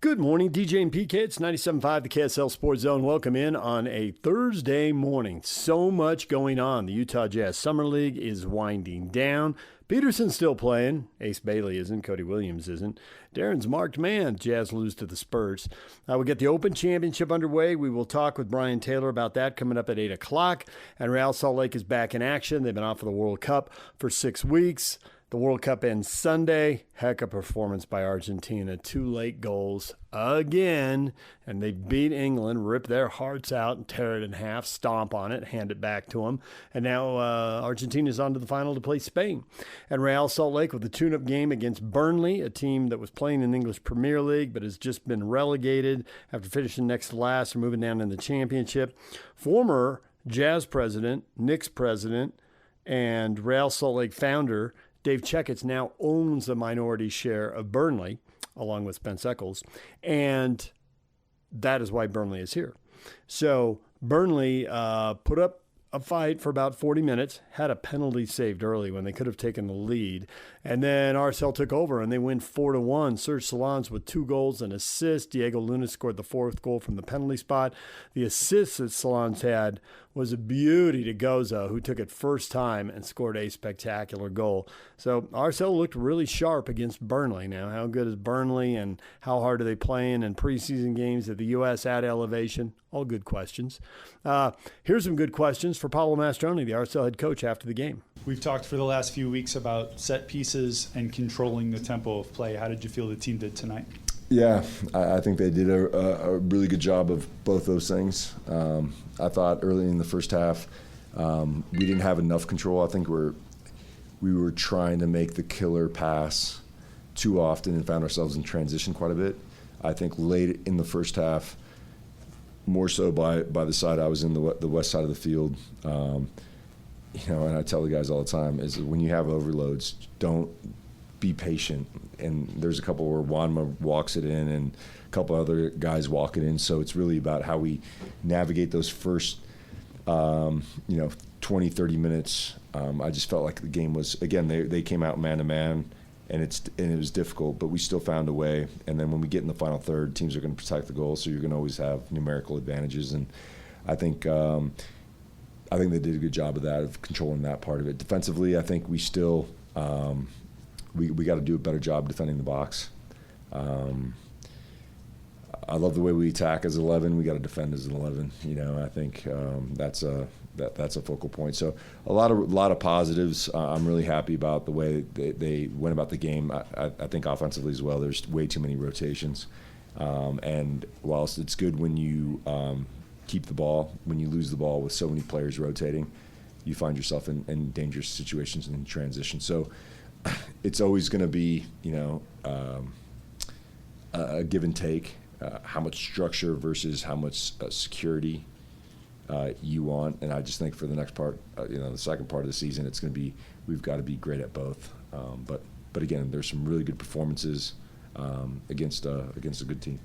Good morning, DJ and PK. It's 97.5, the KSL Sports Zone. Welcome in on a Thursday morning. So much going on. The Utah Jazz Summer League is winding down. Peterson's still playing. Ace Bailey isn't. Cody Williams isn't. Darren's marked man. Jazz lose to the Spurs. We get the Open Championship underway. We will talk with Brian Taylor about that coming up at 8 o'clock. And Real Salt Lake is back in action. They've been off of the World Cup for 6 weeks. The World Cup ends Sunday. Heck of a performance by Argentina. 2 late goals again. And they beat England, rip their hearts out and tear it in half, stomp on it, hand it back to them. And now Argentina's on to the final to play Spain. And Real Salt Lake with a tune-up game against Burnley, a team that was playing in the English Premier League but has just been relegated after finishing next to last and moving down in the championship. Former Jazz president, Knicks president, and Real Salt Lake founder Dave Checketts now owns a minority share of Burnley, along with Spence Eccles, and that is why Burnley is here. So Burnley put up a fight for about 40 minutes, had a penalty saved early when they could have taken the lead, and then RSL took over, and they win 4-1. Serge Solans with 2 goals and assists. Diego Luna scored the 4th goal from the penalty spot. The assist that Solans had was a beauty to Goza, who took it first time and scored a spectacular goal. So RSL looked really sharp against Burnley. Now, how good is Burnley and how hard are they playing in preseason games at the U.S. at elevation? All good questions. Here's some good questions for Pablo Mastroeni, the RSL head coach, after the game. We've talked for the last few weeks about set pieces and controlling the tempo of play. How did you feel the team did tonight? Yeah, I think they did a really good job of both those things. I thought early in the first half we didn't have enough control. I think we were trying to make the killer pass too often and found ourselves in transition quite a bit. I think late in the first half, more so by the side I was in, the west side of the field, and I tell the guys all the time, is when you have overloads, don't be patient. And there's a couple where Wanma walks it in and a couple other guys walk it in. So it's really about how we navigate those first, 20, 30 minutes. I just felt like the game was, again, they came out man-to-man, and it was difficult, but we still found a way. And then when we get in the final third, teams are going to protect the goal, so you're going to always have numerical advantages. And I think they did a good job of that, of controlling that part of it. Defensively, I think we still we got to do a better job defending the box. I love the way we attack as 11. We got to defend as an 11. I think that's a focal point. So a lot of positives. I'm really happy about the way they went about the game. I think offensively as well, there's way too many rotations. And whilst it's good when you keep the ball, when you lose the ball with so many players rotating, you find yourself in dangerous situations in transition. So it's always going to be, a give and take. How much structure versus how much security you want. And I just think for the next part, the second part of the season, it's going to be, we've got to be great at both. But again, there's some really good performances against a good team.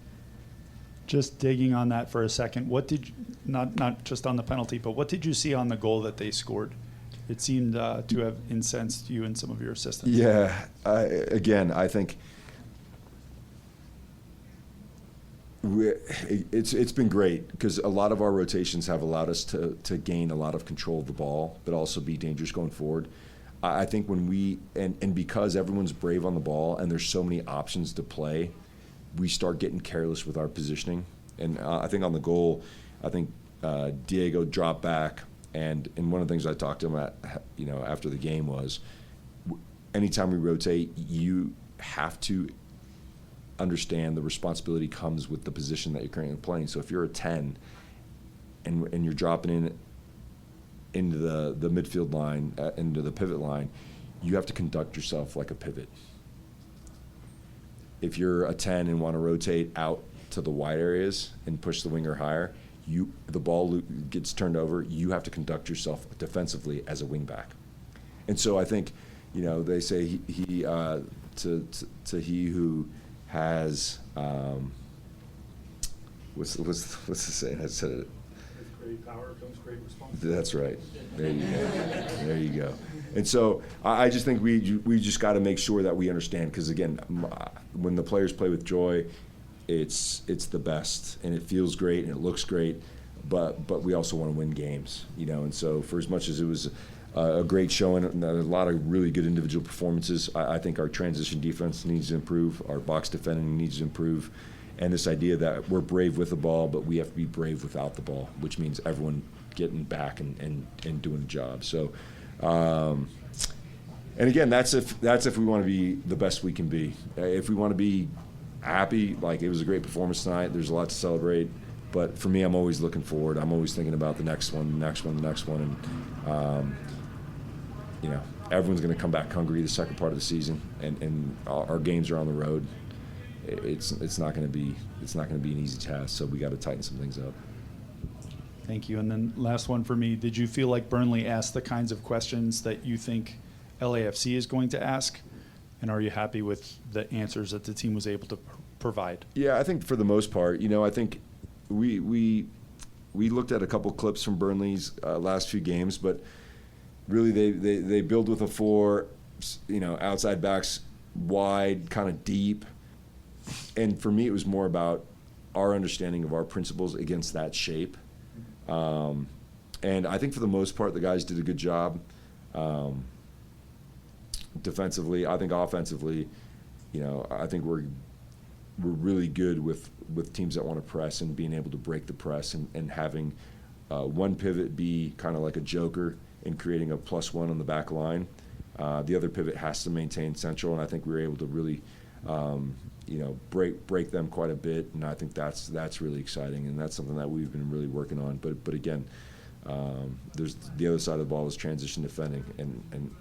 Just digging on that for a second, what did you, not just on the penalty, but what did you see on the goal that they scored? It seemed to have incensed you and some of your assistants. Yeah, I think it's been great because a lot of our rotations have allowed us to gain a lot of control of the ball, but also be dangerous going forward. I think when we and because everyone's brave on the ball and there's so many options to play, we start getting careless with our positioning. And I think on the goal, Diego dropped back, and one of the things I talked to him after the game was, anytime we rotate, you have to understand the responsibility comes with the position that you're currently playing. So if you're a 10 and you're dropping into the midfield line, into the pivot line, you have to conduct yourself like a pivot. If you're a 10 and want to rotate out to the wide areas and push the winger higher, the ball gets turned over, you have to conduct yourself defensively as a wing back. And so I think, they say he he who has what's the saying? I said it. With great power comes great responsibility. That's right. There you go. There you go. And so I just think we just got to make sure that we understand, because again, when the players play with joy, it's the best, and it feels great and it looks great, but we also want to win games, and so for as much as it was a great showing and a lot of really good individual performances, I think our transition defense needs to improve, our box defending needs to improve, and this idea that we're brave with the ball, but we have to be brave without the ball, which means everyone getting back and doing a job. So, and again, that's if we want to be the best we can be. If we want to be happy, like it was a great performance tonight, there's a lot to celebrate. But for me, I'm always looking forward. I'm always thinking about the next one, and everyone's going to come back hungry the second part of the season, and our games are on the road. It's not going to be an easy task, so we got to tighten some things up. Thank you. And then last one for me, did you feel like Burnley asked the kinds of questions that you think LAFC is going to ask? And are you happy with the answers that the team was able to provide? Yeah, I think for the most part, I think we looked at a couple clips from Burnley's last few games, but really they build with a 4, outside backs wide, kind of deep. And for me, it was more about our understanding of our principles against that shape. And I think for the most part, the guys did a good job defensively. I think offensively, I think we're really good with teams that want to press and being able to break the press and having one pivot be kind of like a joker in creating a +1 on the back line. The other pivot has to maintain central, and I think we were able to really break them quite a bit, and I think that's really exciting, and that's something that we've been really working on. But again, there's the other side of the ball is transition defending, and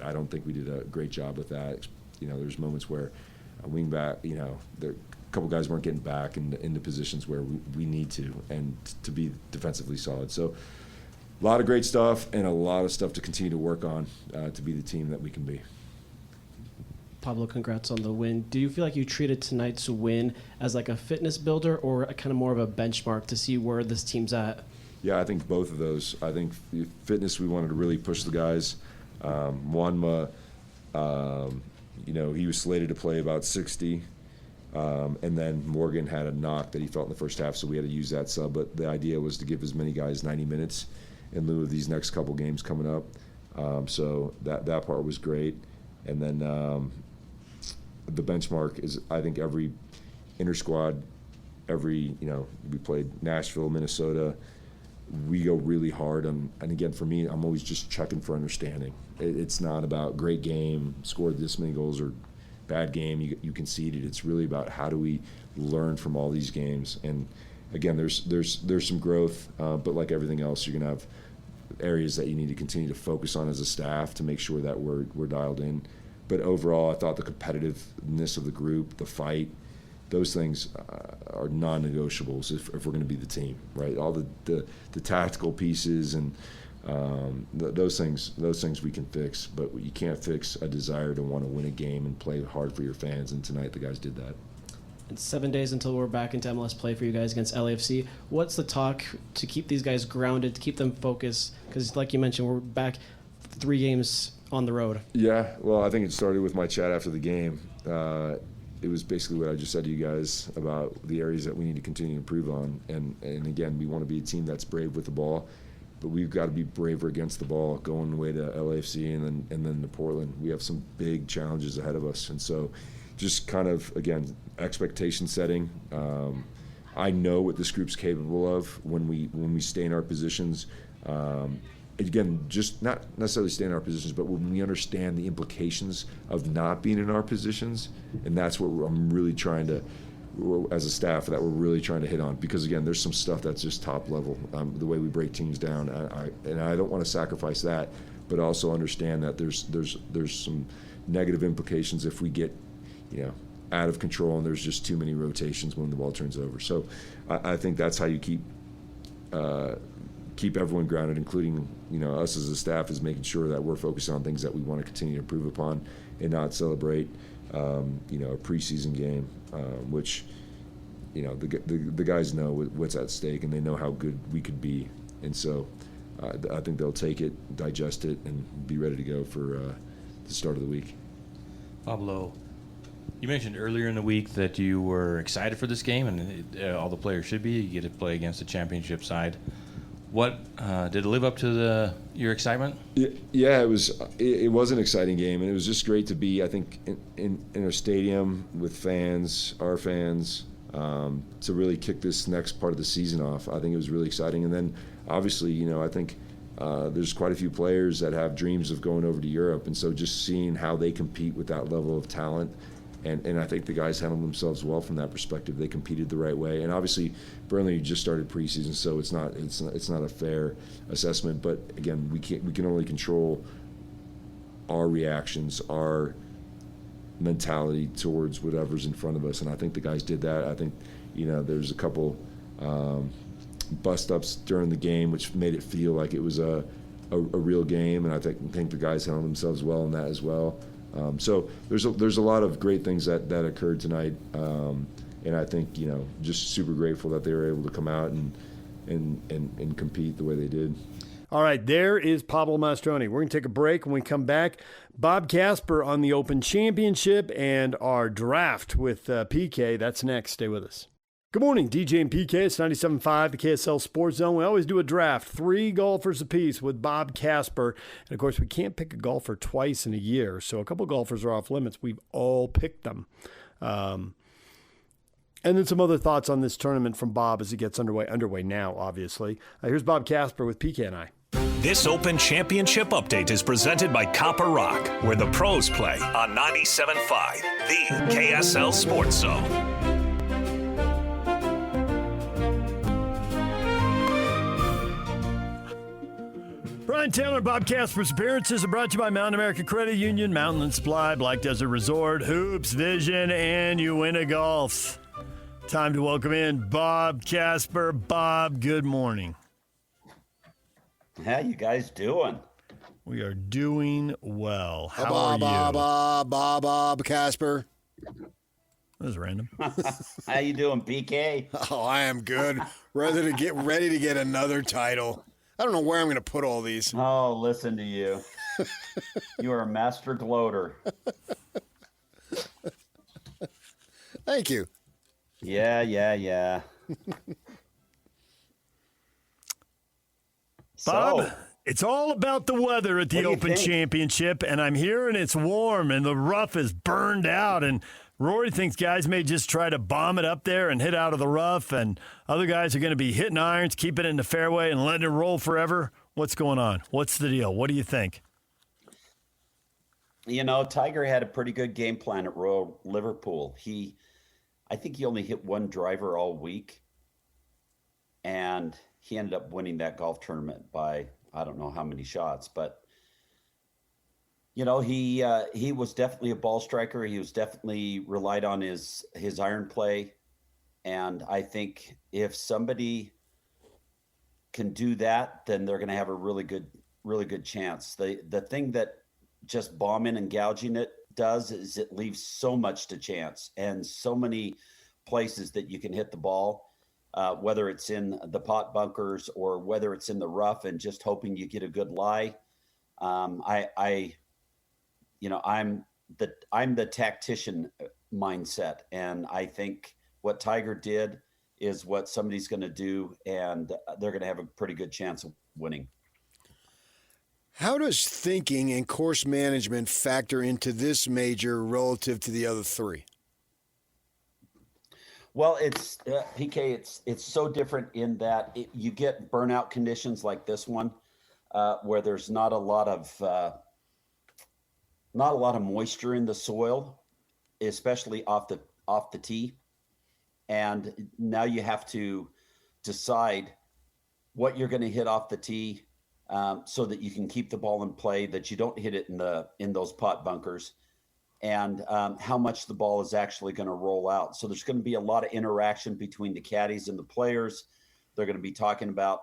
I don't think we did a great job with that. There's moments where a wing back, a couple guys weren't getting back into positions where we need to, and to be defensively solid. So a lot of great stuff and a lot of stuff to continue to work on to be the team that we can be. Pablo, congrats on the win. Do you feel like you treated tonight's win as like a fitness builder or a kind of more of a benchmark to see where this team's at? Yeah, I think both of those. I think fitness, we wanted to really push the guys. Juanma, he was slated to play about 60, and then Morgan had a knock that he felt in the first half, so we had to use that sub. But the idea was to give as many guys 90 minutes in lieu of these next couple games coming up. So that part was great. And then the benchmark is, I think, every inter-squad, we played Nashville, Minnesota, we go really hard on, and again, for me, I'm always just checking for understanding. It's not about great game, scored this many goals, or bad game, you conceded. It's really about how do we learn from all these games. And again, there's some growth, but like everything else, you're gonna have areas that you need to continue to focus on as a staff to make sure that we're dialed in. But overall, I thought the competitiveness of the group, the fight, those things are non-negotiables if we're going to be the team, right? All the tactical pieces and those things we can fix, but you can't fix a desire to want to win a game and play hard for your fans. And tonight, the guys did that. It's 7 days until we're back into MLS play for you guys against LAFC. What's the talk to keep these guys grounded, to keep them focused? Because like you mentioned, we're back 3 games on the road. Yeah, well, I think it started with my chat after the game. It was basically what I just said to you guys about the areas that we need to continue to improve on. And again, we want to be a team that's brave with the ball, but we've got to be braver against the ball, going away to LAFC and then to Portland. We have some big challenges ahead of us. And so just kind of, again, expectation setting. I know what this group's capable of when we stay in our positions. Again, just not necessarily stay in our positions, but when we understand the implications of not being in our positions, and that's what I'm really trying to, as a staff, that we're really trying to hit on. Because again, there's some stuff that's just top level, the way we break teams down, and I don't want to sacrifice that, but also understand that there's some negative implications if we get, out of control and there's just too many rotations when the ball turns over. So I think that's how you keep everyone grounded, including us as a staff, is making sure that we're focused on things that we want to continue to improve upon and not celebrate a preseason game, which the guys know what's at stake and they know how good we could be, and so I think they'll take it, digest it, and be ready to go for the start of the week. Pablo, You mentioned earlier in the week that you were excited for this game, and all the players should be. You get to play against the championship side. What did it live up to your excitement? Yeah, it was an exciting game, and it was just great to be, I think, in a stadium with fans, our fans, to really kick this next part of the season off. I think it was really exciting. And then, obviously, I think there's quite a few players that have dreams of going over to Europe, and so just seeing how they compete with that level of talent. And I think the guys handled themselves well from that perspective. They competed the right way. And obviously, Burnley just started preseason, so it's not a fair assessment. But again, we can only control our reactions, our mentality towards whatever's in front of us. And I think the guys did that. I think there's a couple bust ups during the game, which made it feel like it was a real game. And I think the guys handled themselves well in that as well. So there's a lot of great things that occurred tonight, and I think just super grateful that they were able to come out and compete the way they did. All right, there is Pablo Mastroeni. We're going to take a break. When we come back, Bob Casper on the Open Championship and our draft with PK. That's next. Stay with us. Good morning, DJ and PK. It's 97.5, the KSL Sports Zone. We always do a draft, 3 golfers apiece with Bob Casper. And, of course, we can't pick a golfer twice in a year, so a couple golfers are off limits. We've all picked them. And then some other thoughts on this tournament from Bob as it gets underway now, obviously. Here's Bob Casper with PK and I. This Open Championship update is presented by Copper Rock, where the pros play on 97.5, the KSL Sports Zone. Brian Taylor, Bob Casper's appearances are brought to you by Mountain America Credit Union, Mountain Supply, Black Desert Resort, Hoops Vision, and Uinta Golf. Time to welcome in Bob Casper. Bob, good morning. How you guys doing? We are doing well. How are you? Bob Casper. That was random. How you doing, PK? Oh, I am good. Ready to get another title. I don't know where I'm going to put all these. Oh, listen to you. You are a master gloater. Thank you. Yeah. Bob, it's all about the weather at the Open Championship, and I'm hearing it's warm and the rough is burned out, and Rory thinks guys may just try to bomb it up there and hit out of the rough, and other guys are going to be hitting irons, keeping it in the fairway, and letting it roll forever. What's going on? What's the deal? What do you think? Tiger had a pretty good game plan at Royal Liverpool. I think he only hit one driver all week, and he ended up winning that golf tournament by I don't know how many shots, but he was definitely a ball striker. He was definitely relied on his iron play. And I think if somebody can do that, then they're going to have a really good chance. The thing that just bombing and gouging it does is it leaves so much to chance and so many places that you can hit the ball, whether it's in the pot bunkers or whether it's in the rough and just hoping you get a good lie. I'm the tactician mindset, and I think what Tiger did is what somebody's going to do, and they're going to have a pretty good chance of winning. How does thinking and course management factor into this major relative to the other 3? Well, it's PK. It's so different in that you get burnout conditions like this one, where there's not a lot of moisture in the soil, especially off the tee. And now you have to decide what you're going to hit off the tee, so that you can keep the ball in play, that you don't hit it in those pot bunkers, and how much the ball is actually going to roll out. So there's going to be a lot of interaction between the caddies and the players. They're going to be talking about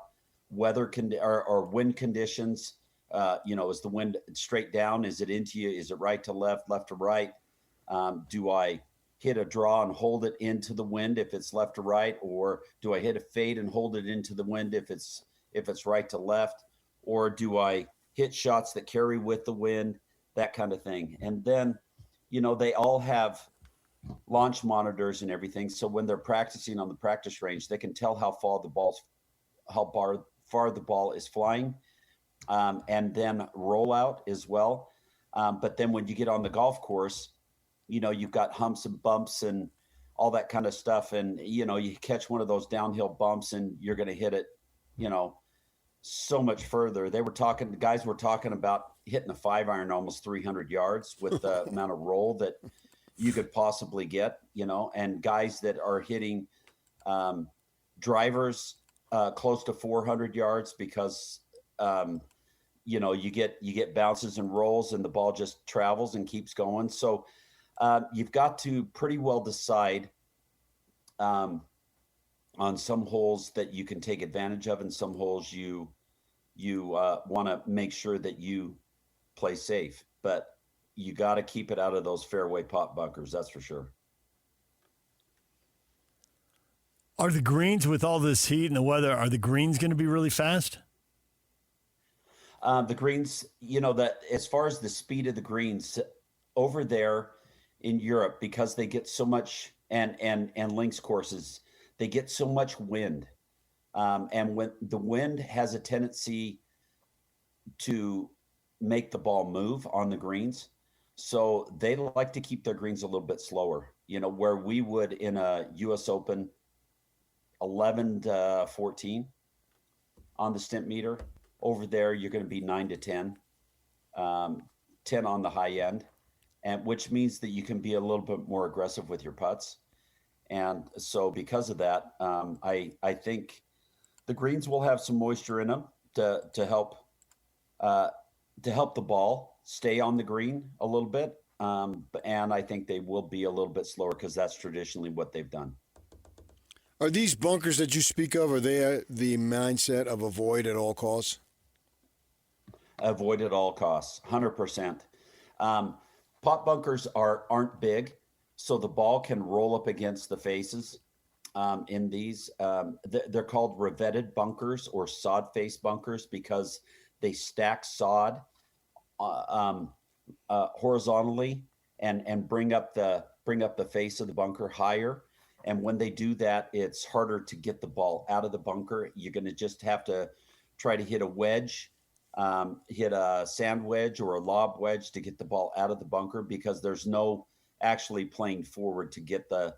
weather or wind conditions. Is the wind straight down? Is it into you? Is it right to left to right? Do I hit a draw and hold it into the wind if it's left to right, or do I hit a fade and hold it into the wind if it's right to left, or do I hit shots that carry with the wind, that kind of thing? And then, they all have launch monitors and everything. So when they're practicing on the practice range, they can tell how far the ball is flying, and then roll out as well. But then when you get on the golf course, you've got humps and bumps and all that kind of stuff. And, you catch one of those downhill bumps and you're going to hit it, so much further. The guys were talking about hitting a 5-iron almost 300 yards with the amount of roll that you could possibly get, and guys that are hitting drivers close to 400 yards because, you get bounces and rolls and the ball just travels and keeps going. So you've got to pretty well decide on some holes that you can take advantage of, and some holes you want to make sure that you play safe. But you got to keep it out of those fairway pop bunkers, that's for sure. Are the greens, with all this heat and the weather, are the greens going to be really fast? The greens, that as far as the speed of the greens over there in Europe, because they get so much, and links courses, they get so much wind. And when the wind has a tendency to make the ball move on the greens, so they like to keep their greens a little bit slower, where we would in a US Open 11 to 14 on the stimp meter. Over there, you're going to be 9 to 10, 10 on the high end, and which means that you can be a little bit more aggressive with your putts. And so because of that, I think the greens will have some moisture in them to help the ball stay on the green a little bit. And I think they will be a little bit slower because that's traditionally what they've done. Are these bunkers that you speak of, are they the mindset of avoid at all costs? Avoid at all costs, 100%. Pop bunkers aren't big, so the ball can roll up against the faces in these. They're called revetted bunkers or sod face bunkers because they stack sod horizontally and bring up the face of the bunker higher. And when they do that, it's harder to get the ball out of the bunker. You're going to just have to try to hit a wedge, hit a sand wedge or a lob wedge to get the ball out of the bunker, because there's no actually playing forward to get the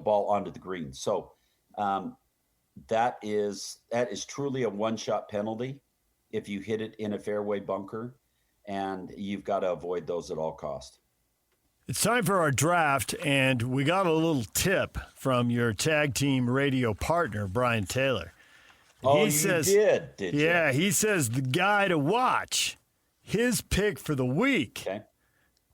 ball onto the green. So that is truly a one-shot penalty if you hit it in a fairway bunker, and you've got to avoid those at all costs. It's time for our draft, and we got a little tip from your tag team radio partner, Brian Taylor. Oh, you did you? Yeah, he says the guy to watch, his pick for the week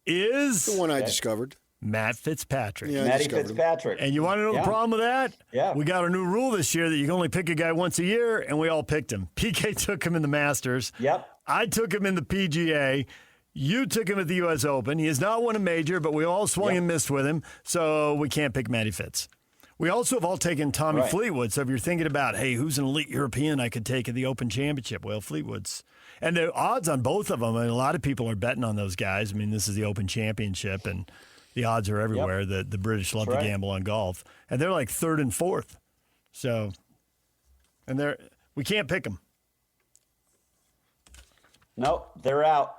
is... the one I discovered. Matt Fitzpatrick. Yeah, Matty Fitzpatrick. And you want to know the problem with that? Yeah. We got a new rule this year that you can only pick a guy once a year, and we all picked him. PK took him in the Masters. Yep. I took him in the PGA. You took him at the U.S. Open. He has not won a major, but we all swung and missed with him, so we can't pick Matty Fitz. We also have all taken Tommy Fleetwood, so if you're thinking about, hey, who's an elite European I could take at the Open Championship? Well, Fleetwood's. And the odds on both of them, I mean, a lot of people are betting on those guys. I mean, this is the Open Championship, and the odds are everywhere. The British love to gamble on golf. And they're like third and fourth. So, and we can't pick them. Nope, they're out.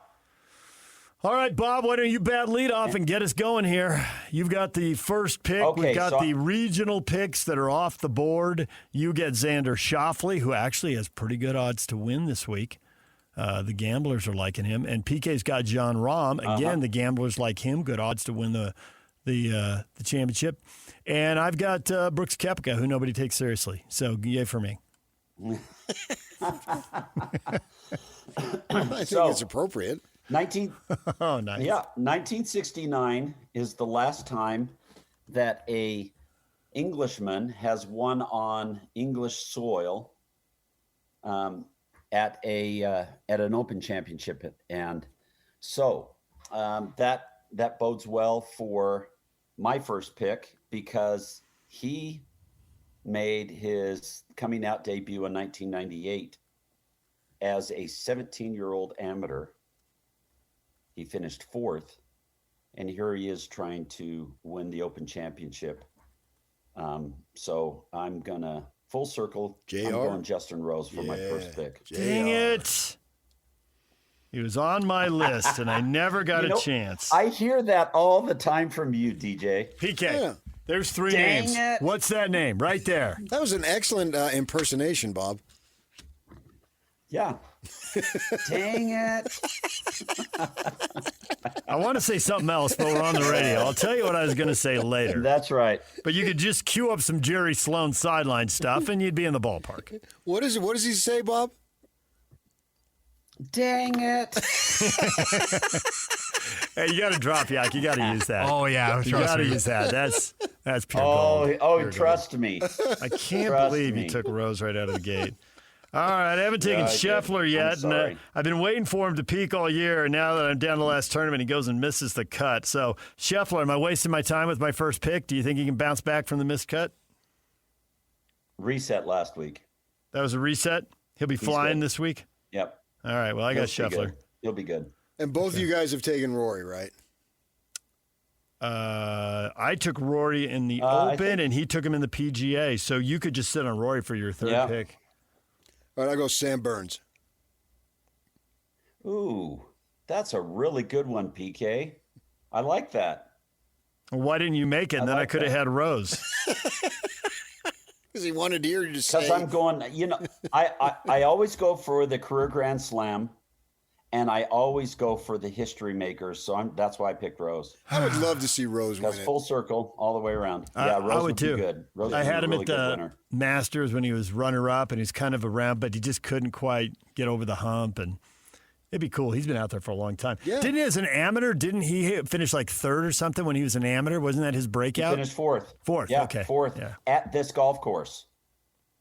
All right, Bob, why don't you bat lead off and get us going here? You've got the first pick. Okay, we've got the regional picks that are off the board. You get Xander Schauffele, who actually has pretty good odds to win this week. The gamblers are liking him. And PK's got John Rahm. Again, the gamblers like him. Good odds to win the championship. And I've got Brooks Koepka, who nobody takes seriously. So, yay for me. I think it's appropriate. 1969 is the last time that a Englishman has won on English soil at an Open Championship, and so that bodes well for my first pick, because he made his coming out debut in 1998 as a 17-year-old amateur. He finished fourth and here he is trying to win the Open Championship. So I'm gonna full circle. JR? I'm going Justin Rose for my first pick. Dang it. He was on my list, and I never got a chance. I hear that all the time from you, DJ. PK, Yeah. there's 3 Dang names. it. What's that name right there? That was an excellent impersonation, Bob. Yeah. Dang it. I want to say something else, but we're on the radio. I'll tell you what I was going to say later. That's right. But you could just cue up some Jerry Sloan sideline stuff, and you'd be in the ballpark. What does he say, Bob? Dang it. Hey, you got to drop Yak. You got to use that. Oh, yeah. You got to use that. That's pure gold. Pure Trust me. I can't Trust believe me. you took Rose right out of the gate. All right, I haven't taken Scheffler yet, and I've been waiting for him to peak all year, and now that I'm down to the last tournament, he goes and misses the cut. So, Scheffler, am I wasting my time with my first pick? Do you think he can bounce back from the missed cut? Reset last week. That was a reset? He'll be flying this week? Yep. All right, well, I got Scheffler. He'll be good. And both of you guys have taken Rory, right? I took Rory in the Open, and he took him in the PGA, so you could just sit on Rory for your third pick. All right, I'll go Sam Burns. Ooh, that's a really good one, PK. I like that. Well, why didn't you make it? And then I could have had Rose. Because he wanted to hear you say. Because I'm going, I always go for the career Grand Slam, and I always go for the history makers. So that's why I picked Rose. I would love to see Rose win it. Full circle all the way around. Yeah, Rose I would would too. be good. Rose I would be had a him really at good the winner. Masters when he was runner-up, and he's kind of around, but he just couldn't quite get over the hump. And it'd be cool. He's been out there for a long time. Yeah. Didn't he, as an amateur, didn't he finish like third or something when he was an amateur? Wasn't that his breakout? He finished fourth. Fourth, Yeah, okay. fourth Yeah. at this golf course.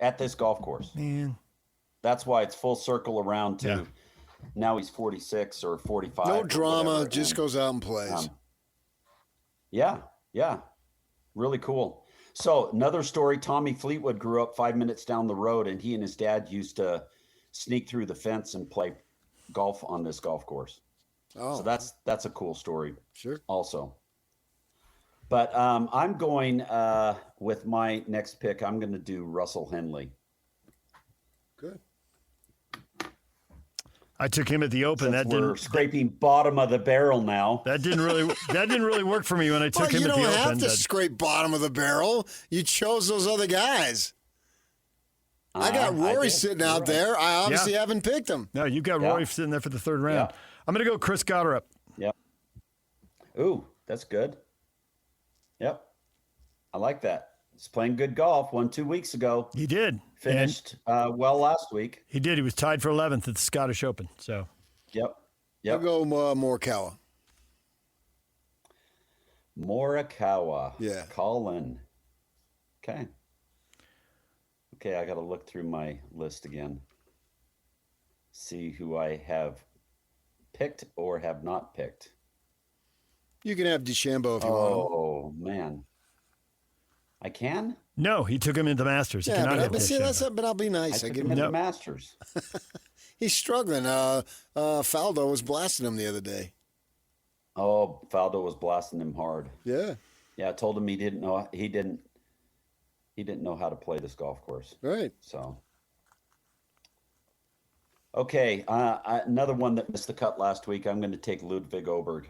Man. That's why it's full circle around to now he's 46 or 45. No or drama, whatever. just goes out and plays. Yeah. Really cool. So another story, Tommy Fleetwood grew up 5 minutes down the road, and he and his dad used to sneak through the fence and play golf on this golf course. Oh, So that's a cool story sure. also. But I'm going with my next pick. I'm going to do Russell Henley. Good. I took him at the Open. Since That we're didn't scraping bottom of the barrel now. that didn't really work for me when I took him you at the don't Open. have to scrape bottom of the barrel. You chose those other guys. I got Rory sitting out there. I obviously haven't picked him. No, you got Rory sitting there for the third round. I'm going to go Chris Gotterup. Yep. Ooh, that's good. Yep. I like that. He's playing good golf. Won 2 weeks ago. He did. Finished well last week. He did. He was tied for 11th at the Scottish Open. So. Yep. I'll go Morikawa. Morikawa. Yeah. Colin. Okay, I got to look through my list again. See who I have picked or have not picked. You can have DeChambeau if you want him. Oh, man. I can? No, he took him into the Masters. He cannot have DeChambeau. But I'll be nice. I I took give him him. in the Masters. He's struggling. Faldo was blasting him the other day. Oh, Faldo was blasting him hard. Yeah. Yeah, I told him he didn't know how to play this golf course. Right. So, okay, another one that missed the cut last week. I'm going to take Ludwig Oberg.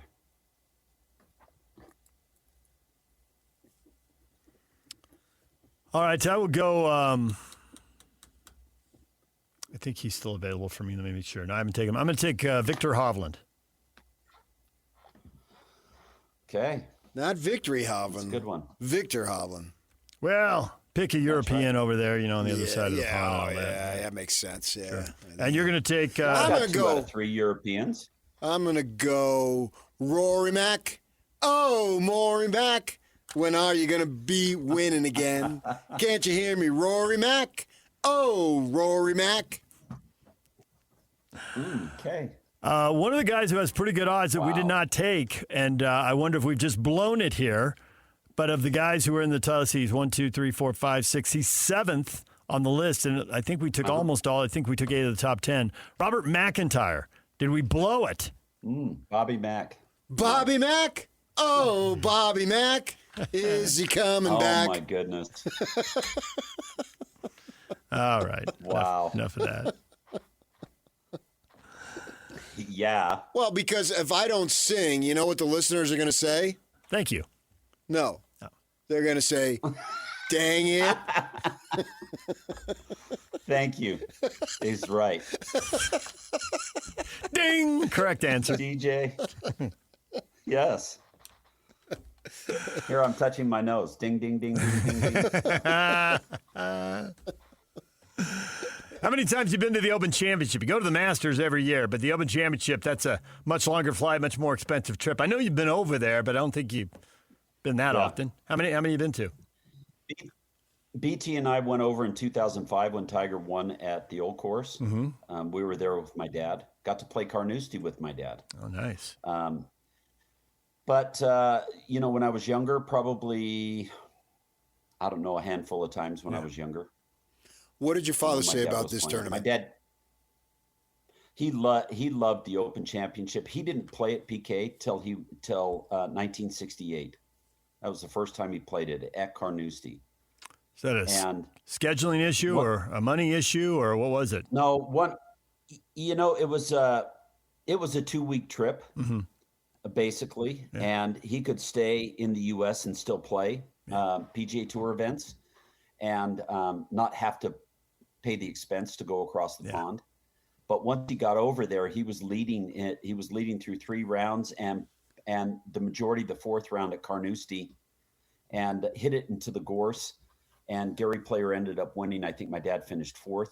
All right, I will go. I think he's still available for me. Let me make sure. No, I haven't taken him. I'm going to take Victor Hovland. Okay. Not Victory Hovland. That's a good one. Victor Hovland. Well, pick a European over there, on the other side of the pond. Yeah, that makes sense. Yeah. Sure. And you're going to take. I'm going to go 3 Europeans. I'm going to go Rory Mac. Oh, Rory Mac. When are you going to be winning again? Can't you hear me, Rory Mac? Oh, Rory Mac. Okay. One of the guys who has pretty good odds that we did not take, and I wonder if we've just blown it here, but of the guys who are in the top, he's 1, 2, 3, 4, 5, 6, he's 7th on the list, and I think we took almost all. I think we took 8 of the top 10. Robert McIntyre. Did we blow it? Bobby Mack. Bobby Mack? Oh, Bobby Mack, is he coming back? Oh, my goodness. All right. Wow. Enough of that. Yeah. Well, because if I don't sing, you know what the listeners are going to say? Thank you. No. Oh. They're going to say, dang it. Thank you. He's right. Ding! Correct answer. DJ. Yes. Here, I'm touching my nose. Ding, ding, ding, ding, ding, ding. How many times have you been to the Open Championship? You go to the Masters every year, but the Open Championship, that's a much longer flight, much more expensive trip. I know you've been over there, but I don't think you've been that often. How many have you been to? BT and I went over in 2005 when Tiger won at the Old Course. Mm-hmm. We were there with my dad. Got to play Carnoustie with my dad. Oh, nice. But when I was younger, probably, I don't know, a handful of times when I was younger. What did your father say about this tournament? My dad, he loved the Open Championship. He didn't play at PK till 1968. That was the first time he played it at Carnoustie. Is that a scheduling issue or a money issue or what was it? No, it was a 2-week trip, basically, and he could stay in the U.S. and still play PGA Tour events and not have to pay the expense to go across the pond. But once he got over there, he was leading it. He was leading through 3 rounds and the majority of the 4th round at Carnoustie, and hit it into the gorse. And Gary Player ended up winning. I think my dad finished 4th.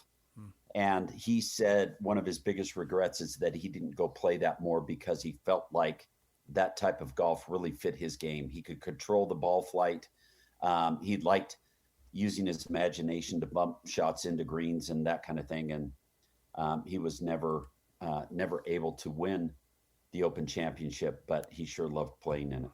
And he said one of his biggest regrets is that he didn't go play that more because he felt like that type of golf really fit his game. He could control the ball flight. He liked using his imagination to bump shots into greens and that kind of thing. And he was never able to win the Open Championship, but he sure loved playing in it.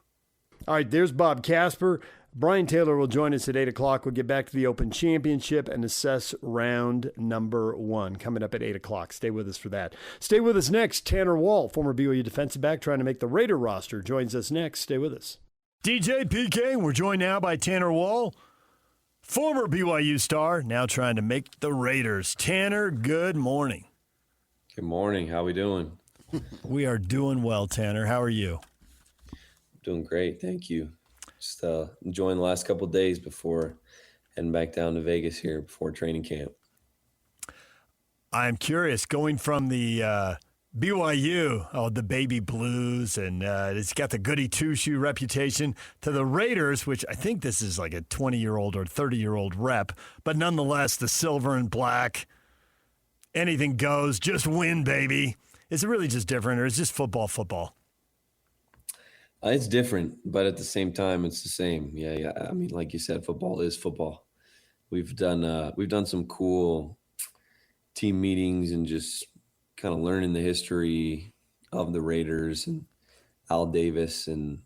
All right, there's Bob Casper. Brian Taylor will join us at 8 o'clock. We'll get back to the Open Championship and assess round number 1 coming up at 8 o'clock. Stay with us for that. Stay with us next. Tanner Wall, former BYU defensive back trying to make the Raider roster, joins us next. Stay with us. DJ PK, we're joined now by Tanner Wall, former BYU star, now trying to make the Raiders. Tanner, good morning. Good morning. How we doing? We are doing well, Tanner. How are you? Doing great. Thank you. Just enjoying the last couple of days before heading back down to Vegas here before training camp. I'm curious, going from the BYU, the baby blues, and it's got the goody two-shoe reputation, to the Raiders, which I think this is like a 20-year-old or 30-year-old rep, but nonetheless, the silver and black, anything goes, just win, baby. Is it really just different, or is this football? It's different, but at the same time, it's the same. Yeah. I mean, like you said, football is football. We've done some cool team meetings and just kind of learning the history of the Raiders and Al Davis and,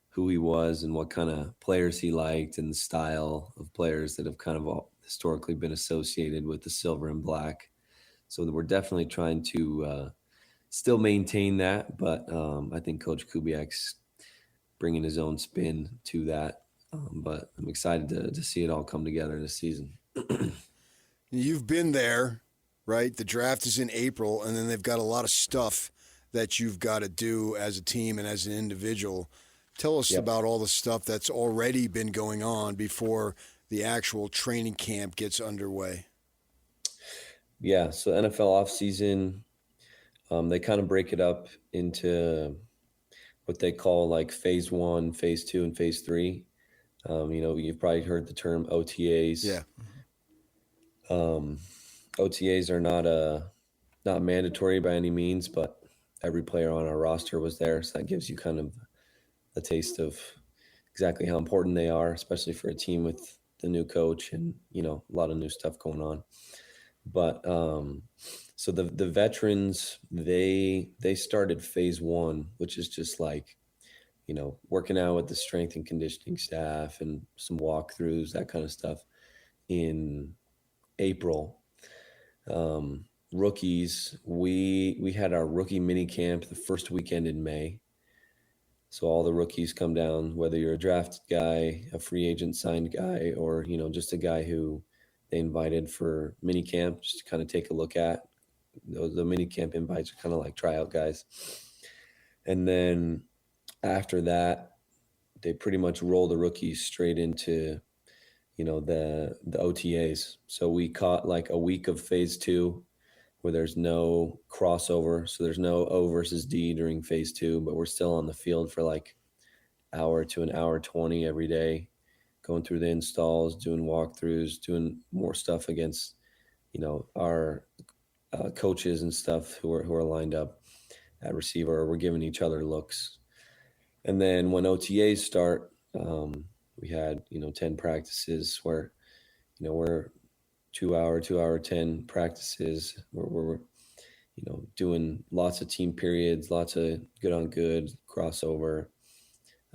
who he was and what kind of players he liked and the style of players that have kind of all historically been associated with the silver and black. So we're definitely trying to still maintain that, but I think Coach Kubiak's bringing his own spin to that. But I'm excited to see it all come together this season. You've been there, right? The draft is in April, and then they've got a lot of stuff that you've got to do as a team and as an individual. Tell us about all the stuff that's already been going on before the actual training camp gets underway. Yeah, so NFL offseason, they kind of break it up into what they call like phase 1, phase 2, and phase 3. You've probably heard the term OTAs. Yeah. OTAs are not mandatory by any means, but every player on our roster was there. So that gives you kind of a taste of exactly how important they are, especially for a team with the new coach and, a lot of new stuff going on. But so the veterans, they started phase 1, which is just like, working out with the strength and conditioning staff and some walkthroughs, that kind of stuff in April. Rookies, we had our rookie mini camp the first weekend in May. So all the rookies come down, whether you're a drafted guy, a free agent signed guy, or, just a guy who they invited for mini camp, just to kind of take a look at. The mini camp invites are kind of like tryout guys. And then after that, they pretty much roll the rookies straight into, the OTAs. So we caught like a week of phase 2 where there's no crossover. So there's no O versus D during phase 2, but we're still on the field for like hour to an hour 20 every day, going through the installs, doing walkthroughs, doing more stuff against, our coaches and stuff who are lined up at receiver. We're giving each other looks. And then when OTAs start, we had, 10 practices where, we're 2 hour 10 practices where we're, doing lots of team periods, lots of good on good crossover,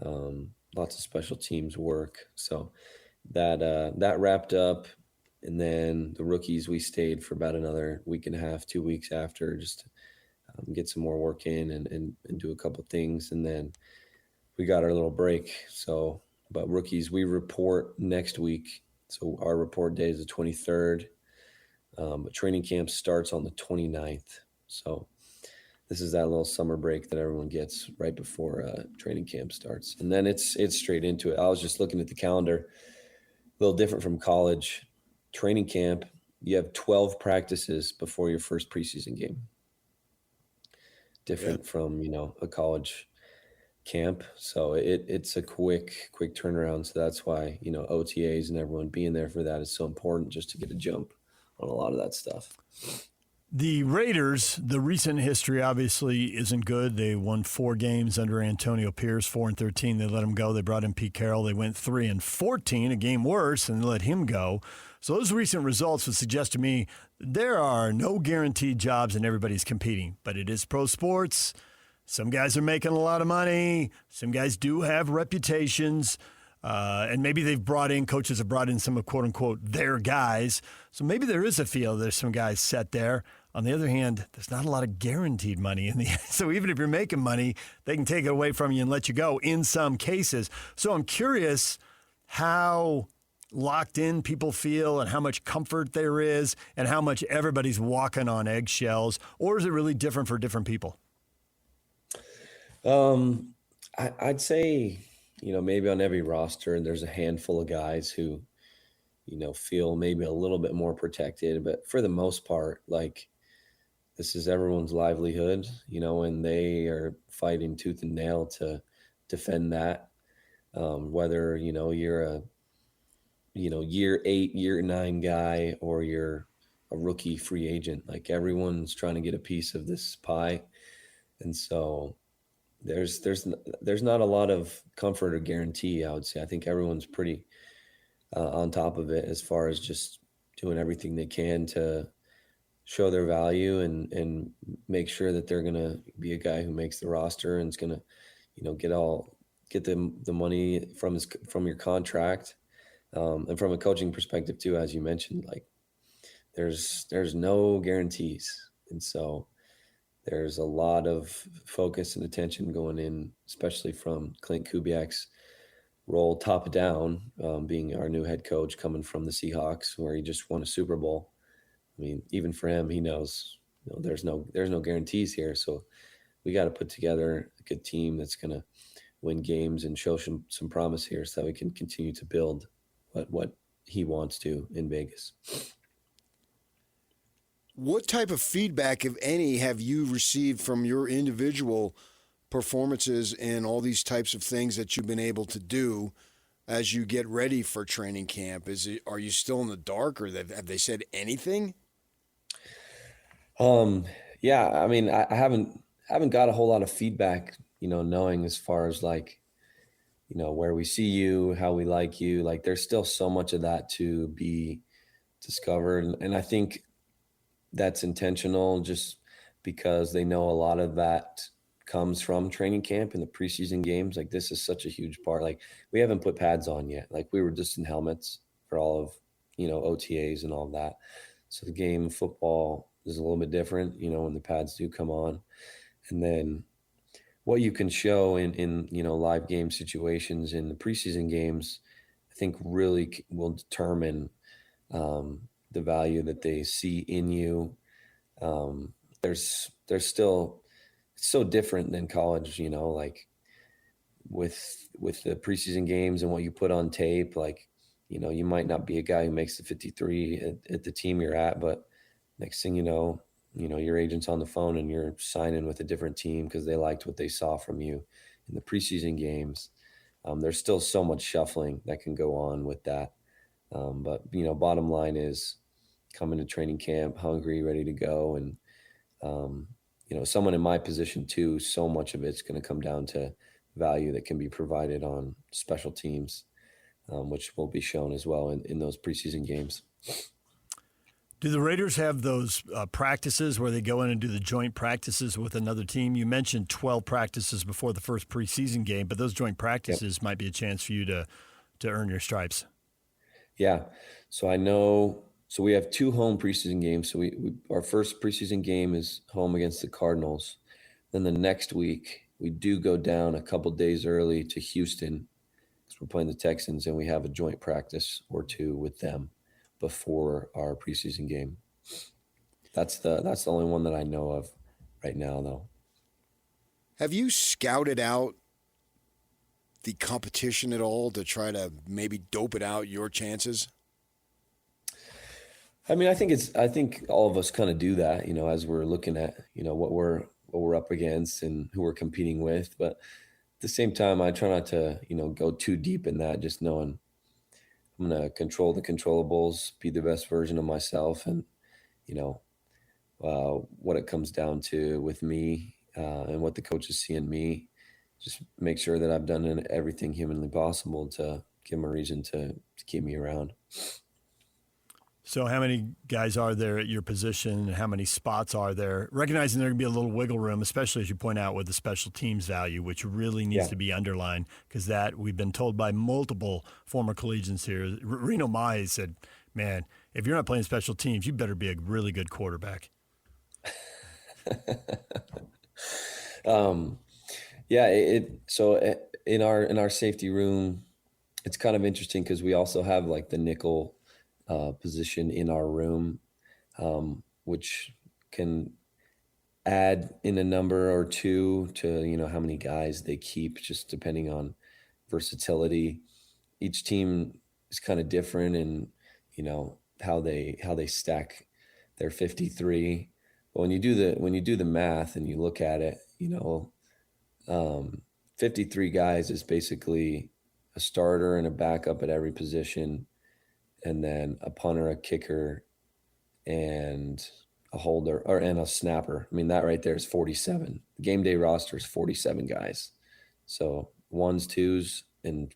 lots of special teams work. So that wrapped up. And then the rookies, we stayed for about another week and a half, 2 weeks after, just to get some more work in and do a couple things. And then we got our little break. So, but rookies, we report next week. So our report day is the 23rd, but training camp starts on the 29th. So this is that little summer break that everyone gets right before training camp starts. And then it's straight into it. I was just looking at the calendar, a little different from college. Training camp, you have 12 practices before your first preseason game. Different from, a college camp. So it's a quick turnaround. So that's why, OTAs and everyone being there for that is so important, just to get a jump on a lot of that stuff. The Raiders, the recent history obviously isn't good. They won 4 games under Antonio Pierce, 4-13. They let him go. They brought in Pete Carroll. They went 3-14, a game worse, and let him go. So those recent results would suggest to me there are no guaranteed jobs and everybody's competing. But it is pro sports. Some guys are making a lot of money. Some guys do have reputations. And maybe coaches have brought in some of, quote unquote, their guys. So maybe there is a feel there's some guys set there. On the other hand, there's not a lot of guaranteed money in the end. So even if you're making money, they can take it away from you and let you go in some cases. So I'm curious how locked in people feel and how much comfort there is and how much everybody's walking on eggshells. Or is it really different for different people? I'd say, maybe on every roster, there's a handful of guys who, feel maybe a little bit more protected. But for the most part, like, this is everyone's livelihood, and they are fighting tooth and nail to defend that. Whether, you're a, year 8, year 9 guy, or you're a rookie free agent, like, everyone's trying to get a piece of this pie. And so there's not a lot of comfort or guarantee, I would say. I think everyone's pretty on top of it as far as just doing everything they can to show their value and make sure that they're going to be a guy who makes the roster and is going to, get the money from your contract. And from a coaching perspective too, as you mentioned, like, there's no guarantees. And so there's a lot of focus and attention going in, especially from Clint Kubiak's role top down, being our new head coach coming from the Seahawks, where he just won a Super Bowl. I mean, even for him, he knows, there's no guarantees here. So we got to put together a good team that's going to win games and show some promise here, so that we can continue to build what he wants to in Vegas. What type of feedback, if any, have you received from your individual performances and all these types of things that you've been able to do as you get ready for training camp? Are you still in the dark, or have they said anything? Yeah, I mean, I haven't got a whole lot of feedback, knowing as far as like, where we see you, how we like you. Like, there's still so much of that to be discovered. And I think that's intentional, just because they know a lot of that comes from training camp and the preseason games. Like, this is such a huge part. Like, we haven't put pads on yet. Like, we were just in helmets for all of, OTAs and all of that. So the game of football is a little bit different, when the pads do come on. And then what you can show in live game situations in the preseason games, I think really will determine the value that they see in you. There's still, it's so different than college, like with the preseason games and what you put on tape. Like, you might not be a guy who makes the 53 at the team you're at, but next thing you know, your agent's on the phone and you're signing with a different team because they liked what they saw from you in the preseason games. There's still so much shuffling that can go on with that. But bottom line is coming to training camp, hungry, ready to go. And, someone in my position too, so much of it's going to come down to value that can be provided on special teams, which will be shown as well in those preseason games. Do the Raiders have those practices where they go in and do the joint practices with another team? You mentioned 12 practices before the first preseason game, but those joint practices might be a chance for you to earn your stripes. Yeah. So I know, so we have 2 home preseason games. So our first preseason game is home against the Cardinals. Then the next week we do go down a couple days early to Houston because we're playing the Texans, and we have a joint practice or 2 with them before our preseason game. That's the only one that I know of right now, though. Have you scouted out the competition at all to try to maybe dope it out your chances? I mean, I think all of us kind of do that, as we're looking at, what we're up against and who we're competing with. But at the same time, I try not to, go too deep in that, just knowing I'm going to control the controllables, be the best version of myself. And, what it comes down to with me and what the coaches see in me, just make sure that I've done everything humanly possible to give them a reason to keep me around. So how many guys are there at your position? How many spots are there? Recognizing there can be a little wiggle room, especially as you point out with the special teams value, which really needs to be underlined, because that we've been told by multiple former collegians here. Reno Mai said, man, if you're not playing special teams, you better be a really good quarterback. So in our safety room, it's kind of interesting because we also have like the nickel position in our room, which can add in a number or 2 to, how many guys they keep, just depending on versatility. Each team is kind of different in, how they stack their 53. But when you do the math and you look at it, 53 guys is basically a starter and a backup at every position, and then a punter, a kicker, and a holder, and a snapper. I mean, that right there is 47. The game day roster is 47 guys. So 1s, 2s, and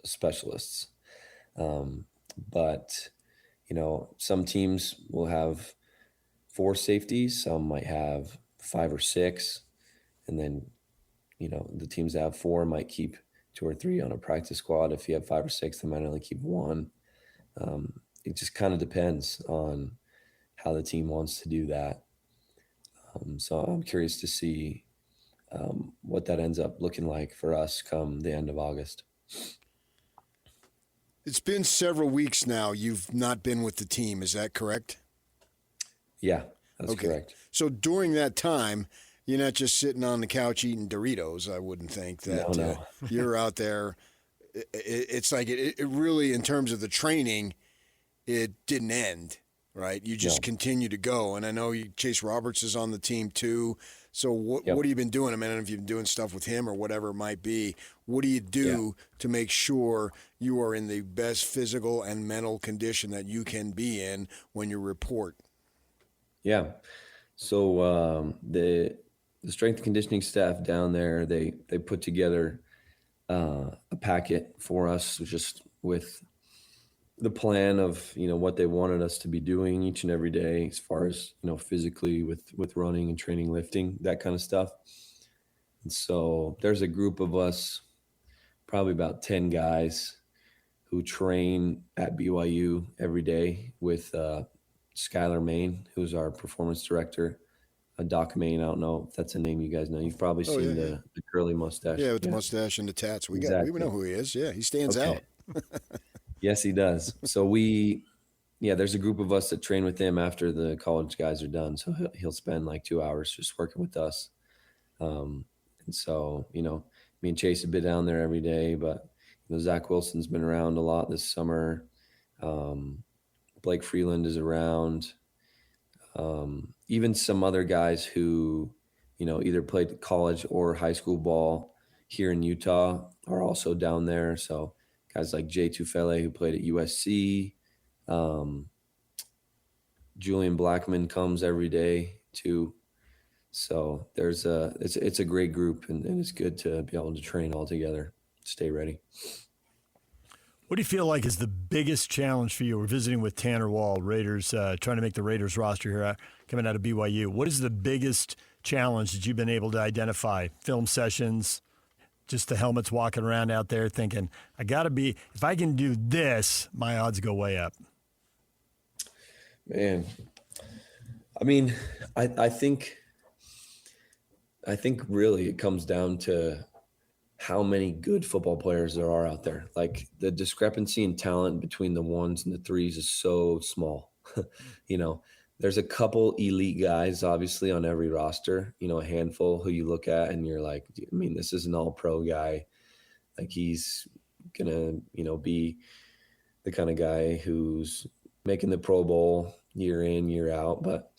specialists. But, some teams will have 4 safeties. Some might have 5 or 6. And then, the teams that have 4 might keep 2 or 3 on a practice squad. If you have 5 or 6, they might only keep 1. It just kind of depends on how the team wants to do that. So I'm curious to see what that ends up looking like for us come the end of August. It's been several weeks now you've not been with the team. Is that correct? Yeah, that's correct. So during that time, you're not just sitting on the couch eating Doritos, I wouldn't think. That No. You're out there. It's like it really, in terms of the training, it didn't end, right? You just continue to go. And I know Chase Roberts is on the team too. So what have you been doing? I mean, I don't know if you've been doing stuff with him or whatever it might be. What do you do to make sure you are in the best physical and mental condition that you can be in when you report? Yeah. So the strength and conditioning staff down there, they put together a packet for us just with the plan of, what they wanted us to be doing each and every day as far as, physically with running and training, lifting, that kind of stuff. And so there's a group of us, probably about 10 guys who train at BYU every day with Skylar Main, who's our performance director. Doc Main. I don't know if that's a name you guys know. You've probably seen the curly mustache. Yeah, with the mustache and the tats. We know who he is. Yeah, he stands out. Yes, he does. So there's a group of us that train with him after the college guys are done. So he'll spend like 2 hours just working with us. And so, me and Chase have been down there every day, but Zach Wilson's been around a lot this summer. Blake Freeland is around. Even some other guys who, either played college or high school ball here in Utah are also down there. So guys like Jay Tufele, who played at USC. Julian Blackman comes every day too. So it's a great group, and it's good to be able to train all together, stay ready. What do you feel like is the biggest challenge for you? We're visiting with Tanner Wall, Raiders, trying to make the Raiders roster here coming out of BYU. What is the biggest challenge that you've been able to identify? Film sessions, just the helmets walking around out there thinking, if I can do this, my odds go way up. Man, I mean, I think really it comes down to how many good football players there are out there. Like the discrepancy in talent between the ones and the threes is so small. There's a couple elite guys obviously on every roster, a handful who you look at and you're like, I mean, this is an all pro guy. Like he's gonna, be the kind of guy who's making the Pro Bowl year in, year out. But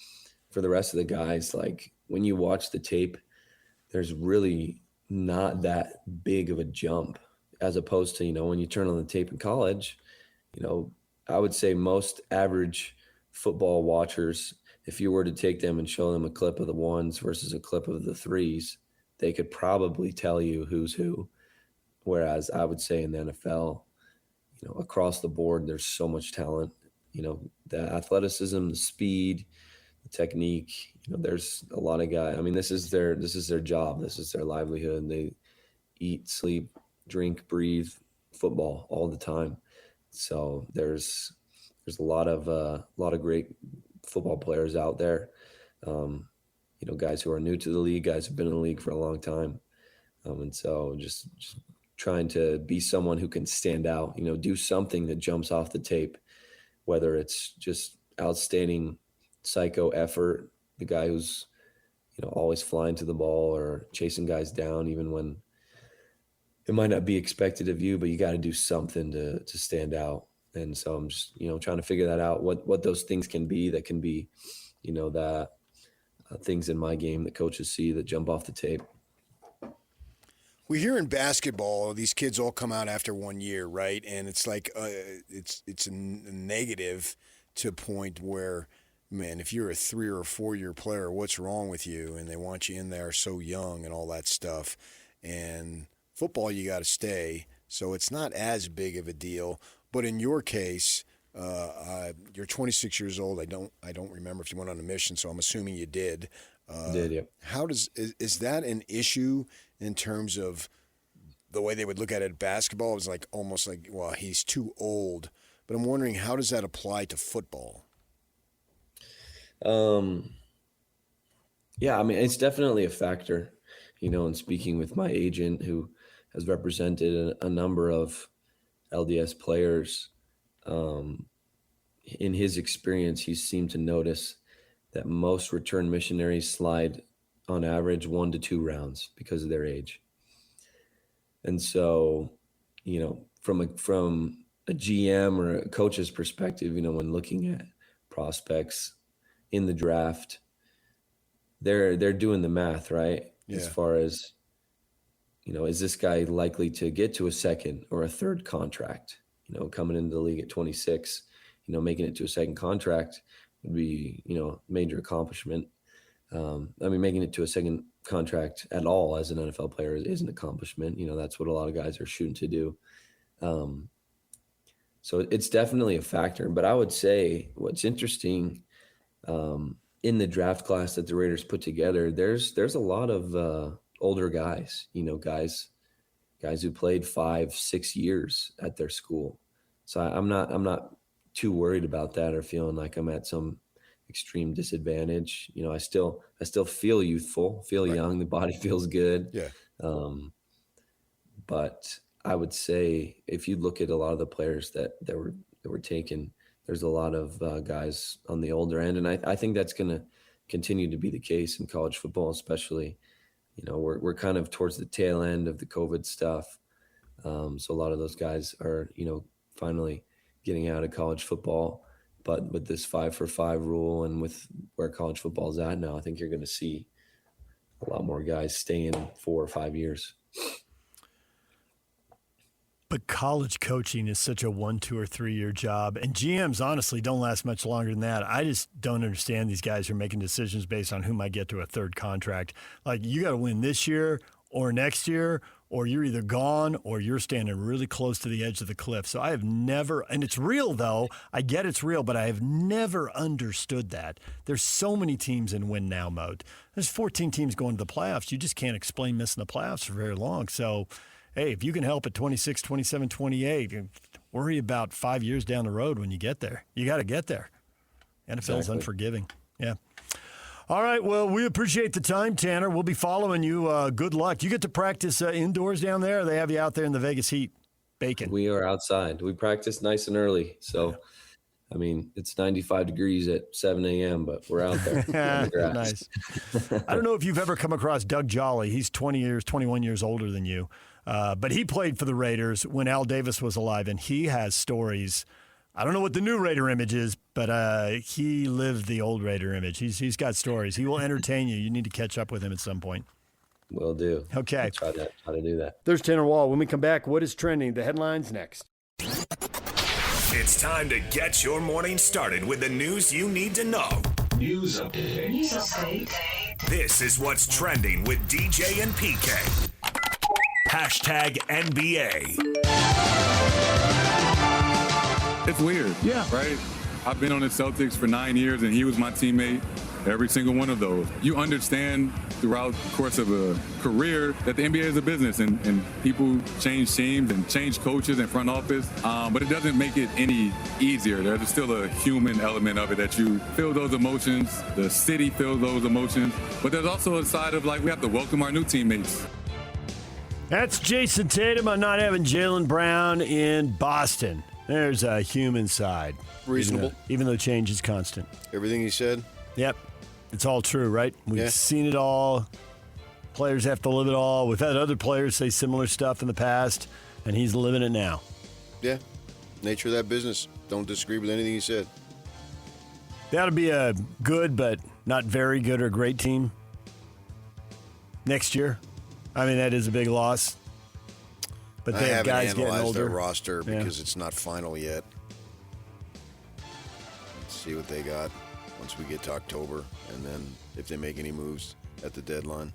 for the rest of the guys, like when you watch the tape, there's really not that big of a jump as opposed to, when you turn on the tape in college, I would say most average football watchers, if you were to take them and show them a clip of the ones versus a clip of the threes, they could probably tell you who's who. Whereas I would say in the NFL, across the board, there's so much talent, the athleticism, the speed, the technique, there's a lot of guys. I mean, this is their job. This is their livelihood. They eat, sleep, drink, breathe football all the time. So there's a lot of great football players out there. Guys who are new to the league, guys who've been in the league for a long time. And so just trying to be someone who can stand out, do something that jumps off the tape, whether it's just outstanding psycho effort, the guy who's, always flying to the ball or chasing guys down, even when it might not be expected of you, but you got to do something to stand out. And so I'm just, trying to figure that out, what those things can be that can be, that things in my game that coaches see that jump off the tape. We hear in basketball, these kids all come out after 1 year, right? And it's like it's a negative to a point where, man, if you're a 3 or 4 year player, what's wrong with you? And they want you in there so young and all that stuff. And football, you got to stay. So it's not as big of a deal. But in your case, you're 26 years old. I don't remember if you went on a mission, so I'm assuming you did. Did, yeah. How is that an issue in terms of the way they would look at it? Basketball is like almost like, well, he's too old. But I'm wondering, how does that apply to football? Yeah, I mean, it's definitely a factor, in speaking with my agent who has represented a number of LDS players. In his experience, he seemed to notice that most return missionaries slide on average 1 to 2 rounds because of their age. And so, from a GM or a coach's perspective, when looking at prospects in the draft, they're doing the math, right? Yeah. As far as, is this guy likely to get to a second or a third contract? Coming into the league at 26, making it to a second contract would be, major accomplishment. Making it to a second contract at all as an NFL player is an accomplishment. That's what a lot of guys are shooting to do. So it's definitely a factor. But I would say what's interesting in the draft class that the Raiders put together, there's a lot of older guys, guys who played 5-6 years at their school. So I'm not too worried about that or feeling like I'm at some extreme disadvantage. You know, I still feel youthful, feel young. The body feels good. Yeah. But I would say if you look at a lot of the players that were taken, there's a lot of guys on the older end, and I think that's going to continue to be the case in college football, especially. You know, we're kind of towards the tail end of the COVID stuff, so a lot of those guys are, you know, finally getting out of college football. But with this 5-for-5 rule and with where college football is at now, I think you're going to see a lot more guys staying 4 or 5 years. But college coaching is such a 1, 2, or 3 year job, and GMs honestly don't last much longer than that. I just don't understand these guys who are making decisions based on who might get to a third contract. Like, you got to win this year or next year, or you're either gone or you're standing really close to the edge of the cliff. So I have never, and it's real though, I get it's real, but I have never understood that. There's so many teams in win now mode. There's 14 teams going to the playoffs. You just can't explain missing the playoffs for very long. So, hey, if you can help at 26, 27, 28, worry about 5 years down the road when you get there. You got to get there. NFL's unforgiving. Yeah. All right, well, we appreciate the time, Tanner. We'll be following you. Good luck. You get to practice indoors down there, or they have you out there in the Vegas heat baking? We are outside. We practice nice and early. So, I mean, it's 95 degrees at 7 a.m., but we're out there. Nice. I don't know if you've ever come across Doug Jolly. He's 21 years older than you. But he played for the Raiders when Al Davis was alive, and he has stories. I don't know what the new Raider image is, but he lived the old Raider image. He's got stories. He will entertain you. You need to catch up with him at some point. Will do. Okay. I'll try to do that. There's Tanner Wall. When we come back, what is trending? The headlines next. It's time to get your morning started with the news you need to know. News update. This is what's trending with DJ and PK. #NBA. It's weird. Yeah. Right? I've been on the Celtics for 9 years, and he was my teammate every single one of those. You understand throughout the course of a career that the NBA is a business, and people change teams and change coaches and front office, but it doesn't make it any easier. There's still a human element of it that you feel those emotions, the city feels those emotions, but there's also a side of, like, we have to welcome our new teammates. That's Jason Tatum on not having Jaylen Brown in Boston. There's a human side. Reasonable. Even though change is constant. Everything he said? Yep. It's all true, right? We've seen it all. Players have to live it all. We've had other players say similar stuff in the past, and he's living it now. Yeah. Nature of that business. Don't disagree with anything he said. That'll be a good but not very good or great team next year. I mean, that is a big loss. But they have guys getting older. I haven't analyzed their roster because it's not final yet. Let's see what they got once we get to October, and then if they make any moves at the deadline.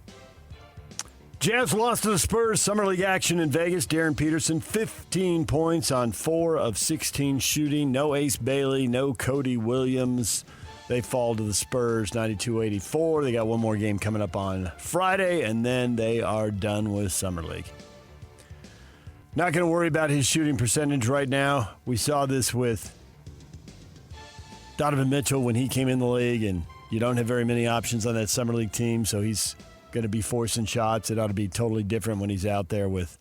Jazz lost to the Spurs. Summer League action in Vegas. Darren Peterson, 15 points on 4 of 16 shooting. No Ace Bailey, no Cody Williams. They fall to the Spurs, 92-84. They got one more game coming up on Friday, and then they are done with Summer League. Not going to worry about his shooting percentage right now. We saw this with Donovan Mitchell when he came in the league, and you don't have very many options on that Summer League team, so he's going to be forcing shots. It ought to be totally different when he's out there with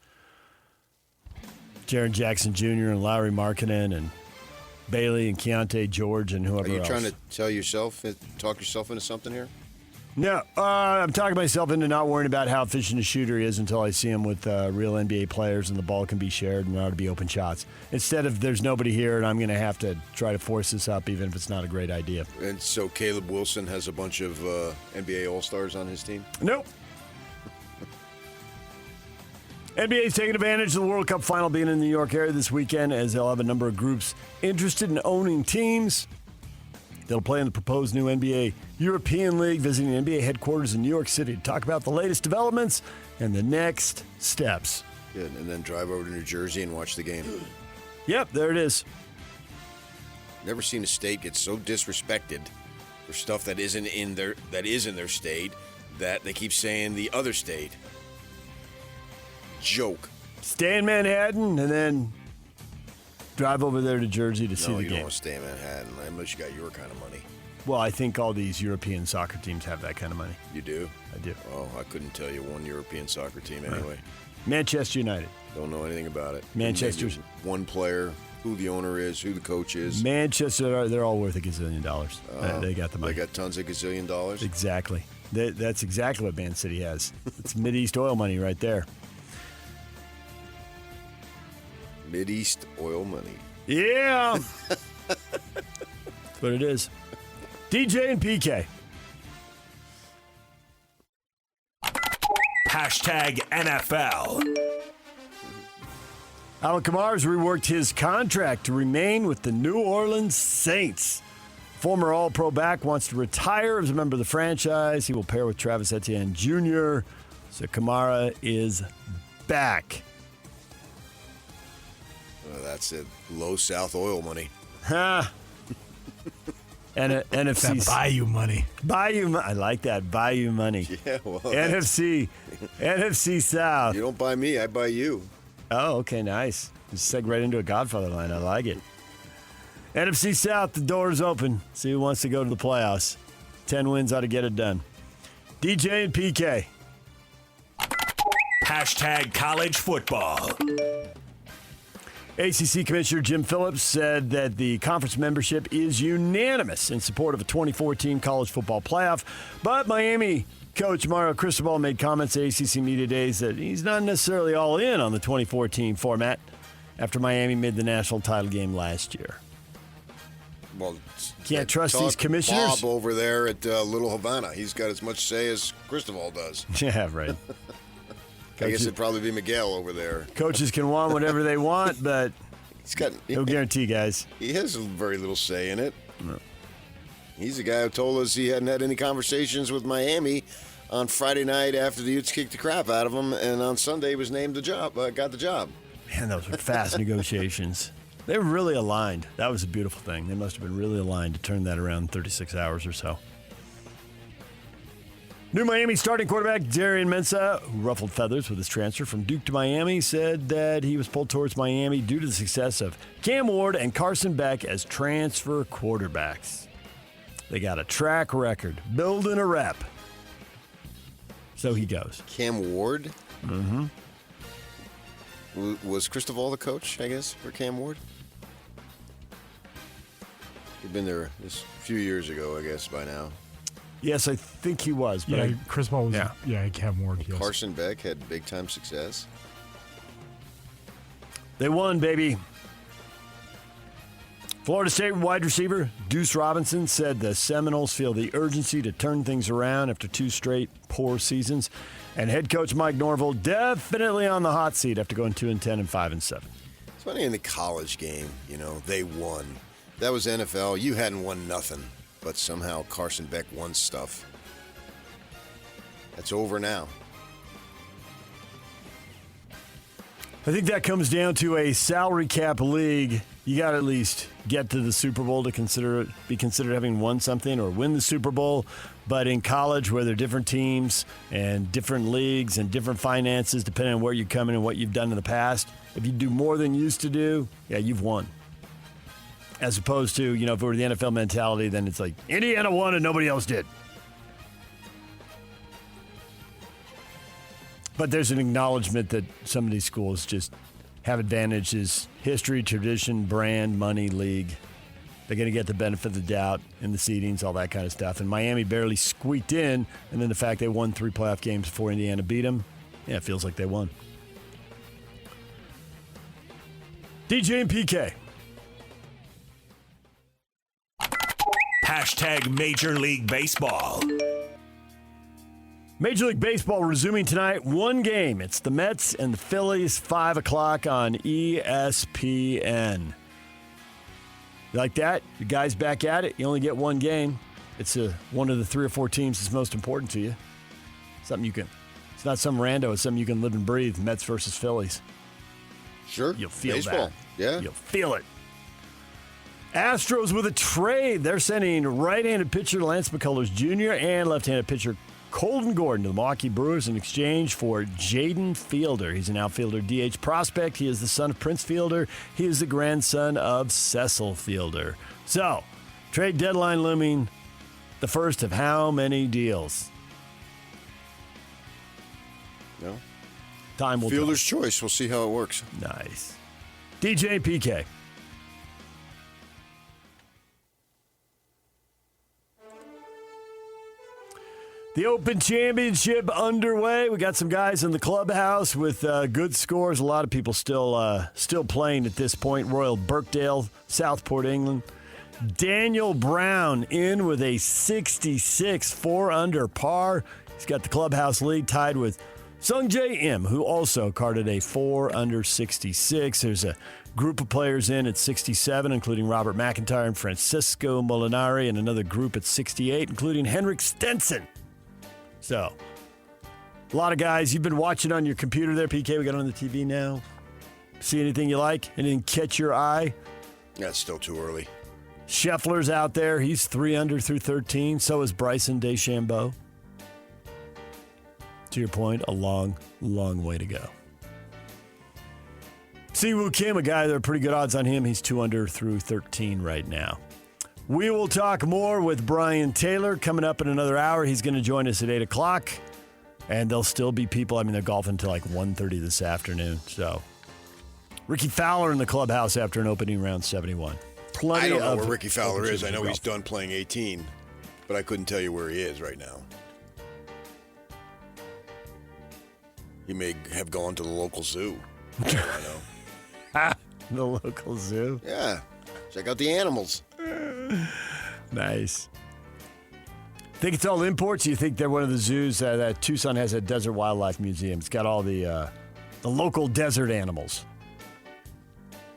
Jaren Jackson Jr. and Lauri Markkanen and Bailey and Keontae George and whoever else. Are you trying to talk yourself into something here? No, I'm talking myself into not worrying about how efficient a shooter he is until I see him with real NBA players and the ball can be shared and there ought to be open shots. Instead of there's nobody here and I'm going to have to try to force this up even if it's not a great idea. And so Caleb Wilson has a bunch of NBA All-Stars on his team? Nope. NBA's taking advantage of the World Cup final being in the New York area this weekend as they'll have a number of groups interested in owning teams. They'll play in the proposed new NBA European League, visiting the NBA headquarters in New York City to talk about the latest developments and the next steps. Good, and then drive over to New Jersey and watch the game. Yep, there it is. Never seen a state get so disrespected for stuff that is in their state that they keep saying the other state. Joke. Stay in Manhattan and then drive over there to Jersey to see the game. No, you don't want to stay in Manhattan unless you got your kind of money. Well, I think all these European soccer teams have that kind of money. You do? I do. Oh, I couldn't tell you one European soccer team anyway. Manchester United. Don't know anything about it. Manchester's one player, who the owner is, who the coach is. Manchester, they're all worth $1 gazillion. They got the money. They got tons of gazillion dollars? Exactly. That's exactly what Man City has. It's Mideast oil money right there. Mideast oil money. Yeah. That's what it is. DJ and PK. Hashtag NFL. Alvin Kamara's reworked his contract to remain with the New Orleans Saints. Former All-Pro back wants to retire as a member of the franchise. He will pair with Travis Etienne Jr. So Kamara is back. Well, that's it. Low South oil money. Ha. And NFC. Bayou money. I like that. Bayou money. Yeah, well. NFC South. You don't buy me, I buy you. Oh, okay, nice. Just seg right into a Godfather line. I like it. NFC South, the door's open. See who wants to go to the playoffs. 10 wins ought to get it done. DJ and PK. Hashtag college football. ACC Commissioner Jim Phillips said that the conference membership is unanimous in support of a 2014 college football playoff, but Miami coach Mario Cristobal made comments at ACC Media Days that he's not necessarily all in on the 2014 format after Miami made the national title game last year. Well, can't trust these commissioners. Bob over there at Little Havana. He's got as much say as Cristobal does. Yeah, right. I guess it'd probably be Miguel over there. Coaches can want whatever they want, but no guarantee, guys. He has very little say in it. No. He's the guy who told us he hadn't had any conversations with Miami on Friday night after the Utes kicked the crap out of him, and on Sunday was named the job, got the job. Man, those were fast negotiations. They were really aligned. That was a beautiful thing. They must have been really aligned to turn that around in 36 hours or so. New Miami starting quarterback Darian Mensah, who ruffled feathers with his transfer from Duke to Miami, said that he was pulled towards Miami due to the success of Cam Ward and Carson Beck as transfer quarterbacks. They got a track record, building a rep. So he goes. Cam Ward? Mm-hmm. Was Cristobal the coach, I guess, for Cam Ward? He'd been there a few years ago, I guess, by now. Yes, I think he was. But Cristobal was, Cam Ward, yes. Carson Beck had big-time success. They won, baby. Florida State wide receiver Deuce Robinson said the Seminoles feel the urgency to turn things around after 2 straight poor seasons. And head coach Mike Norville definitely on the hot seat after going 2-10 and 5-7. It's funny in the college game, they won. That was NFL. You hadn't won nothing, but somehow Carson Beck won stuff. That's over now. I think that comes down to a salary cap league. You got to at least get to the Super Bowl to be considered having won something or win the Super Bowl. But in college, where there are different teams and different leagues and different finances, depending on where you come in and what you've done in the past, if you do more than you used to do, yeah, you've won. As opposed to, if it were the NFL mentality, then it's like, Indiana won and nobody else did. But there's an acknowledgement that some of these schools just have advantages: history, tradition, brand, money, league. They're going to get the benefit of the doubt in the seedings, all that kind of stuff. And Miami barely squeaked in, and then the fact they won 3 playoff games before Indiana beat them, it feels like they won. DJ and PK. Hashtag Major League Baseball. Major League Baseball resuming tonight. 1 game. It's the Mets and the Phillies, 5 o'clock on ESPN. You like that? The guys back at it. You only get 1 game. It's one of the 3 or 4 teams that's most important to you. It's not some rando. It's something you can live and breathe. Mets versus Phillies. Sure. You'll feel baseball. that. Yeah. You'll feel it. Astros with a trade. They're sending right-handed pitcher Lance McCullers Jr. and left-handed pitcher Colton Gordon to the Milwaukee Brewers in exchange for Jaden Fielder. He's an outfielder DH prospect. He is the son of Prince Fielder. He is the grandson of Cecil Fielder. So, trade deadline looming. the first of how many deals? No. Time will Fielder's choice. We'll see how it works. Nice. DJ PK. The Open Championship underway. We got some guys in the clubhouse with good scores. A lot of people still playing at this point. Royal Birkdale, Southport, England. Daniel Brown in with a 66, 4 under par. He's got the clubhouse lead tied with Sung Jae Im, who also carded a 4 under 66. There's a group of players in at 67, including Robert McIntyre and Francisco Molinari, and another group at 68, including Henrik Stenson. So, a lot of guys. You've been watching on your computer there, PK. We got it on the TV now. See anything you like? Anything catch your eye? Yeah, it's still too early. Scheffler's out there. He's 3 under through 13. So is Bryson DeChambeau. To your point, a long, long way to go. Siwoo Kim, a guy that are pretty good odds on him. He's 2 under through 13 right now. We will talk more with Brian Taylor coming up in another hour. He's going to join us at 8 o'clock. And there'll still be people. I mean, they're golfing until like 1:30 this afternoon. So, Ricky Fowler in the clubhouse after an opening round 71. I don't know where Ricky Fowler is. I know he's done playing 18, but I couldn't tell you where he is right now. He may have gone to the local zoo. I don't know. The local zoo? Yeah. Check out the animals. Nice. Think it's all imports? You think they're one of the zoos that Tucson has a desert wildlife museum? It's got all the local desert animals.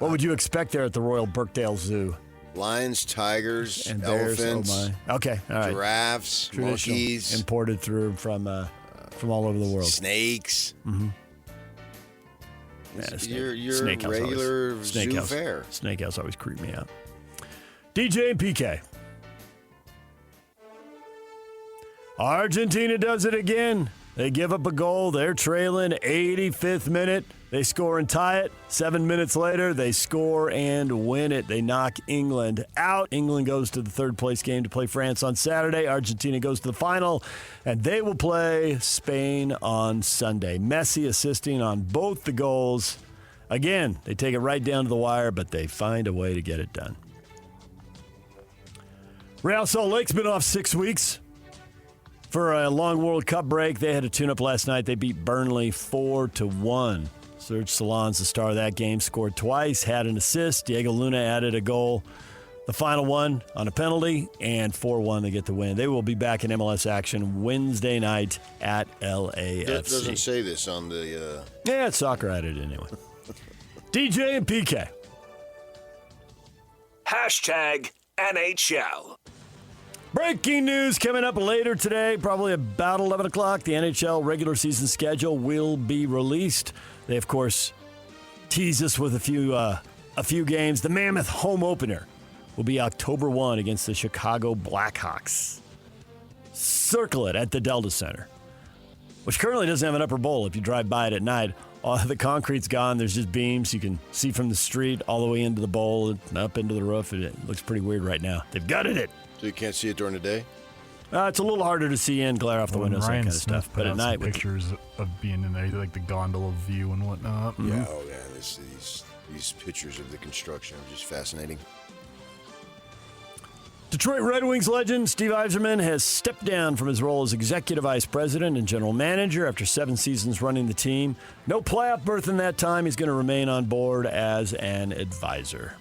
What would you expect there at the Royal Birkdale Zoo? Lions, tigers, and bears, elephants. Oh my. Okay, all right. Giraffes, monkeys. Imported through from all over the world. Snakes. Mm-hmm. Your snake regular zoo fare. Snake house always creeped me out. DJ and PK. Argentina does it again. They give up a goal. They're trailing 85th minute. They score and tie it. 7 minutes later, they score and win it. They knock England out. England goes to the third-place game to play France on Saturday. Argentina goes to the final, and they will play Spain on Sunday. Messi assisting on both the goals. Again, they take it right down to the wire, but they find a way to get it done. Real Salt Lake's been off 6 weeks for a long World Cup break. They had a tune-up last night. They beat Burnley 4-1. Serge Salon's the star of that game, scored twice, had an assist. Diego Luna added a goal, the final one on a penalty, and 4-1 they get the win. They will be back in MLS action Wednesday night at LAFC. It doesn't say this on the... Yeah, it's soccer added anyway. DJ and PK. Hashtag NHL. Breaking news coming up later today, probably about 11 o'clock. The NHL regular season schedule will be released. They, of course, tease us with a few games. The Mammoth home opener will be October 1 against the Chicago Blackhawks. Circle it at the Delta Center, which currently doesn't have an upper bowl if you drive by it at night. The concrete's gone. There's just beams. You can see from the street all the way into the bowl and up into the roof. It looks pretty weird right now. They've gutted it. So you can't see it during the day? It's a little harder to see in, glare off the windows, Ryan that kind of Smith stuff. But at night, pictures of being in there, like the gondola view and whatnot. Mm-hmm. Yeah, oh yeah, these pictures of the construction are just fascinating. Detroit Red Wings legend Steve Yzerman has stepped down from his role as executive vice president and general manager after 7 seasons running the team. No playoff berth in that time. He's going to remain on board as an advisor.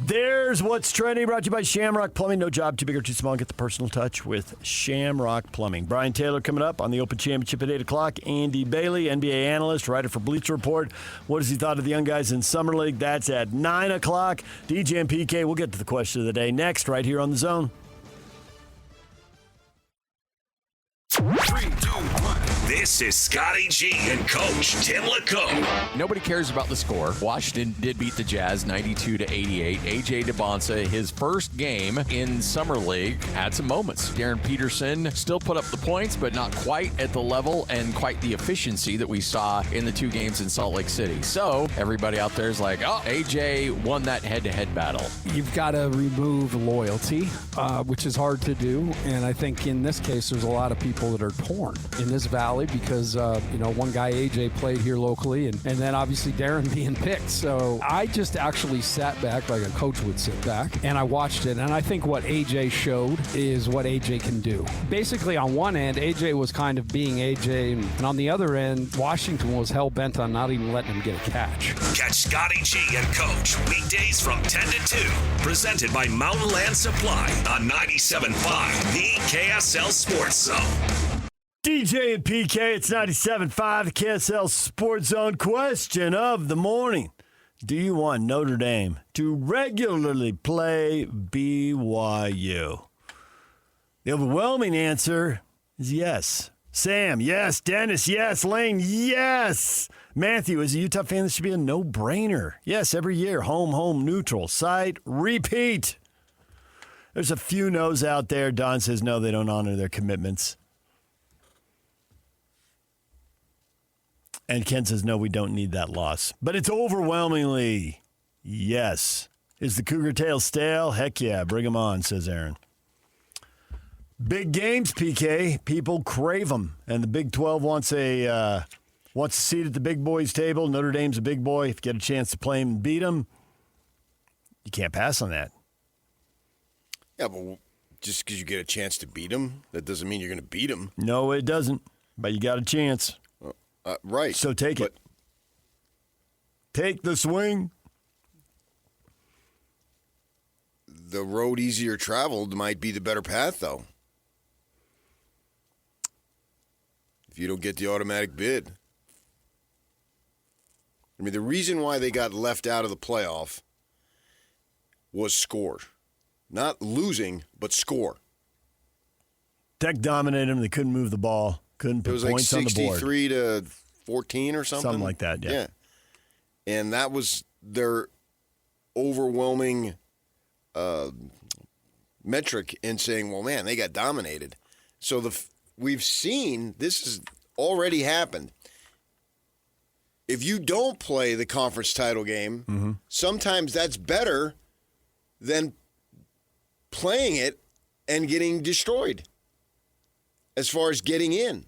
There's what's trending, brought to you by Shamrock Plumbing. No job too big or too small. Get the personal touch with Shamrock Plumbing. Brian Taylor coming up on the Open Championship at 8 o'clock. Andy Bailey, NBA analyst, writer for Bleacher Report. What has he thought of the young guys in Summer League? That's at 9 o'clock. DJ and PK, we'll get to the question of the day next, right here on The Zone. 3, 2, 1. This is Scotty G and Coach Tim LeComb. Nobody cares about the score. Washington did beat the Jazz 92-88. AJ DeBonsa, his first game in Summer League, had some moments. Darren Peterson still put up the points, but not quite at the level and quite the efficiency that we saw in the 2 games in Salt Lake City. So everybody out there is like, oh, AJ won that head-to-head battle. You've got to remove loyalty, which is hard to do. And I think in this case, there's a lot of people that are torn in this valley because, one guy, AJ, played here locally, and then obviously Darren being picked. So I just actually sat back like a coach would sit back, and I watched it. And I think what AJ showed is what AJ can do. Basically, on one end, AJ was kind of being AJ, and on the other end, Washington was hell-bent on not even letting him get a catch. Catch Scotty G and Coach weekdays from 10 to 2. Presented by Mountain Land Supply on 97.5, the KSL Sports Zone. DJ and PK, it's 97.5, the KSL Sports Zone. Question of the morning. Do you want Notre Dame to regularly play BYU? The overwhelming answer is yes. Sam, yes. Dennis, yes. Lane, yes. Matthew, as a Utah fan, this should be a no-brainer. Yes, every year, home, neutral, site, repeat. There's a few no's out there. Don says no, they don't honor their commitments. And Ken says, no, we don't need that loss. But it's overwhelmingly yes. Is the Cougar tail stale? Heck yeah, bring them on, says Aaron. Big games, PK. People crave them. And the Big 12 wants a seat at the big boys' table. Notre Dame's a big boy. If you get a chance to play him and beat him, you can't pass on that. Yeah, but just because you get a chance to beat him, that doesn't mean you're going to beat him. No, it doesn't. But you got a chance. Right. So take it. Take the swing. The road easier traveled might be the better path, though. If you don't get the automatic bid. I mean, the reason why they got left out of the playoff was score. Not losing, but score. Tech dominated them. They couldn't move the ball. Couldn't put points on the board. It was like 63 to 14 or something. Something like that, yeah. And that was their overwhelming metric in saying, well, man, they got dominated. So we've seen this has already happened. If you don't play the conference title game, sometimes that's better than playing it and getting destroyed as far as getting in.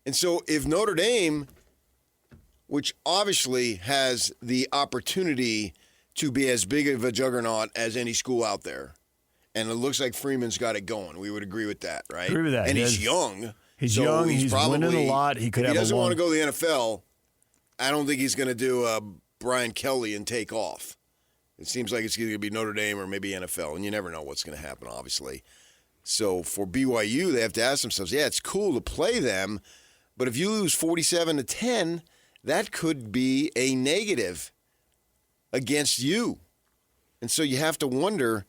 And so if Notre Dame, which obviously has the opportunity to be as big of a juggernaut as any school out there, and it looks like Freeman's got it going. We would agree with that, right? Agree with that. And he's young. He's young. He's probably winning a lot. He doesn't want to go to the NFL. I don't think he's going to do Brian Kelly and take off. It seems like it's either going to be Notre Dame or maybe NFL, and you never know what's going to happen, obviously. So for BYU, they have to ask themselves, yeah, it's cool to play them, but if you lose 47-10, that could be a negative against you. And so you have to wonder,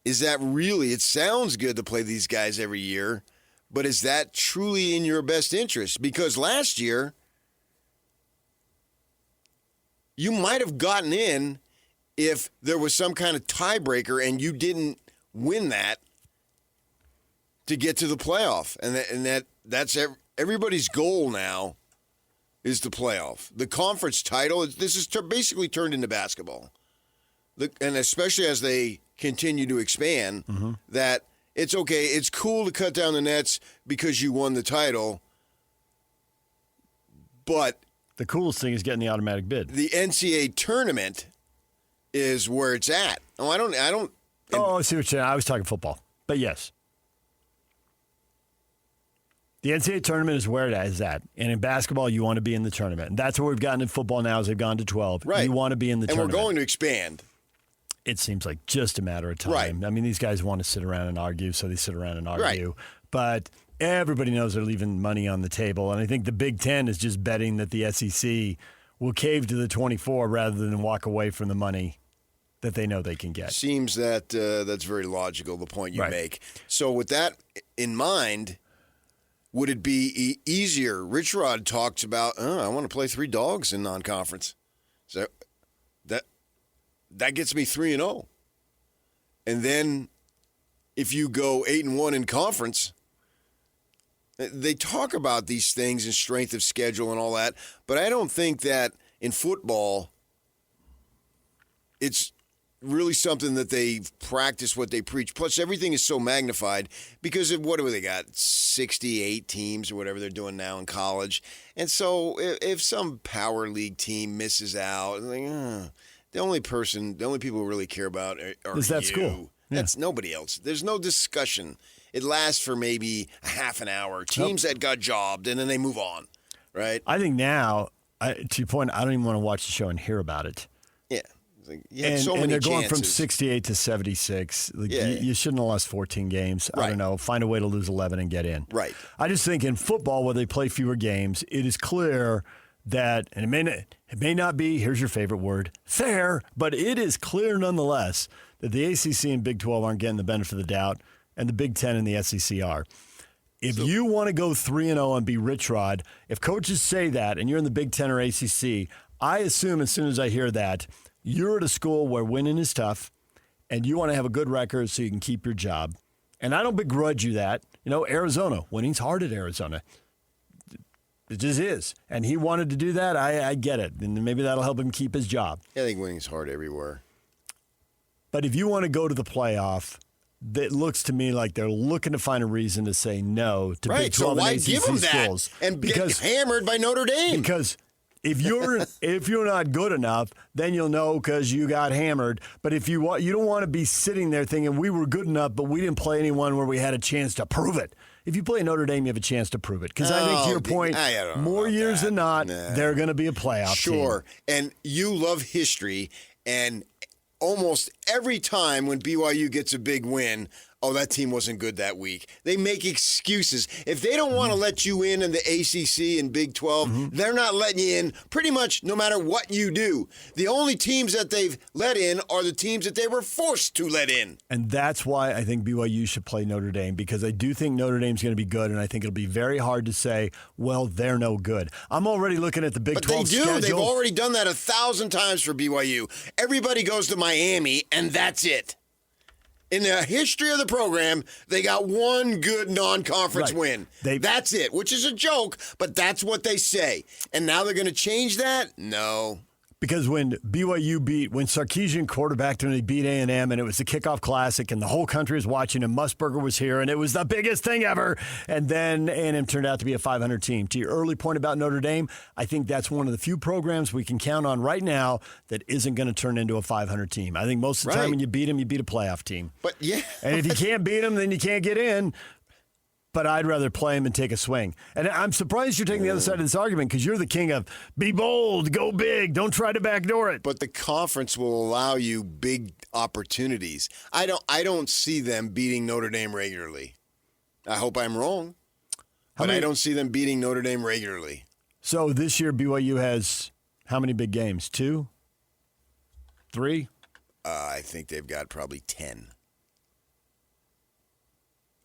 is that really, it sounds good to play these guys every year, but is that truly in your best interest? Because last year, you might have gotten in if there was some kind of tiebreaker and you didn't win that to get to the playoff. And that's everybody's goal now is the playoff. The conference title, this is basically turned into basketball. And especially as they continue to expand, that it's okay, it's cool to cut down the nets because you won the title, but the coolest thing is getting the automatic bid. The NCAA tournament is where it's at. Oh, I don't. I see what you're saying. I was talking football, but yes. The NCAA tournament is where it is at. And in basketball, you want to be in the tournament. And that's where we've gotten in football now as they've gone to 12. Right. You want to be in the tournament. And we're going to expand. It seems like just a matter of time. Right. I mean, these guys want to sit around and argue, so they sit around and argue. Right. But everybody knows they're leaving money on the table. And I think the Big Ten is just betting that the SEC will cave to the 24 rather than walk away from the money that they know they can get. Seems that that's very logical, the point you make. So with that in mind, would it be easier? Rich Rod talks about, I want to play 3 dogs in non-conference. So that gets me 3-0. And then if you go 8-1 in conference, they talk about these things and strength of schedule and all that, but I don't think that in football it's really something that they practice what they preach. Plus, everything is so magnified because of what do they got? 68 teams or whatever they're doing now in college. And so if some power league team misses out, the only people who really care about are is that you. school. Yeah. That's nobody else. There's no discussion. It lasts for maybe a half an hour. Teams that got jobbed, and then they move on, right? I think now, to your point, I don't even want to watch the show and hear about it. Yeah. And, so many they're going chances. from 68 to 76. You shouldn't have lost 14 games. Right. I don't know. Find a way to lose 11 and get in. Right. I just think in football, where they play fewer games, it is clear that, and it may not be, here's your favorite word, fair, but it is clear nonetheless that the ACC and Big 12 aren't getting the benefit of the doubt, and the Big 10 and the SEC are. If you want to go 3-0 and be Rich Rod, if coaches say that and you're in the Big 10 or ACC, I assume as soon as I hear that, you're at a school where winning is tough and you want to have a good record so you can keep your job. And I don't begrudge you that. Arizona, winning's hard at Arizona. It just is. And he wanted to do that. I get it. And maybe that'll help him keep his job. I think winning's hard everywhere. But if you want to go to the playoff, it looks to me like they're looking to find a reason to say no to Big 12 so why and ACC give them schools. that and get hammered by Notre Dame? Because if you're not good enough, then you'll know because you got hammered. But if you don't want to be sitting there thinking we were good enough, but we didn't play anyone where we had a chance to prove it. If you play Notre Dame, you have a chance to prove it. Because I think to your point, more years than not, they're going to be a playoff team. Sure. And you love history, and almost every time when BYU gets a big win, that team wasn't good that week. They make excuses. If they don't want to let you in the ACC and Big 12, they're not letting you in pretty much no matter what you do. The only teams that they've let in are the teams that they were forced to let in. And that's why I think BYU should play Notre Dame, because I do think Notre Dame's going to be good, and I think it'll be very hard to say, well, they're no good. I'm already looking at the Big 12 schedule. But they do. They've already done that 1,000 times for BYU. Everybody goes to Miami, and that's it. In the history of the program, they got one good non-conference win. That's it, which is a joke, but that's what they say. And now they're going to change that? No. Because when BYU when Sarkisian quarterbacked and they beat A&M, and it was the kickoff classic, and the whole country was watching, and Musburger was here, and it was the biggest thing ever, and then A&M turned out to be a 500 team. To your early point about Notre Dame, I think that's one of the few programs we can count on right now that isn't going to turn into a 500 team. I think most of the time when you beat them, you beat a playoff team. But yeah. And if you can't beat them, then you can't get in. But I'd rather play him and take a swing. And I'm surprised you're taking the other side of this argument, because you're the king of be bold, go big, don't try to backdoor it. But the conference will allow you big opportunities. I don't see them beating Notre Dame regularly. I hope I'm wrong, but I don't see them beating Notre Dame regularly. So this year BYU has how many big games? 2? 3? I think they've got probably 10.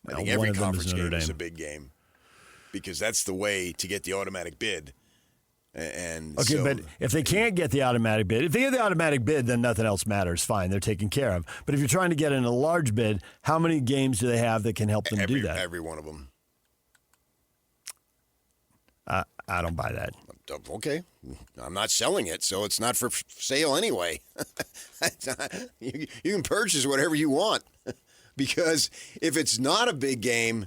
I Now, think every one of them conference is Notre game is Dame. a big game because that's the way to get the automatic bid. And okay, but if they can't get the automatic bid, if they get the automatic bid, then nothing else matters. Fine, they're taken care of. But if you're trying to get in a large bid, how many games do they have that can help them do that? Every one of them. I don't buy that. Okay. I'm not selling it, so it's not for sale anyway. You can purchase whatever you want. Because if it's not a big game,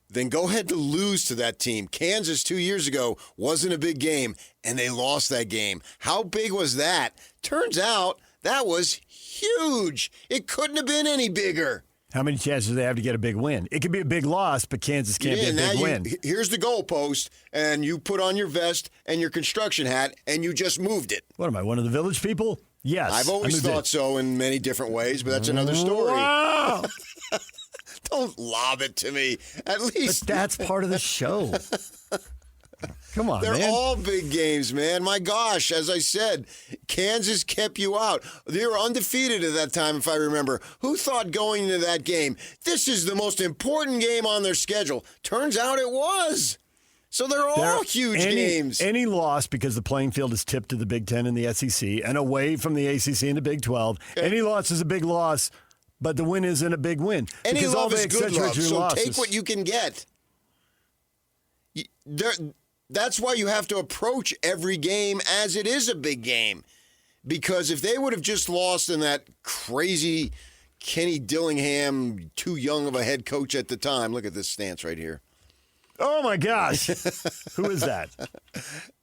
then go ahead to lose to that team. Kansas 2 years ago wasn't a big game, and they lost that game. How big was that? Turns out that was huge. It couldn't have been any bigger. How many chances do they have to get a big win? It could be a big loss, but Kansas can't be a big win. Here's the goalpost, and you put on your vest and your construction hat, and you just moved it. What am I, one of the village people? Yes. I've always thought so in many different ways, but that's another story. Wow. Don't lob it to me. At least. But that's part of the show. Come on, They're man. all big games, man. My gosh, as I said, Kansas kept you out. They were undefeated at that time, if I remember. Who thought going into that game, this is the most important game on their schedule? Turns out it was. So they're all huge games. Any loss, because the playing field is tipped to the Big Ten and the SEC and away from the ACC and the Big 12, any loss is a big loss, but the win isn't a big win. Any because love all they is good love, so losses. take what you can get. That's why you have to approach every game as it is a big game. Because if they would have just lost in that crazy Kenny Dillingham, too young of a head coach at the time, look at this stance right here. Oh, my gosh. Who is that?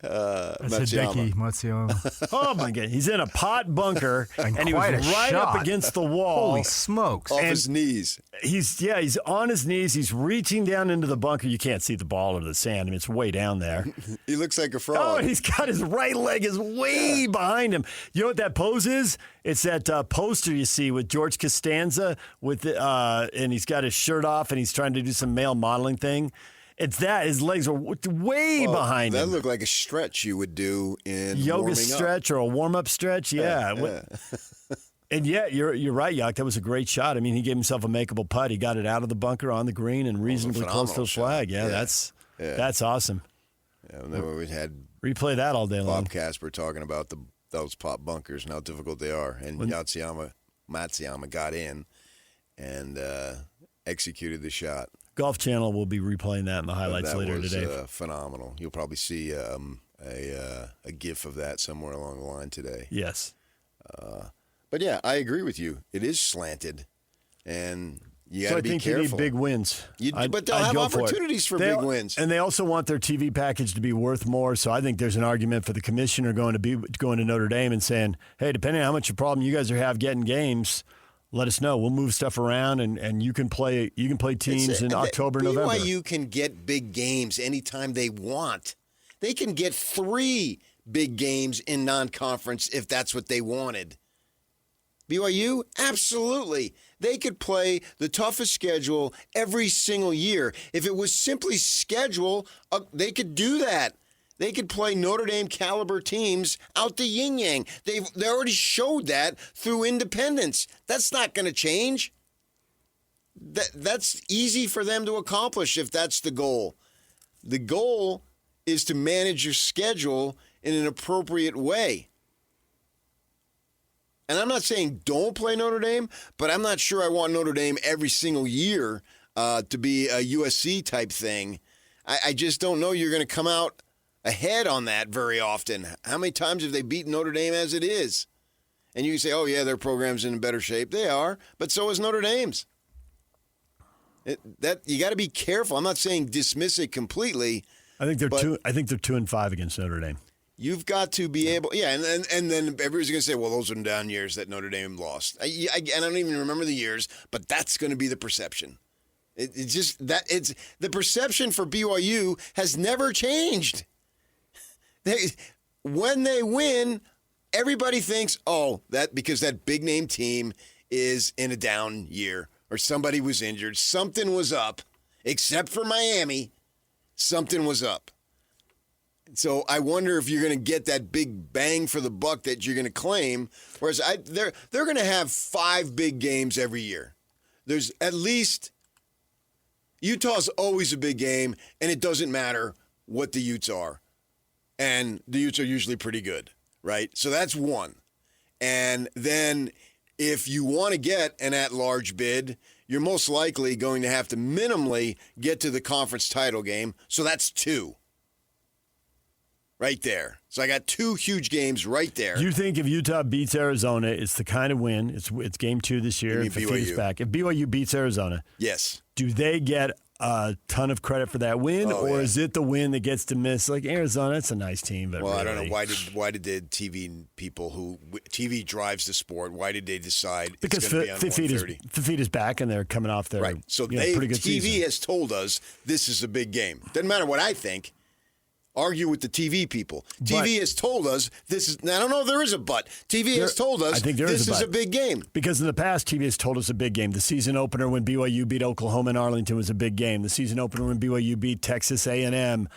That's Hideki Matsuyama. Oh, my God. He's in a pot bunker, and he was quite a right up shot. against the wall. Holy smokes. Off his knees. He's on his knees. He's reaching down into the bunker. You can't see the ball or the sand. I mean, it's way down there. He looks like a frog. Oh, and he's got his right leg is way behind him. You know what that pose is? It's that poster you see with George Costanza and he's got his shirt off and he's trying to do some male modeling thing. It's that. His legs are way behind him. That looked like a stretch you would do in yoga stretch or a warm-up stretch. Yeah. And you're right, Yak. That was a great shot. I mean, he gave himself a makeable putt. He got it out of the bunker on the green and reasonably close to the flag. Yeah, that's awesome. Yeah, and then we had replay that all day long. Bob Casper talking about those pop bunkers and how difficult they are. And Matsuyama got in and executed the shot. Golf Channel will be replaying that in the highlights later today. That was phenomenal. You'll probably see a GIF of that somewhere along the line today. Yes. But yeah, I agree with you. It is slanted, and you got to be careful. So I think you need big wins. But they'll have opportunities for big wins. And they also want their TV package to be worth more. So I think there's an argument for the commissioner going to Notre Dame and saying, hey, depending on how much of a problem you guys have getting games, let us know. We'll move stuff around, and you can play teams in October, November. BYU can get big games anytime they want. They can get 3 big games in non-conference if that's what they wanted. BYU, absolutely. They could play the toughest schedule every single year. If it was simply schedule, they could do that. They could play Notre Dame caliber teams out the yin-yang. They already showed that through independence. That's not going to change. That's easy for them to accomplish if that's the goal. The goal is to manage your schedule in an appropriate way. And I'm not saying don't play Notre Dame, but I'm not sure I want Notre Dame every single year to be a USC type thing. I just don't know you're going to come out ahead on that very often. How many times have they beaten Notre Dame as it is? And you can say, oh, yeah, their program's in better shape. They are, but so is Notre Dame's. You got to be careful. I'm not saying dismiss it completely. I think they're 2-5 against Notre Dame. You've got to be able, and then everybody's going to say, well, those are down years that Notre Dame lost. I don't even remember the years, but that's going to be the perception. It's the perception for BYU has never changed. When they win, everybody thinks, because that big name team is in a down year or somebody was injured, something was up, except for Miami, something was up. So I wonder if you're going to get that big bang for the buck that you're going to claim. Whereas they're going to have 5 big games every year. There's at least Utah's always a big game, and it doesn't matter what the Utes are. And the Utes are usually pretty good, right? So that's one. And then if you want to get an at-large bid, you're most likely going to have to minimally get to the conference title game. So that's 2. Right there. So I got 2 huge games right there. Do you think if Utah beats Arizona, it's the kind of win? It's game 2 this year. If BYU. Back. If BYU beats Arizona, yes. Do they get a ton of credit for that win, is it the win that gets to miss? Like Arizona, it's a nice team, but well, really. I don't know why did the TV people who TV drives the sport? Why did they decide because it's going to be on 130? Fifita is back and they're coming off their right. So pretty good TV season. has told us this is a big game. Doesn't matter what I think. Argue with the TV people. TV has told us this is. I don't know if there is a but. TV has told us this is a big game. Because in the past, TV has told us a big game. The season opener when BYU beat Oklahoma and Arlington was a big game. The season opener when BYU beat Texas A&M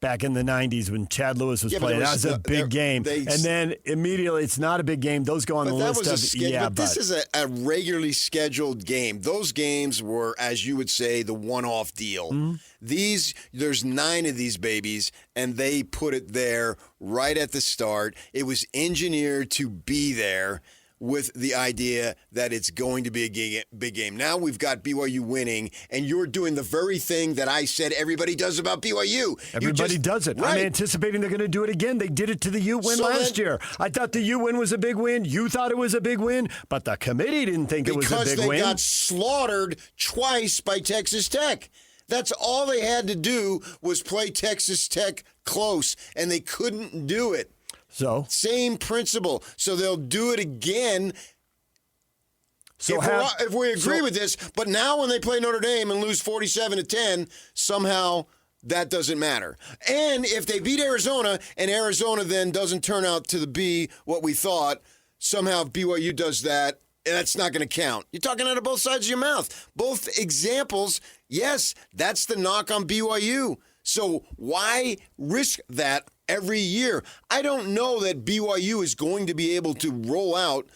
back in the 90s when Chad Lewis was playing. That was a big game. And then immediately, it's not a big game. Those go on the list of, this is a regularly scheduled game. Those games were, as you would say, the one-off deal. Mm-hmm. There's 9 of these babies, and they put it there right at the start. It was engineered to be there with the idea that it's going to be a big game. Now we've got BYU winning, and you're doing the very thing that I said everybody does about BYU. Everybody does it. Right. I'm anticipating they're going to do it again. They did it to the U win last year. I thought the U win was a big win. You thought it was a big win, but the committee didn't think it was a big win. Because they got slaughtered twice by Texas Tech. That's all they had to do was play Texas Tech close, and they couldn't do it. So same principle. So they'll do it again. So if we agree with this, but now when they play Notre Dame and lose 47-10, somehow that doesn't matter. And if they beat Arizona and Arizona then doesn't turn out to be what we thought, somehow if BYU does that, that's not going to count. You're talking out of both sides of your mouth. Both examples, yes, that's the knock on BYU. So why risk that every year? I don't know that BYU is going to be able to roll out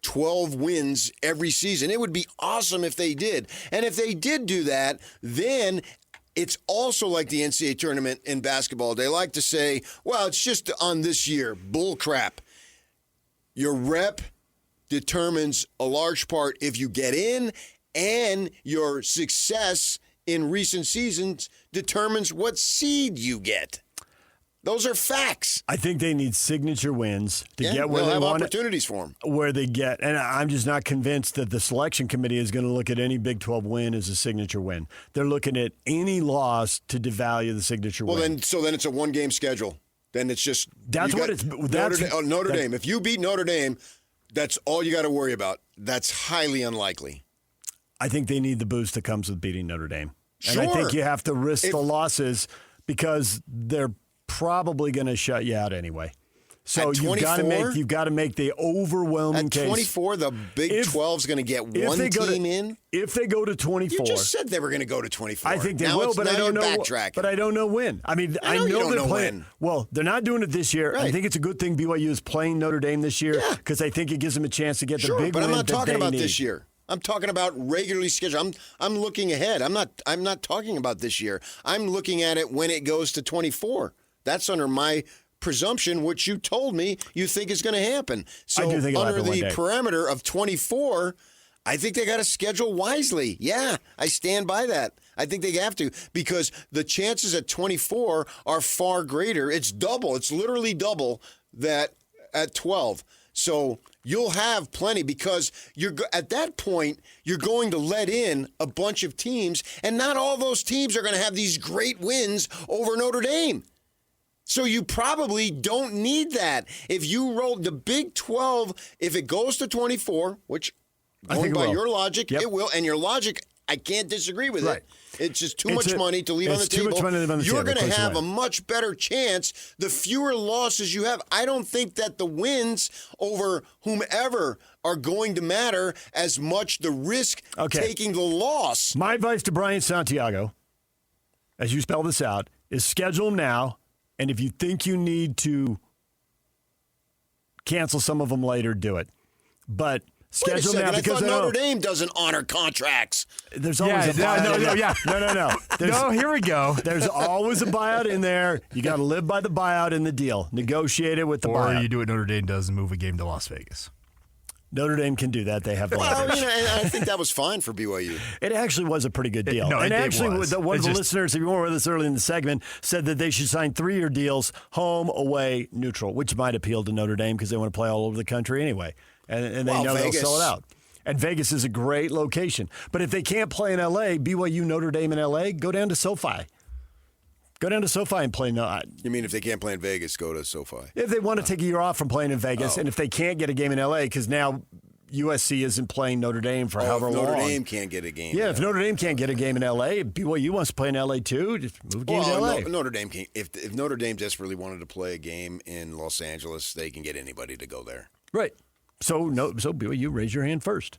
12 wins every season. It would be awesome if they did. And if they did do that, then it's also like the NCAA tournament in basketball. They like to say, well, it's just on this year. Bull crap. Your rep determines a large part if you get in, and your success in recent seasons determines what seed you get. Those are facts. I think they need signature wins to get where they'll they have want opportunities for them. Where they get, and I'm just not convinced that the selection committee is going to look at any Big 12 win as a signature win. They're looking at any loss to devalue the signature win. Well, then it's a one-game schedule. Then it's just Notre Dame. If you beat Notre Dame, that's all you got to worry about. That's highly unlikely. I think they need the boost that comes with beating Notre Dame. Sure. And I think you have to risk the losses because they're probably going to shut you out anyway. So you've got to make the overwhelming case. At 24, the Big 12 is going to get one team in. If they go to 24, you just said they were going to go to 24. I think they will, but I don't know. But I don't know when. I mean, I know they're playing. When. Well, they're not doing it this year. Right. I think it's a good thing BYU is playing Notre Dame this year because I think it gives them a chance to get the big win. But I'm not talking about this year. I'm talking about regularly scheduled. I'm looking ahead. I'm not talking about this year. I'm looking at it when it goes to 24. That's under my presumption, which you told me you think is going to happen. So under the parameter of 24, I think they got to schedule wisely. Yeah, I stand by that. I think they have to because the chances at 24 are far greater. It's double. It's literally double that at 12. So you'll have plenty because at that point, you're going to let in a bunch of teams, and not all those teams are going to have these great wins over Notre Dame. So you probably don't need that. If you roll the Big 12, if it goes to 24, which going by your logic, it will, and your logic, I can't disagree with it. It's just too much money to leave on the table. You're going to have a much better chance the fewer losses you have. I don't think that the wins over whomever are going to matter as much the risk taking the loss. My advice to Brian Santiago, as you spell this out, is schedule them now. And if you think you need to cancel some of them later, do it. But schedule now because I thought Notre Dame doesn't honor contracts. There's always a buyout. No. No, here we go. There's always a buyout in there. You got to live by the buyout in the deal. Negotiate it with the buyout. Or you do what Notre Dame does and move a game to Las Vegas. Notre Dame can do that. They have leverage. I think that was fine for BYU. It actually was a pretty good deal. One of the listeners, if you weren't with us early in the segment, said that they should sign 3-year deals, home, away, neutral, which might appeal to Notre Dame because they want to play all over the country anyway. And they know they'll sell it out. And Vegas is a great location. But if they can't play in L.A., BYU, Notre Dame in L.A., go down to SoFi. Go down to SoFi and play. You mean if they can't play in Vegas, go to SoFi? If they want to take a year off from playing in Vegas, and if they can't get a game in L.A., because now USC isn't playing Notre Dame for however long. Notre Dame can't get a game. Yeah, if Notre Dame can't get a game in L.A., BYU wants to play in L.A. too. Just move games to L.A. Notre Dame can't. If Notre Dame desperately wanted to play a game in Los Angeles, they can get anybody to go there. Right. So BYU, raise your hand first.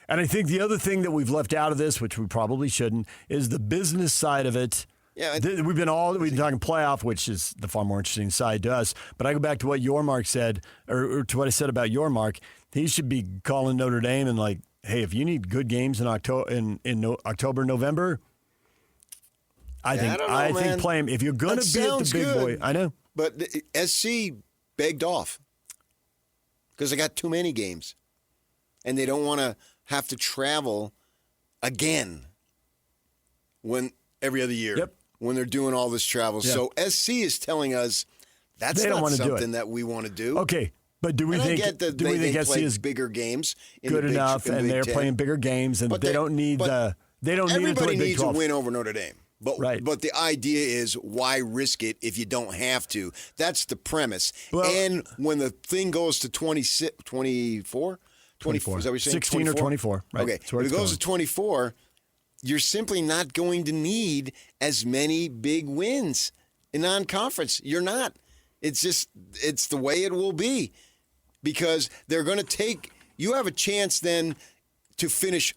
And I think the other thing that we've left out of this, which we probably shouldn't, is the business side of it. Yeah, we've been talking playoff, which is the far more interesting side to us. But I go back to what Yormark said, or to what I said about Yormark. He should be calling Notre Dame and like, hey, if you need good games in October, November, I think play him. If you're going to beat the big boy, I know. But SC begged off because they got too many games, and they don't want to have to travel again every other year when they're doing all this travel. Yep. So SC is telling us that's not something that we want to do. Okay. But do we think SC is bigger games good enough, and they're playing bigger games, and they don't need it to win Big 12? Everybody needs a win over Notre Dame. But the idea is, why risk it if you don't have to? That's the premise. Well, and when the thing goes to 24? 24. Is that what you're saying? 16 24? Or 24. Right. Okay. When it goes to 24, you're simply not going to need as many big wins in non-conference. You're not. It's the way it will be. Because they're going to take – you have a chance then to finish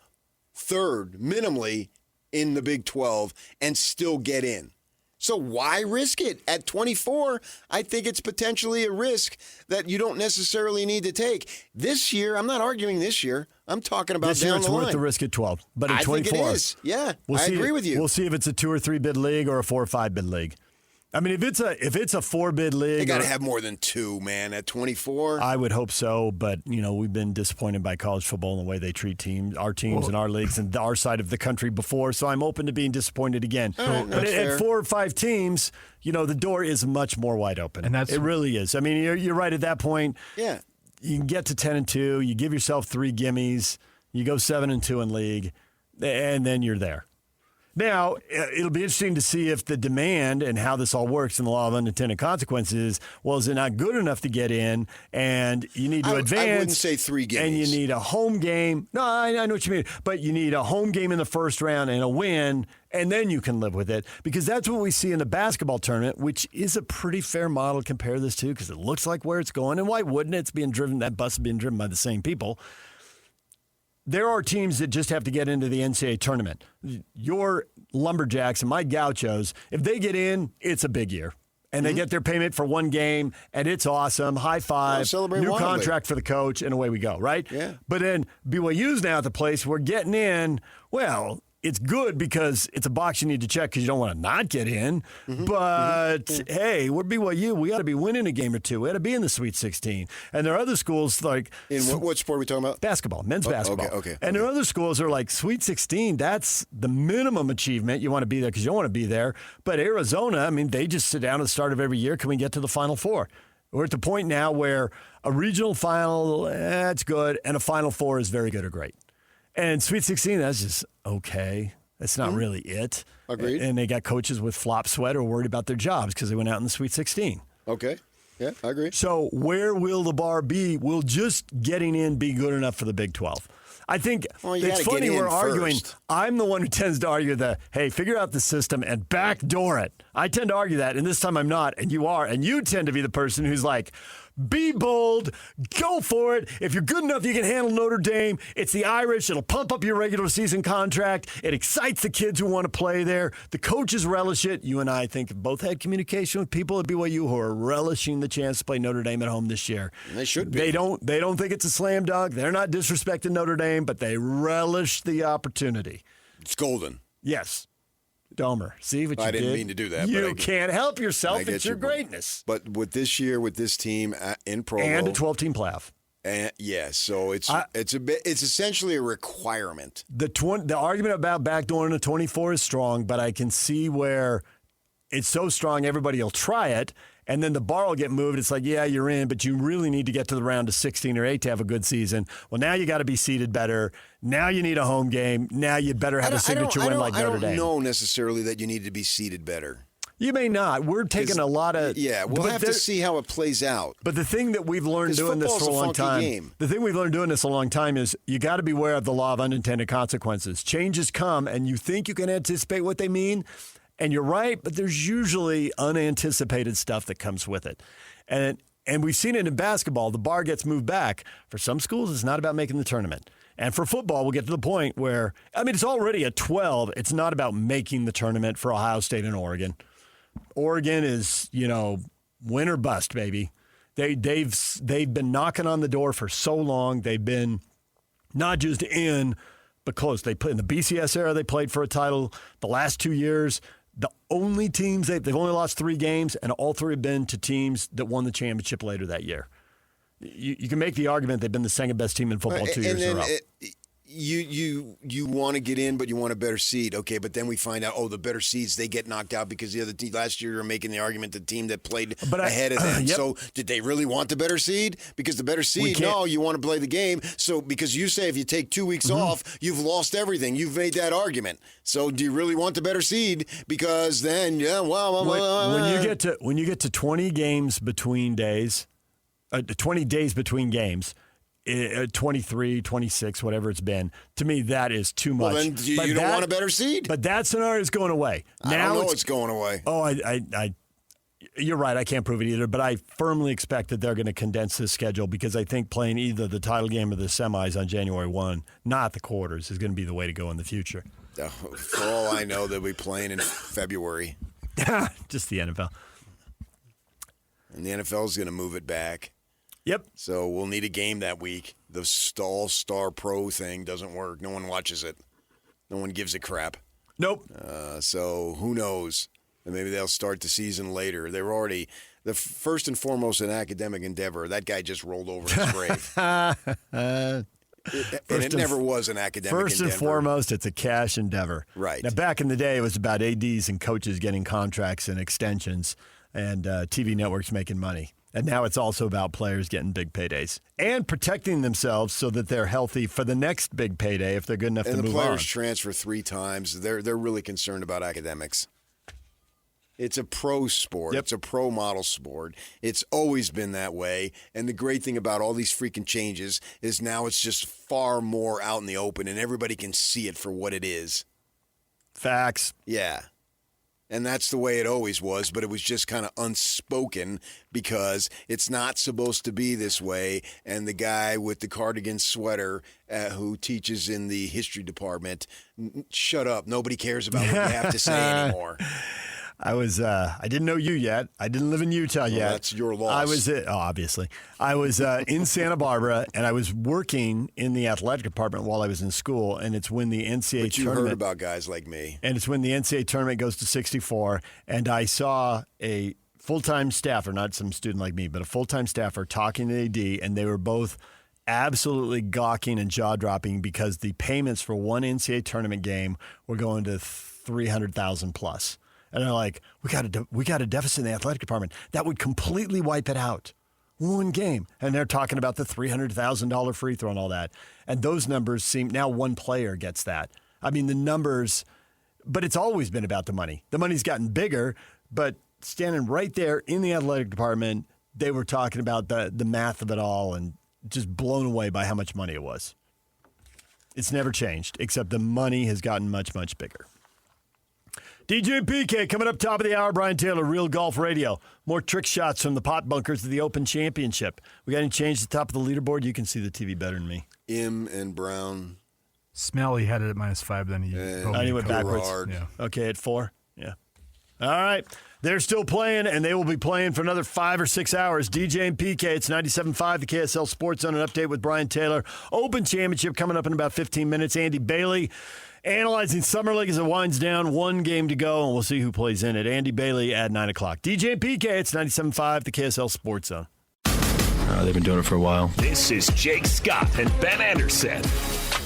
third, minimally, in the Big 12 and still get in. So why risk it? At 24, I think it's potentially a risk that you don't necessarily need to take. This year, I'm not arguing this year. I'm talking about this year down the line. It's worth the risk at 12. But at 24, I think it is. Yeah, I agree with you. We'll see if it's a 2 or 3 bid league or a 4 or 5 bid league. I mean, if it's a 4 bid league, they got to have more than 2, man. At 24, I would hope so. But we've been disappointed by college football and the way they treat our teams and our leagues and our side of the country before. So I'm open to being disappointed again. Right, but at 4 or 5 teams, the door is much more wide open. And it really is. I mean, you're right at that point. Yeah, you can get to 10-2. You give yourself 3 gimmies. You go 7-2 in league, and then you're there. Now, it'll be interesting to see if the demand and how this all works in the law of unintended consequences. Well, is it not good enough to get in, and you need to advance? I wouldn't say 3 games. And you need a home game. No, I know what you mean. But you need a home game in the first round and a win, and then you can live with it. Because that's what we see in the basketball tournament, which is a pretty fair model to compare this to, because it looks like where it's going. And why wouldn't it? That bus is being driven by the same people. There are teams that just have to get into the NCAA tournament. Your Lumberjacks and my Gauchos, if they get in, it's a big year. And they get their payment for 1 game, and it's awesome. High five, new contract for the coach, and away we go, right? Yeah. But then BYU's now at the place where getting in, well, it's good because it's a box you need to check because you don't want to not get in. But, hey, we're BYU. We got to be winning a game or 2. We got to be in the Sweet 16. And there are other schools like – In what sport are we talking about? Basketball, men's basketball. Okay. And there are other schools that are like Sweet 16. That's the minimum achievement. You want to be there because you don't want to be there. But Arizona, I mean, they just sit down at the start of every year. Can we get to the Final Four? We're at the point now where a regional final, that's good, and a Final Four is very good or great. And Sweet 16, that's just okay. That's not really it. Agreed. And they got coaches with flop sweat or worried about their jobs because they went out in the Sweet 16. Okay. Yeah, I agree. So where will the bar be? Will just getting in be good enough for the Big 12? I think it's funny we're arguing. I'm the one who tends to argue hey, figure out the system and backdoor it. I tend to argue that, and this time I'm not, and you are. And you tend to be the person who's like, be bold, go for it. If you're good enough, you can handle Notre Dame. It's the Irish. It'll pump up your regular season contract. It excites the kids who want to play there. The coaches relish it. You and I think both had communication with people at BYU who are relishing the chance to play Notre Dame at home this year. And they should be. They don't think it's a slam dunk. They're not disrespecting Notre Dame, but they relish the opportunity. It's golden. Yes. Domer, see what you did? I didn't mean to do that. You can't help yourself. It's your greatness. But with this year, with this team in Provo, and a 12-team playoff. And so it's essentially a requirement. The argument about backdooring a 24 is strong, but I can see where it's so strong everybody will try it, and then the bar will get moved. It's like, yeah, you're in, but you really need to get to the round of 16 or 8 to have a good season. Well, now you got to be seeded better. Now you need a home game. Now you better have a signature win like Notre Dame. I don't know necessarily that you need to be seeded better. You may not. We're taking a lot of... Yeah, we'll have to see how it plays out. But the thing that we've learned doing this for a long time... The thing we've learned doing this a long time is you got to be aware of the law of unintended consequences. Changes come, and you think you can anticipate what they mean, and you're right, but there's usually unanticipated stuff that comes with it. And we've seen it in basketball. The bar gets moved back. For some schools, it's not about making the tournament. And for football, we'll get to the point where, it's already at 12. It's not about making the tournament for Ohio State and Oregon. Oregon is, win or bust, baby. They've been knocking on the door for so long. They've been not just in, but close. They played in the BCS era. They played for a title. The last 2 years, the only teams they've only lost 3 games, and all 3 have been to teams that won the championship later that year. You can make the argument they've been the second best team in football 2 years in a row. You want to get in, but you want a better seed. Okay, but then we find out, the better seeds, they get knocked out because the other team last year you were making the argument the team that played ahead of them. Yep. So did they really want the better seed? Because the better seed, no, you want to play the game. So because you say if you take 2 weeks off, you've lost everything. You've made that argument. So do you really want the better seed? Because then, when you get to 20 games between days, 20 days between games, 23, 26, whatever it's been. To me, that is too much. Well, then you don't want a better seed? But that scenario is going away. I don't know it's going away. Oh, you're right. I can't prove it either, but I firmly expect that they're going to condense this schedule because I think playing either the title game or the semis on January 1, not the quarters, is going to be the way to go in the future. For all I know, they'll be playing in February. Just the NFL. And the NFL is going to move it back. Yep. So we'll need a game that week. The All-Star Pro thing doesn't work. No one watches it. No one gives a crap. Nope. So who knows? And maybe they'll start the season later. They were already the first and foremost an academic endeavor. That guy just rolled over his grave. And it never was an academic endeavor. First and foremost, it's a cash endeavor. Right. Now, back in the day, it was about ADs and coaches getting contracts and extensions and TV networks making money. And now it's also about players getting big paydays and protecting themselves so that they're healthy for the next big payday if they're good enough to move on. And the players transfer 3 times. They're really concerned about academics. It's a pro sport. Yep. It's a pro model sport. It's always been that way. And the great thing about all these freaking changes is now it's just far more out in the open and everybody can see it for what it is. Facts. Yeah. And that's the way it always was, but it was just kind of unspoken because it's not supposed to be this way. And the guy with the cardigan sweater who teaches in the history department, shut up. Nobody cares about what you have to say anymore. I didn't know you yet. I didn't live in Utah yet. That's your loss. Obviously. I was in Santa Barbara, and I was working in the athletic department while I was in school, and it's when the NCAA but you tournament. Heard about guys like me. And it's when the NCAA tournament goes to 64, and I saw a full-time staffer, not some student like me, but a full-time staffer talking to the AD, and they were both absolutely gawking and jaw-dropping because the payments for one NCAA tournament game were going to $300,000 plus. And they're like, we got a deficit in the athletic department. That would completely wipe it out. One game. And they're talking about the $300,000 free throw and all that. And those numbers seem, now one player gets that. I mean, the numbers, but it's always been about the money. The money's gotten bigger, but standing right there in the athletic department, they were talking about the math of it all and just blown away by how much money it was. It's never changed, except the money has gotten much, much bigger. DJ and PK coming up top of the hour. Brian Taylor, Real Golf Radio. More trick shots from the pot bunkers of the Open Championship. We got any change at the top of the leaderboard? You can see the TV better than me. Im and Brown. Smelly had it at -5. Then he went backwards. Yeah. Okay, at 4. Yeah. All right. They're still playing, and they will be playing for another 5 or 6 hours. DJ and PK, it's 97.5, the KSL Sports Zone. An update with Brian Taylor. Open Championship coming up in about 15 minutes. Andy Bailey analyzing Summer League as it winds down. 1 game to go, and we'll see who plays in it. Andy Bailey at 9 o'clock. DJ and PK, it's 97.5, the KSL Sports Zone. They've been doing it for a while. This is Jake Scott and Ben Anderson.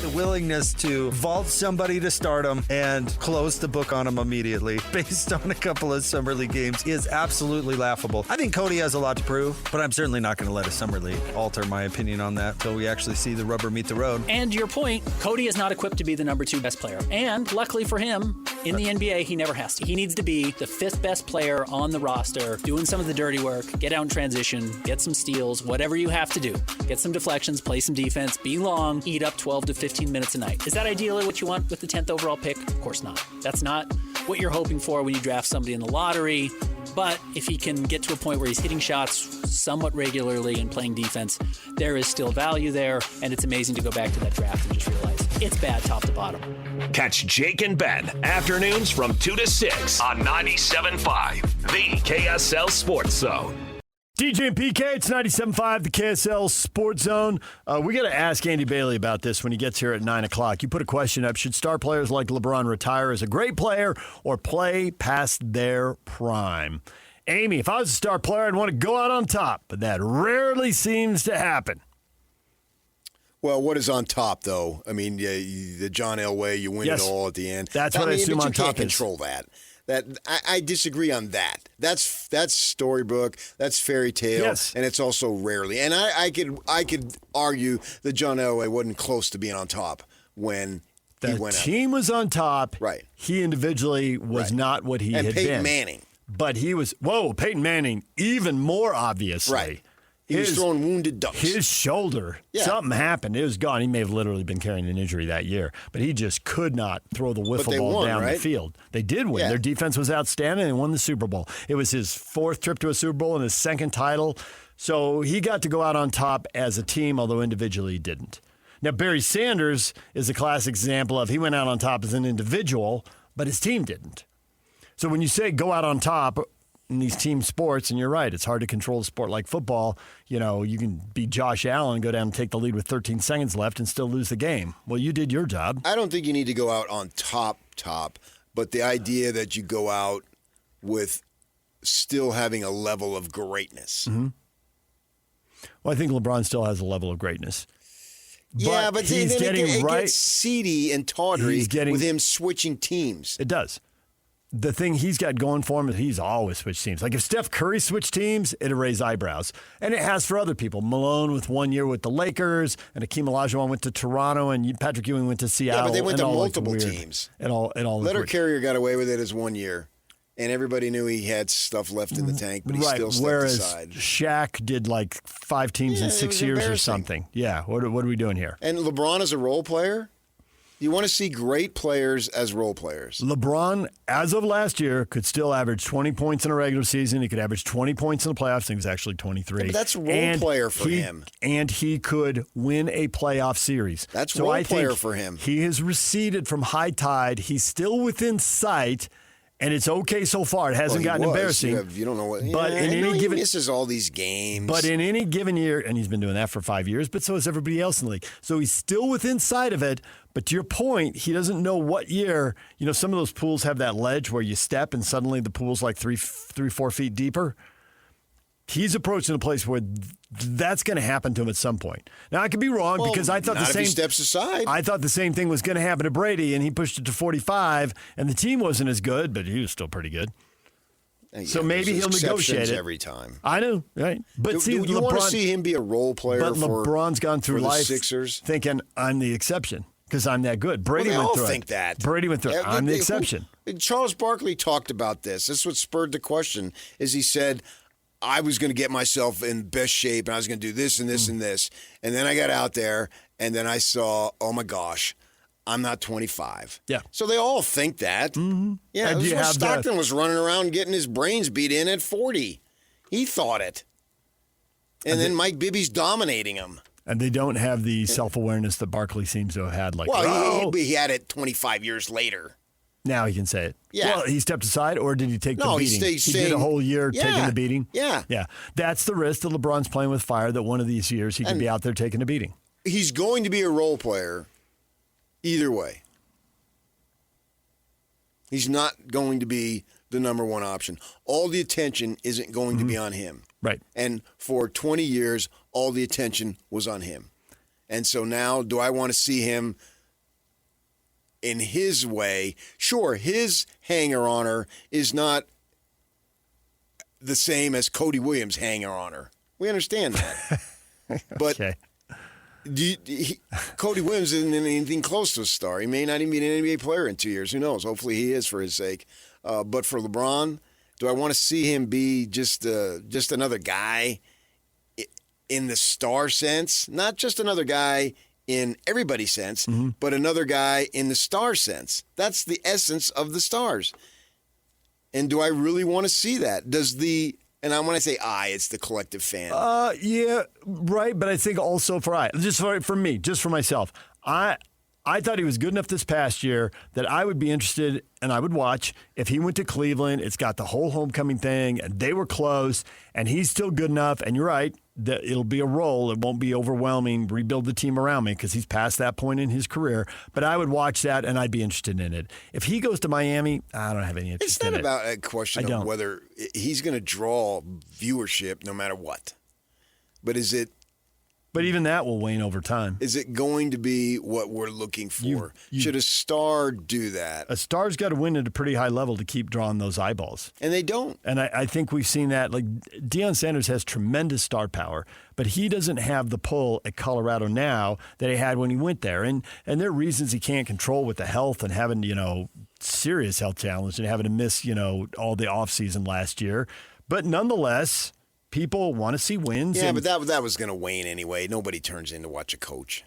The willingness to vault somebody to stardom and close the book on them immediately based on a couple of Summer League games is absolutely laughable. I think Cody has a lot to prove, but I'm certainly not going to let a Summer League alter my opinion on that until we actually see the rubber meet the road. And to your point, Cody is not equipped to be the number 2 best player. And luckily for him, in the NBA, he never has to. He needs to be the 5th best player on the roster, doing some of the dirty work, get out in transition, get some steals, whatever you have to do. Get some deflections, play some defense, be long, eat up 12 to 15 minutes a night. Is that ideally what you want with the 10th overall pick? Of course not. That's not what you're hoping for when you draft somebody in the lottery. But if he can get to a point where he's hitting shots somewhat regularly and playing defense, there is still value there, and it's amazing to go back to that draft and just realize it's bad top to bottom. Catch Jake and Ben afternoons from 2 to 6 on 97.5, the KSL Sports Zone. DJ and PK, it's 97.5, the KSL Sports Zone. We got to ask Andy Bailey about this when he gets here at 9 o'clock. You put a question up. Should star players like LeBron retire as a great player or play past their prime? Amy, if I was a star player, I'd want to go out on top, but that rarely seems to happen. Well, what is on top, though? I mean, the John Elway, you win it all at the end. That's what I assume on top is. You can't control that. I disagree on that. That's storybook. That's fairy tale. Yes. And it's also rarely. And I could argue that John Elway wasn't close to being on top when he went out. The team was on top. Right. He individually was not what he had been. And Peyton Manning. But he was, Peyton Manning, even more obviously. Right. He was throwing wounded ducks. His shoulder, something happened. It was gone. He may have literally been carrying an injury that year, but he just could not throw the wiffle ball down the field. They did win. Their defense was outstanding and won the Super Bowl. It was his fourth trip to a Super Bowl and his second title. So he got to go out on top as a team, although individually he didn't. Now, Barry Sanders is a classic example of he went out on top as an individual, but his team didn't. So when you say go out on top in these team sports, and you're right, it's hard to control a sport like football. You know, you can be Josh Allen and go down and take the lead with 13 seconds left and still lose the game. Well, you did your job. I don't think you need to go out on top, but the idea that you go out with still having a level of greatness. Mm-hmm. Well, I think LeBron still has a level of greatness. Yeah, but he's getting it right. Gets seedy and tawdry with him switching teams. It does. The thing he's got going for him is he's always switched teams. Like if Steph Curry switched teams, it'd raise eyebrows. And it has for other people. Malone with 1 year with the Lakers, and Akeem Olajuwon went to Toronto, and Patrick Ewing went to Seattle. Yeah, but they went to multiple teams. It all Leonard Carrier got away with it as 1 year. And everybody knew he had stuff left in the tank, but he still stepped aside. Shaq did like 5 teams in 6 years or something. Yeah, what are we doing here? And LeBron as a role player? You want to see great players as role players. LeBron, as of last year, could still average 20 points in a regular season. He could average 20 points in the playoffs. I think it was actually 23. Yeah, but that's role player for him. And he could win a playoff series. That's role player for him. He has receded from high tide. He's still within sight. And it's okay so far. It hasn't gotten embarrassing. You don't know what. But in any given, he misses all these games. But in any given year, and he's been doing that for 5 years, but so has everybody else in the league. So he's still within sight of it. But to your point, he doesn't know what year. You know, some of those pools have that ledge where you step and suddenly the pool's like 3-4 feet deeper. He's approaching a place where that's going to happen to him at some point. Now, I could be wrong because I thought if he steps aside. I thought the same thing was going to happen to Brady, and he pushed it to 45, and the team wasn't as good, but he was still pretty good. Yeah, so maybe he'll negotiate it every time. I know, right? But do you want to see him be a role player? But LeBron's gone through life Sixers thinking I'm the exception because I'm that good. Brady went through think that. Brady went through it. I'm the exception. Charles Barkley talked about this. This is what spurred the question. Is he said, I was going to get myself in best shape, and I was going to do this and this and this. And then I got out there, and then I saw, oh, my gosh, I'm not 25. Yeah. So they all think that. Mm-hmm. Yeah, this is what Stockton was running around getting his brains beat in at 40. He thought it. And then Mike Bibby's dominating him. And they don't have the self-awareness that Barkley seems to have had. Like, he had it 25 years later. Now he can say it. Yeah. Well, he stepped aside, or did he take the beating? He did a whole year taking the beating? Yeah. Yeah. That's the risk that LeBron's playing with fire, that one of these years he could be out there taking a beating. He's going to be a role player either way. He's not going to be the number one option. All the attention isn't going to be on him. Right. And for 20 years, all the attention was on him. And so now, do I want to see him in his way? Sure, his hanger-oner is not the same as Cody Williams' hanger-oner. We understand that. But Cody Williams isn't anything close to a star. He may not even be an NBA player in 2 years. Who knows? Hopefully he is for his sake. But for LeBron, do I want to see him be just another guy in the star sense? Not just another guy in everybody's sense, but another guy in the star sense. That's the essence of the stars. And do I really want to see that? And when I say it's the collective fan. Yeah, right. But I think also just for me, just for myself, I thought he was good enough this past year that I would be interested and I would watch if he went to Cleveland. It's got the whole homecoming thing, and they were close, and he's still good enough. And you're right, that it'll be a role. It won't be overwhelming. Rebuild the team around me because he's past that point in his career. But I would watch that, and I'd be interested in it. If he goes to Miami, I don't have any interest in it. It's not about a question of whether he's going to draw viewership no matter what. But is it? But even that will wane over time. Is it going to be what we're looking for? Should a star do that? A star's got to win at a pretty high level to keep drawing those eyeballs. And they don't. And I think we've seen that. Like, Deion Sanders has tremendous star power, but he doesn't have the pull at Colorado now that he had when he went there. And there are reasons he can't control with the health and having, serious health challenge and having to miss, all the offseason last year. But nonetheless, people want to see wins. Yeah, but that was going to wane anyway. Nobody turns in to watch a coach.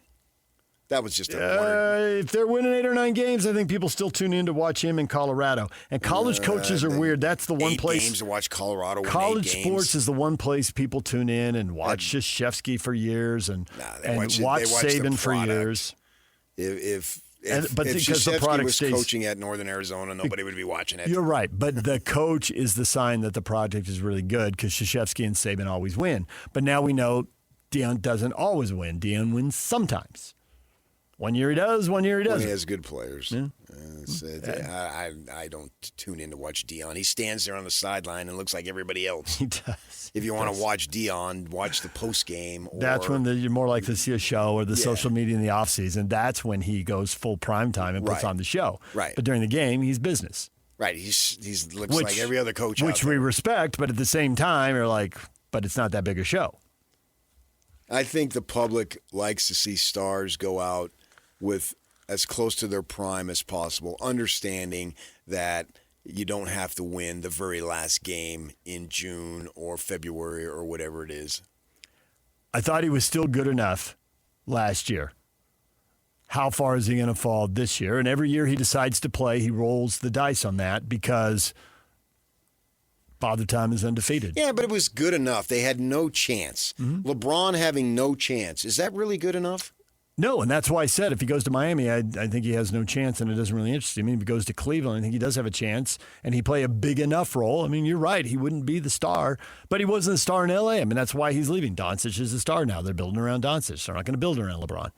That was just a if they're winning 8 or 9 games, I think people still tune in to watch him in Colorado. And college coaches are weird. That's the one place. 8 games to watch Colorado win College 8 games. sports is the one place people tune in and watch Krzyzewski for years and watch Saban for years. If Krzyzewski was coaching at Northern Arizona, nobody would be watching it. You're right, but the coach is the sign that the project is really good because Krzyzewski and Saban always win. But now we know Deion doesn't always win. Deion wins sometimes. One year he does, one year he doesn't. When he has good players. Yeah. I don't tune in to watch Deion. He stands there on the sideline and looks like everybody else. He does. If you want to watch Deion, watch the post game. That's when you're more likely to see a show or the social media in the offseason. That's when he goes full prime time and puts on the show. Right. But during the game, he's business. Right. He looks like every other coach out Which there. we respect, but at the same time, you're like, but it's not that big a show. I think the public likes to see stars go out with as close to their prime as possible, understanding that you don't have to win the very last game in June or February or whatever it is. I thought he was still good enough last year. How far is he going to fall this year? And every year he decides to play, he rolls the dice on that because Father Time is undefeated. Yeah, but it was good enough. They had no chance. Mm-hmm. LeBron having no chance. Is that really good enough? No, and that's why I said if he goes to Miami, I think he has no chance, and it doesn't really interest him. I mean, if he goes to Cleveland, I think he does have a chance, and he play a big enough role. I mean, you're right. He wouldn't be the star, but he wasn't the star in L.A. I mean, that's why he's leaving. Doncic is the star now. They're building around Doncic. They're not going to build around LeBron.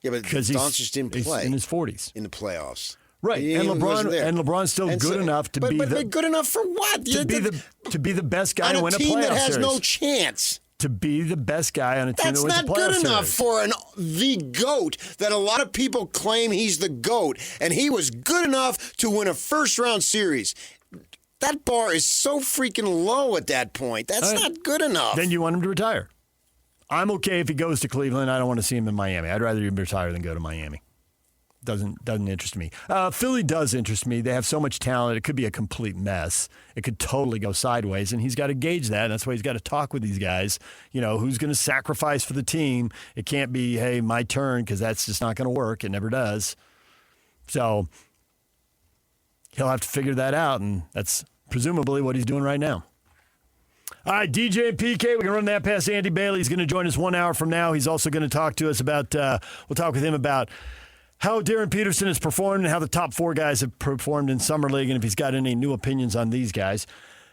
Yeah, but Doncic didn't play. He's in his 40s. In the playoffs. Right, and LeBron's still good enough to be good enough for what? To be the best guy to win a playoff series. On a team that has no chance. To be the best guy on a team that wins a playoff series. That's not good enough for the GOAT that a lot of people claim he's the GOAT, and he was good enough to win a first-round series. That bar is so freaking low at that point. That's not good enough. Then you want him to retire. I'm okay if he goes to Cleveland. I don't want to see him in Miami. I'd rather him retire than go to Miami. Doesn't interest me. Philly does interest me. They have so much talent. It could be a complete mess. It could totally go sideways, and he's got to gauge that. That's why he's got to talk with these guys. You know, who's going to sacrifice for the team? It can't be, hey, my turn, because that's just not going to work. It never does. So he'll have to figure that out, and that's presumably what he's doing right now. All right, DJ and PK, we can run that past Andy Bailey. He's going to join us 1 hour from now. He's also going to talk to us about, we'll talk with him about how Darren Peterson has performed and how the top 4 guys have performed in Summer League, and if he's got any new opinions on these guys.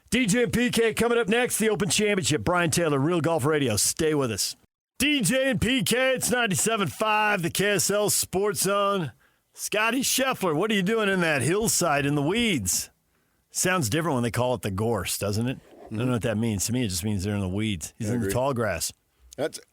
DJ and PK coming up next, the Open Championship. Brian Taylor, Real Golf Radio. Stay with us. DJ and PK, it's 97.5, the KSL Sports Zone. Scotty Scheffler, what are you doing in that hillside in the weeds? Sounds different when they call it the gorse, doesn't it? I don't know what that means. To me, it just means they're in the weeds. He's in the tall grass.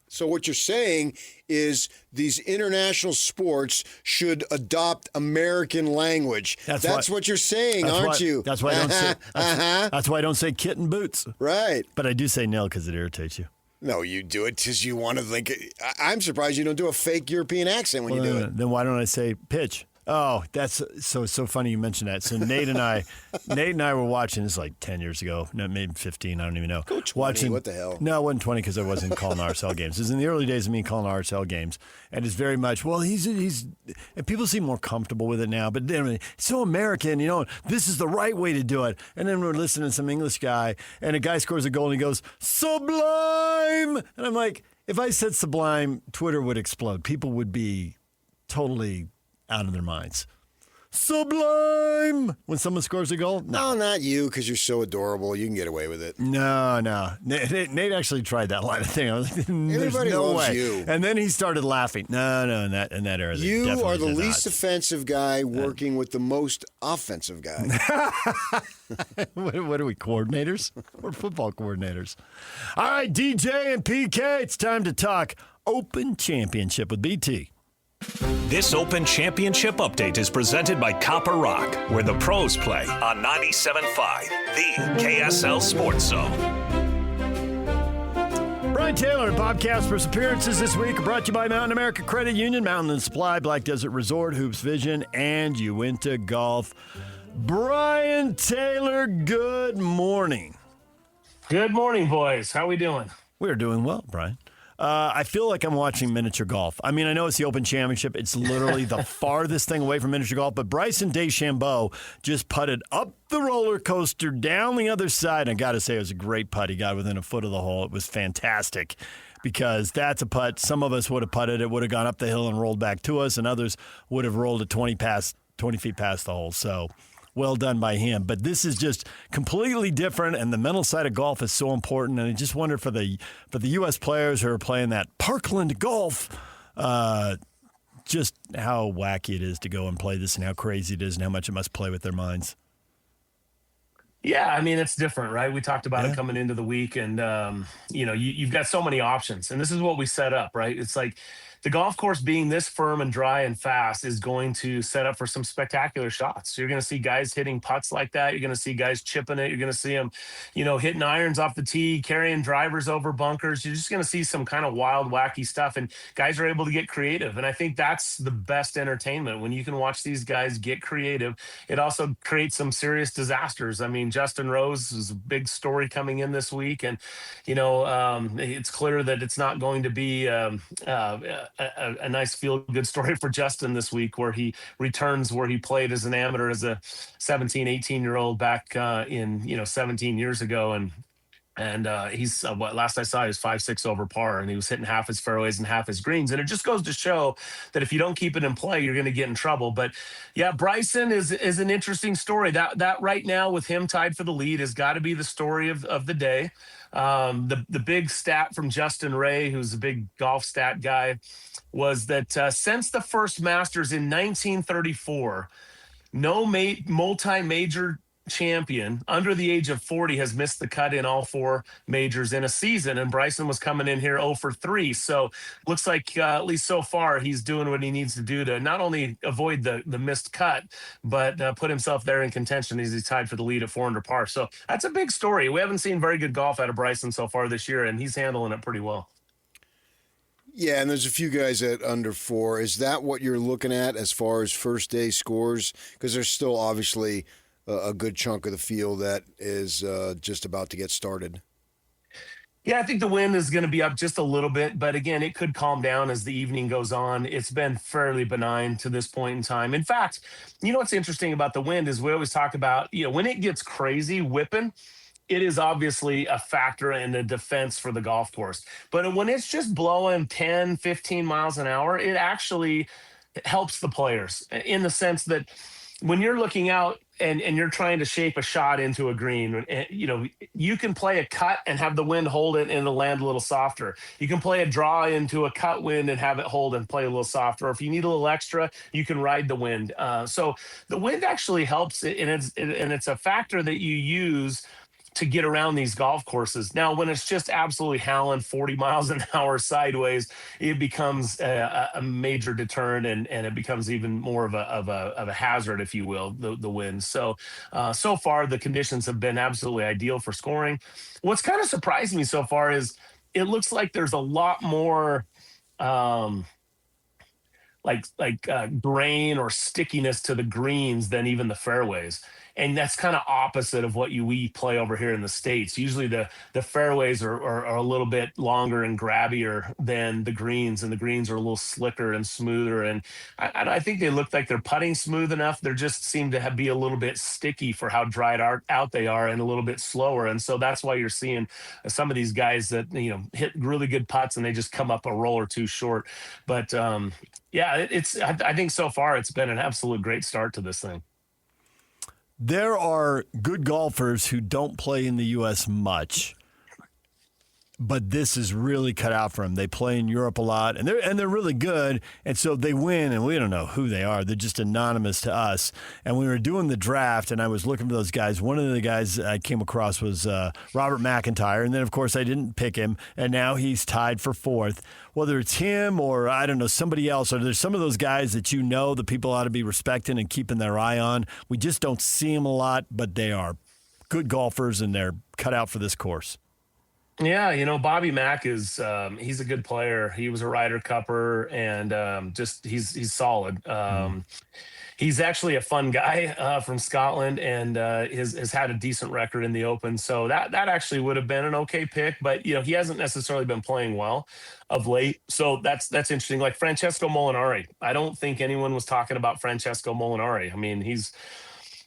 So what you're saying is these international sports should adopt American language. That's what you're saying, aren't you? That's why I don't say. That's why I don't say kitten boots. Right. But I do say nil because it irritates you. No, you do it because you want to think. I'm surprised you don't do a fake European accent when you do it. Then why don't I say pitch? Oh, that's so funny you mentioned that. So Nate and I were watching this like 10 years ago, no, maybe 15, I don't even know. Go 20, watching, what the hell? No, it wasn't 20 because I wasn't calling RSL games. It was in the early days of me calling RSL games. And it's very much, well, he's and people seem more comfortable with it now, but it's so American, this is the right way to do it. And then we're listening to some English guy, and a guy scores a goal, and he goes, sublime! And I'm like, if I said sublime, Twitter would explode. People would be totally out of their minds. Sublime! When someone scores a goal? No, not you, because you're so adorable. You can get away with it. No. Nate actually tried that line of thing. I was like, there's Everybody no loves way. you. And then he started laughing. No, in that era. You are the least offensive guy working with the most offensive guy. What are we, coordinators? We're football coordinators. All right, DJ and PK, it's time to talk Open Championship with BT. This Open Championship update is presented by Copper Rock, where the pros play on 97.5, the KSL Sports Zone. Brian Taylor and Bob Casper's appearances this week are brought to you by Mountain America Credit Union, Mountain Supply, Black Desert Resort, Hoops Vision, and Uinta Golf. Brian Taylor, good morning. Good morning, boys. How we doing? We're doing well, Brian. I feel like I'm watching miniature golf. I mean, I know it's the Open Championship. It's literally the farthest thing away from miniature golf. But Bryson DeChambeau just putted up the roller coaster down the other side. And I got to say, it was a great putt. He got within a foot of the hole. It was fantastic because that's a putt. Some of us would have putted it, would have gone up the hill and rolled back to us, and others would have rolled it 20 feet past the hole. So well done by him. But this is just completely different, and the mental side of golf is so important. And I just wonder for the U.S. players who are playing that Parkland golf, just how wacky it is to go and play this and how crazy it is and how much it must play with their minds. Yeah, I mean, it's different, right? We talked about it coming into the week, and, you've got so many options. And this is what we set up, right? It's like the golf course being this firm and dry and fast is going to set up for some spectacular shots. So you're going to see guys hitting putts like that. You're going to see guys chipping it. You're going to see them, hitting irons off the tee, carrying drivers over bunkers. You're just going to see some kind of wild, wacky stuff. And guys are able to get creative. And I think that's the best entertainment when you can watch these guys get creative. It also creates some serious disasters. I mean, Justin Rose is a big story coming in this week. And, it's clear that it's not going to be a nice feel-good story for Justin this week, where he returns where he played as an amateur as a 17, 18-year-old back 17 years ago. And he's last I saw, he was 5-6 over par, and he was hitting half his fairways and half his greens. And it just goes to show that if you don't keep it in play, you're going to get in trouble. But yeah, Bryson is an interesting story. That right now with him tied for the lead has got to be the story of the day. The big stat from Justin Ray, who's a big golf stat guy, was that since the first Masters in 1934, no multi-major champion under the age of 40 has missed the cut in all four majors in a season, and Bryson was coming in here 0 for 3. So looks like at least so far he's doing what he needs to do to not only avoid the missed cut, but put himself there in contention as he's tied for the lead at 4 under par. So that's a big story. We haven't seen very good golf out of Bryson so far this year, and he's handling it pretty well. Yeah, and there's a few guys at under 4. Is that what you're looking at as far as first day scores? Because there's still obviously a good chunk of the field that is just about to get started. Yeah, I think the wind is going to be up just a little bit, but again, it could calm down as the evening goes on. It's been fairly benign to this point in time. In fact, what's interesting about the wind is we always talk about, when it gets crazy whipping, it is obviously a factor in the defense for the golf course. But when it's just blowing 10, 15 miles an hour, it actually helps the players in the sense that when you're looking out and you're trying to shape a shot into a green, you can play a cut and have the wind hold it and it'll land a little softer. You can play a draw into a cut wind and have it hold and play a little softer. Or if you need a little extra, you can ride the wind. So the wind actually helps, and it's a factor that you use to get around these golf courses. Now, when it's just absolutely howling 40 miles an hour sideways, it becomes a major deterrent, and it becomes even more of a hazard, if you will, the wind. So far, the conditions have been absolutely ideal for scoring. What's kind of surprised me so far is it looks like there's a lot more grain or stickiness to the greens than even the fairways. And that's kind of opposite of what we play over here in the States. Usually the fairways are a little bit longer and grabbier than the greens, and the greens are a little slicker and smoother. And I think they look like they're putting smooth enough. They just seem to be a little bit sticky for how dried out they are, and a little bit slower. And so that's why you're seeing some of these guys that, hit really good putts and they just come up a roll or two short. But yeah, I think so far it's been an absolute great start to this thing. There are good golfers who don't play in the U.S. much, but this is really cut out for them. They play in Europe a lot, and they're really good, and so they win, and we don't know who they are. They're just anonymous to us. And we were doing the draft, and I was looking for those guys. One of the guys I came across was Robert McIntyre, and then, of course, I didn't pick him, and now he's tied for fourth. Whether it's him or, I don't know, somebody else, or there's some of those guys that the people ought to be respecting and keeping their eye on. We just don't see them a lot, but they are good golfers, and they're cut out for this course. Yeah, Bobby Mack is he's a good player. He was a Ryder Cupper, and he's solid. He's actually a fun guy from Scotland, and has had a decent record in the Open. So that actually would have been an okay pick, but he hasn't necessarily been playing well of late. So that's interesting. Like Francesco Molinari, I don't think anyone was talking about Francesco Molinari. I mean, he's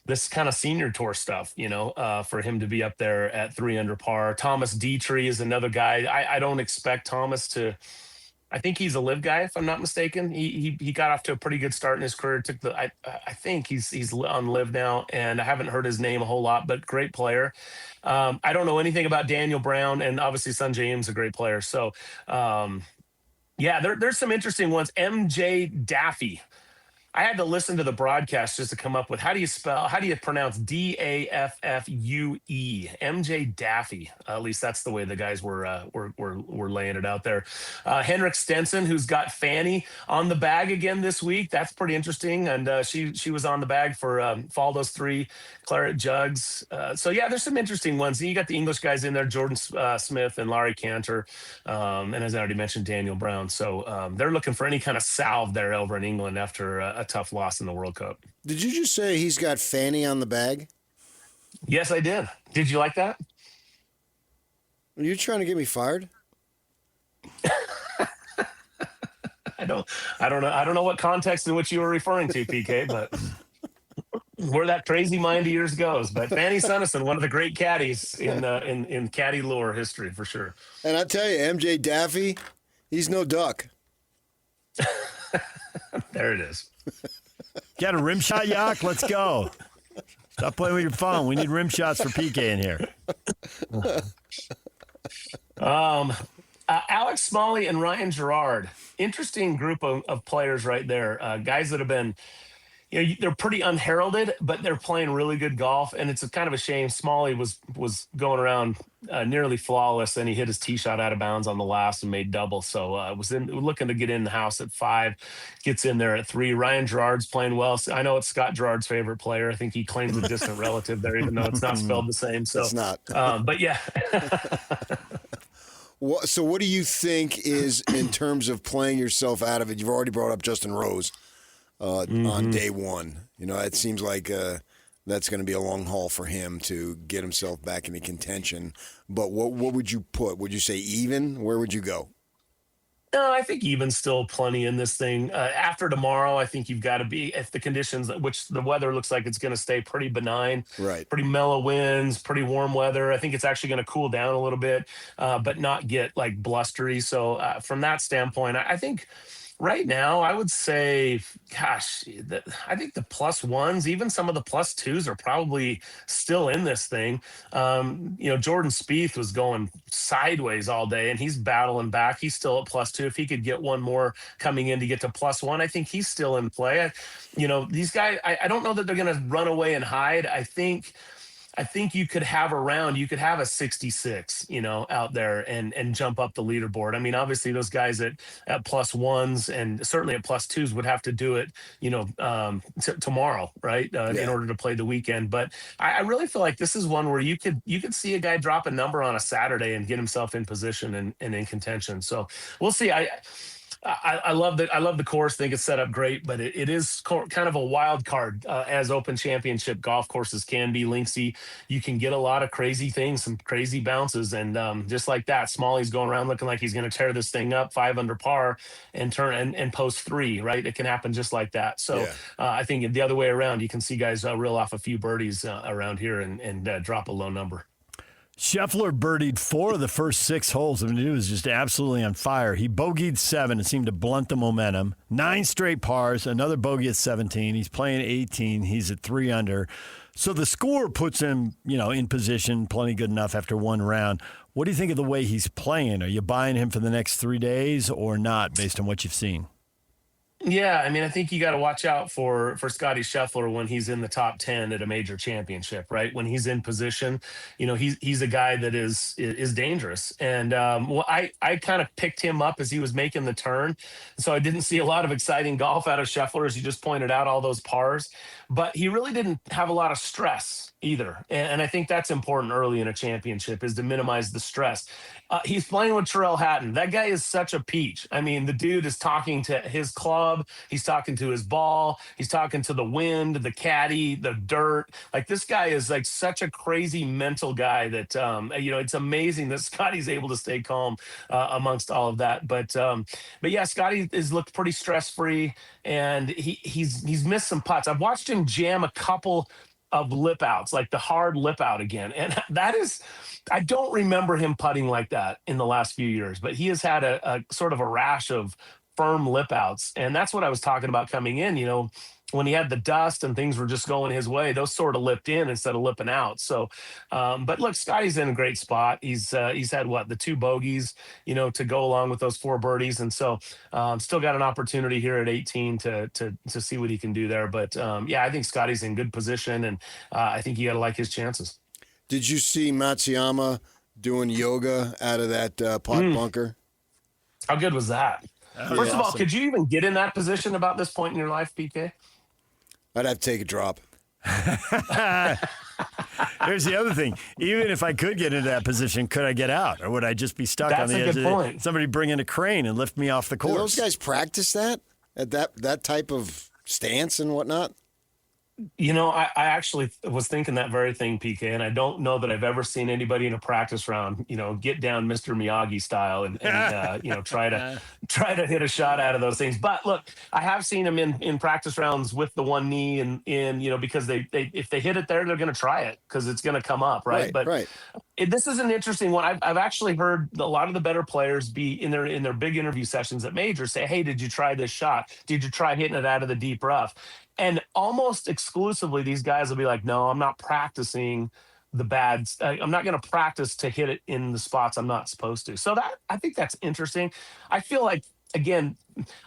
this kind of senior tour stuff, for him to be up there at 3 under par. Thomas Dietrich is another guy. I don't expect Thomas to. I think he's a live guy, if I'm not mistaken. He got off to a pretty good start in his career. I think he's on live now, and I haven't heard his name a whole lot, but great player. I don't know anything about Daniel Brown, and obviously Sungjae Im's a great player. So, there's some interesting ones. MJ Daffy. I had to listen to the broadcast just to come up with how do you pronounce Daffue? MJ Daffy. At least that's the way the guys were laying it out there. Henrik Stenson, who's got Fanny on the bag again this week. That's pretty interesting. And she was on the bag for Faldo's 3 claret jugs. There's some interesting ones. And you got the English guys in there, Jordan Smith and Laurie Cantor. And as I already mentioned, Daniel Brown. So they're looking for any kind of salve there over in England after a tough loss in the World Cup. Did you just say he's got Fanny on the bag? Yes, I did. Did you like that? Are you trying to get me fired? I don't know what context in which you were referring to, PK, but where that crazy mind of yours goes. But Fanny Sunnison, one of the great caddies in caddy lore history for sure. And I tell you, MJ Daffy, he's no duck. There it is. Got a rim shot, Yak? Let's go. Stop playing with your phone. We need rim shots for PK in here. Alex Smalley and Ryan Gerard. Interesting group of players right there. Guys that have been, they're pretty unheralded, but they're playing really good golf. And it's kind of a shame. Smalley was going around nearly flawless, and he hit his tee shot out of bounds on the last and made double. So looking to get in the house at 5, gets in there at 3. Ryan Gerard's playing well. I know it's Scott Gerard's favorite player. I think he claims a distant relative there, even though it's not spelled the same. So it's not. But yeah. So what do you think is in terms of playing yourself out of it? You've already brought up Justin Rose on day one. It seems like that's going to be a long haul for him to get himself back into contention. But what would you put? Would you say even? Where would you go? No, I think even still plenty in this thing. After tomorrow, I think you've got to be, if the conditions, which the weather looks like it's going to stay pretty benign, right? Pretty mellow winds, pretty warm weather. I think it's actually going to cool down a little bit, but not get like blustery. So from that standpoint, I think right now, I would say, gosh, I think the +1s, even some of the +2s are probably still in this thing. Jordan Spieth was going sideways all day, and he's battling back. He's still at +2. If he could get one more coming in to get to +1, I think he's still in play. These guys, I don't know that they're going to run away and hide. I think you could have a 66, out there and jump up the leaderboard. I mean, obviously those guys at +1s and certainly at +2s would have to do it, tomorrow, right? In order to play the weekend. But I really feel like this is one where you could see a guy drop a number on a Saturday and get himself in position and in contention. So we'll see. I love the course. Think it's set up great, but it is kind of a wild card, as Open Championship golf courses can be. Linksy, you can get a lot of crazy things, some crazy bounces, and just like that, Smalley's going around looking like he's going to tear this thing up 5 under par and turn and post 3. Right, it can happen just like that. So I think the other way around, you can see guys reel off a few birdies around here and drop a low number. Scheffler birdied 4 of the first 6 holes. I mean, he was just absolutely on fire. He bogeyed 7. It seemed to blunt the momentum. 9 straight pars, another bogey at 17. He's playing 18. He's at 3 under. So the score puts him, in position, plenty good enough after 1 round. What do you think of the way he's playing? Are you buying him for the next 3 days or not, based on what you've seen? Yeah, I mean, I think you got to watch out for Scotty Scheffler when he's in the top 10 at a major championship, right? When he's in position, he's a guy that is dangerous. And I kind of picked him up as he was making the turn, so I didn't see a lot of exciting golf out of Scheffler, as you just pointed out, all those pars. But he really didn't have a lot of stress either, and I think that's important early in a championship, is to minimize the stress. He's playing with Tyrrell Hatton. That guy is such a peach. I mean, the dude is talking to his club. He's talking to his ball. He's talking to the wind, the caddy, the dirt. Like, this guy is like such a crazy mental guy that, it's amazing that Scotty's able to stay calm amongst all of that. But yeah, Scotty has looked pretty stress-free, and he's missed some putts. I've watched him jam a couple of lip outs, like the hard lip out again. And that is, I don't remember him putting like that in the last few years, but he has had a sort of a rash of firm lip outs. And that's what I was talking about coming in, when he had the dust and things were just going his way, those sort of lipped in instead of lipping out. So, but look, Scotty's in a great spot. He's had the 2 bogeys, to go along with those 4 birdies. And so still got an opportunity here at 18 to see what he can do there. But yeah, I think Scotty's in good position, and I think you got to like his chances. Did you see Matsuyama doing yoga out of that pot bunker? How good was that? First of all, could you even get in that position about this point in your life, PK? I'd have to take a drop. Here's the other thing. Even if I could get into that position, could I get out? Or would I just be stuck on the edge of it? Somebody bring in a crane and lift me off the course. Do those guys practice that? At that type of stance and whatnot? I actually was thinking that very thing, PK, and I don't know that I've ever seen anybody in a practice round, get down Mr. Miyagi style and try to hit a shot out of those things. But look, I have seen them in practice rounds with the one knee and because they if they hit it there, they're going to try it because it's going to come up, right? This is an interesting one. I've actually heard a lot of the better players be in their big interview sessions at majors say, "Hey, did you try this shot? Did you try hitting it out of the deep rough?" And almost exclusively, these guys will be like, "No, I'm not practicing the bad. I'm not going to practice to hit it in the spots I'm not supposed to." So I think that's interesting. I feel like, again,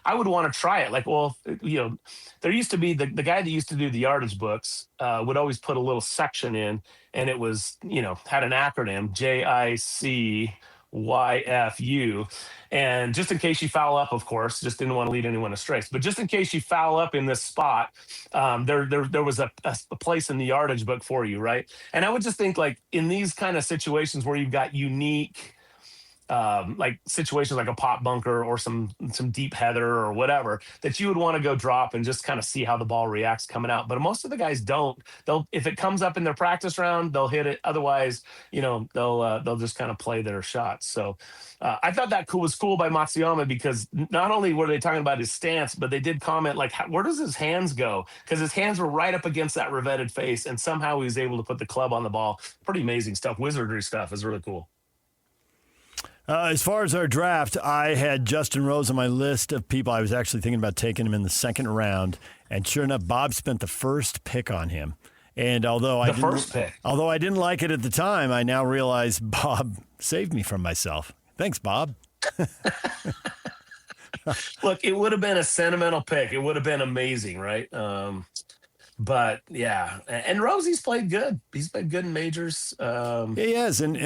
I would want to try it. Like, well, there used to be the guy that used to do the yardage books would always put a little section in, and it was, had an acronym, JICYFU. And just in case you foul up, of course, just didn't want to lead anyone astray. But just in case you foul up in this spot, there was a place in the yardage book for you, right? And I would just think, like, in these kind of situations where you've got unique like situations like a pot bunker or some deep heather or whatever, that you would want to go drop and just kind of see how the ball reacts coming out. But most of the guys don't. If it comes up in their practice round, they'll hit it. Otherwise, they'll just kind of play their shots. So I thought that was cool by Matsuyama, because not only were they talking about his stance, but they did comment like, where does his hands go? Because his hands were right up against that revetted face, and somehow he was able to put the club on the ball. Pretty amazing stuff. Wizardry stuff is really cool. As far as our draft, I had Justin Rose on my list of people. I was actually thinking about taking him in the second round, and sure enough, Bob spent the first pick on him. And although I didn't like it at the time, I now realize Bob saved me from myself. Thanks, Bob. Look, it would have been a sentimental pick. It would have been amazing, right? But yeah, and Rosie's played good. He's played good in majors. Yeah, he has, and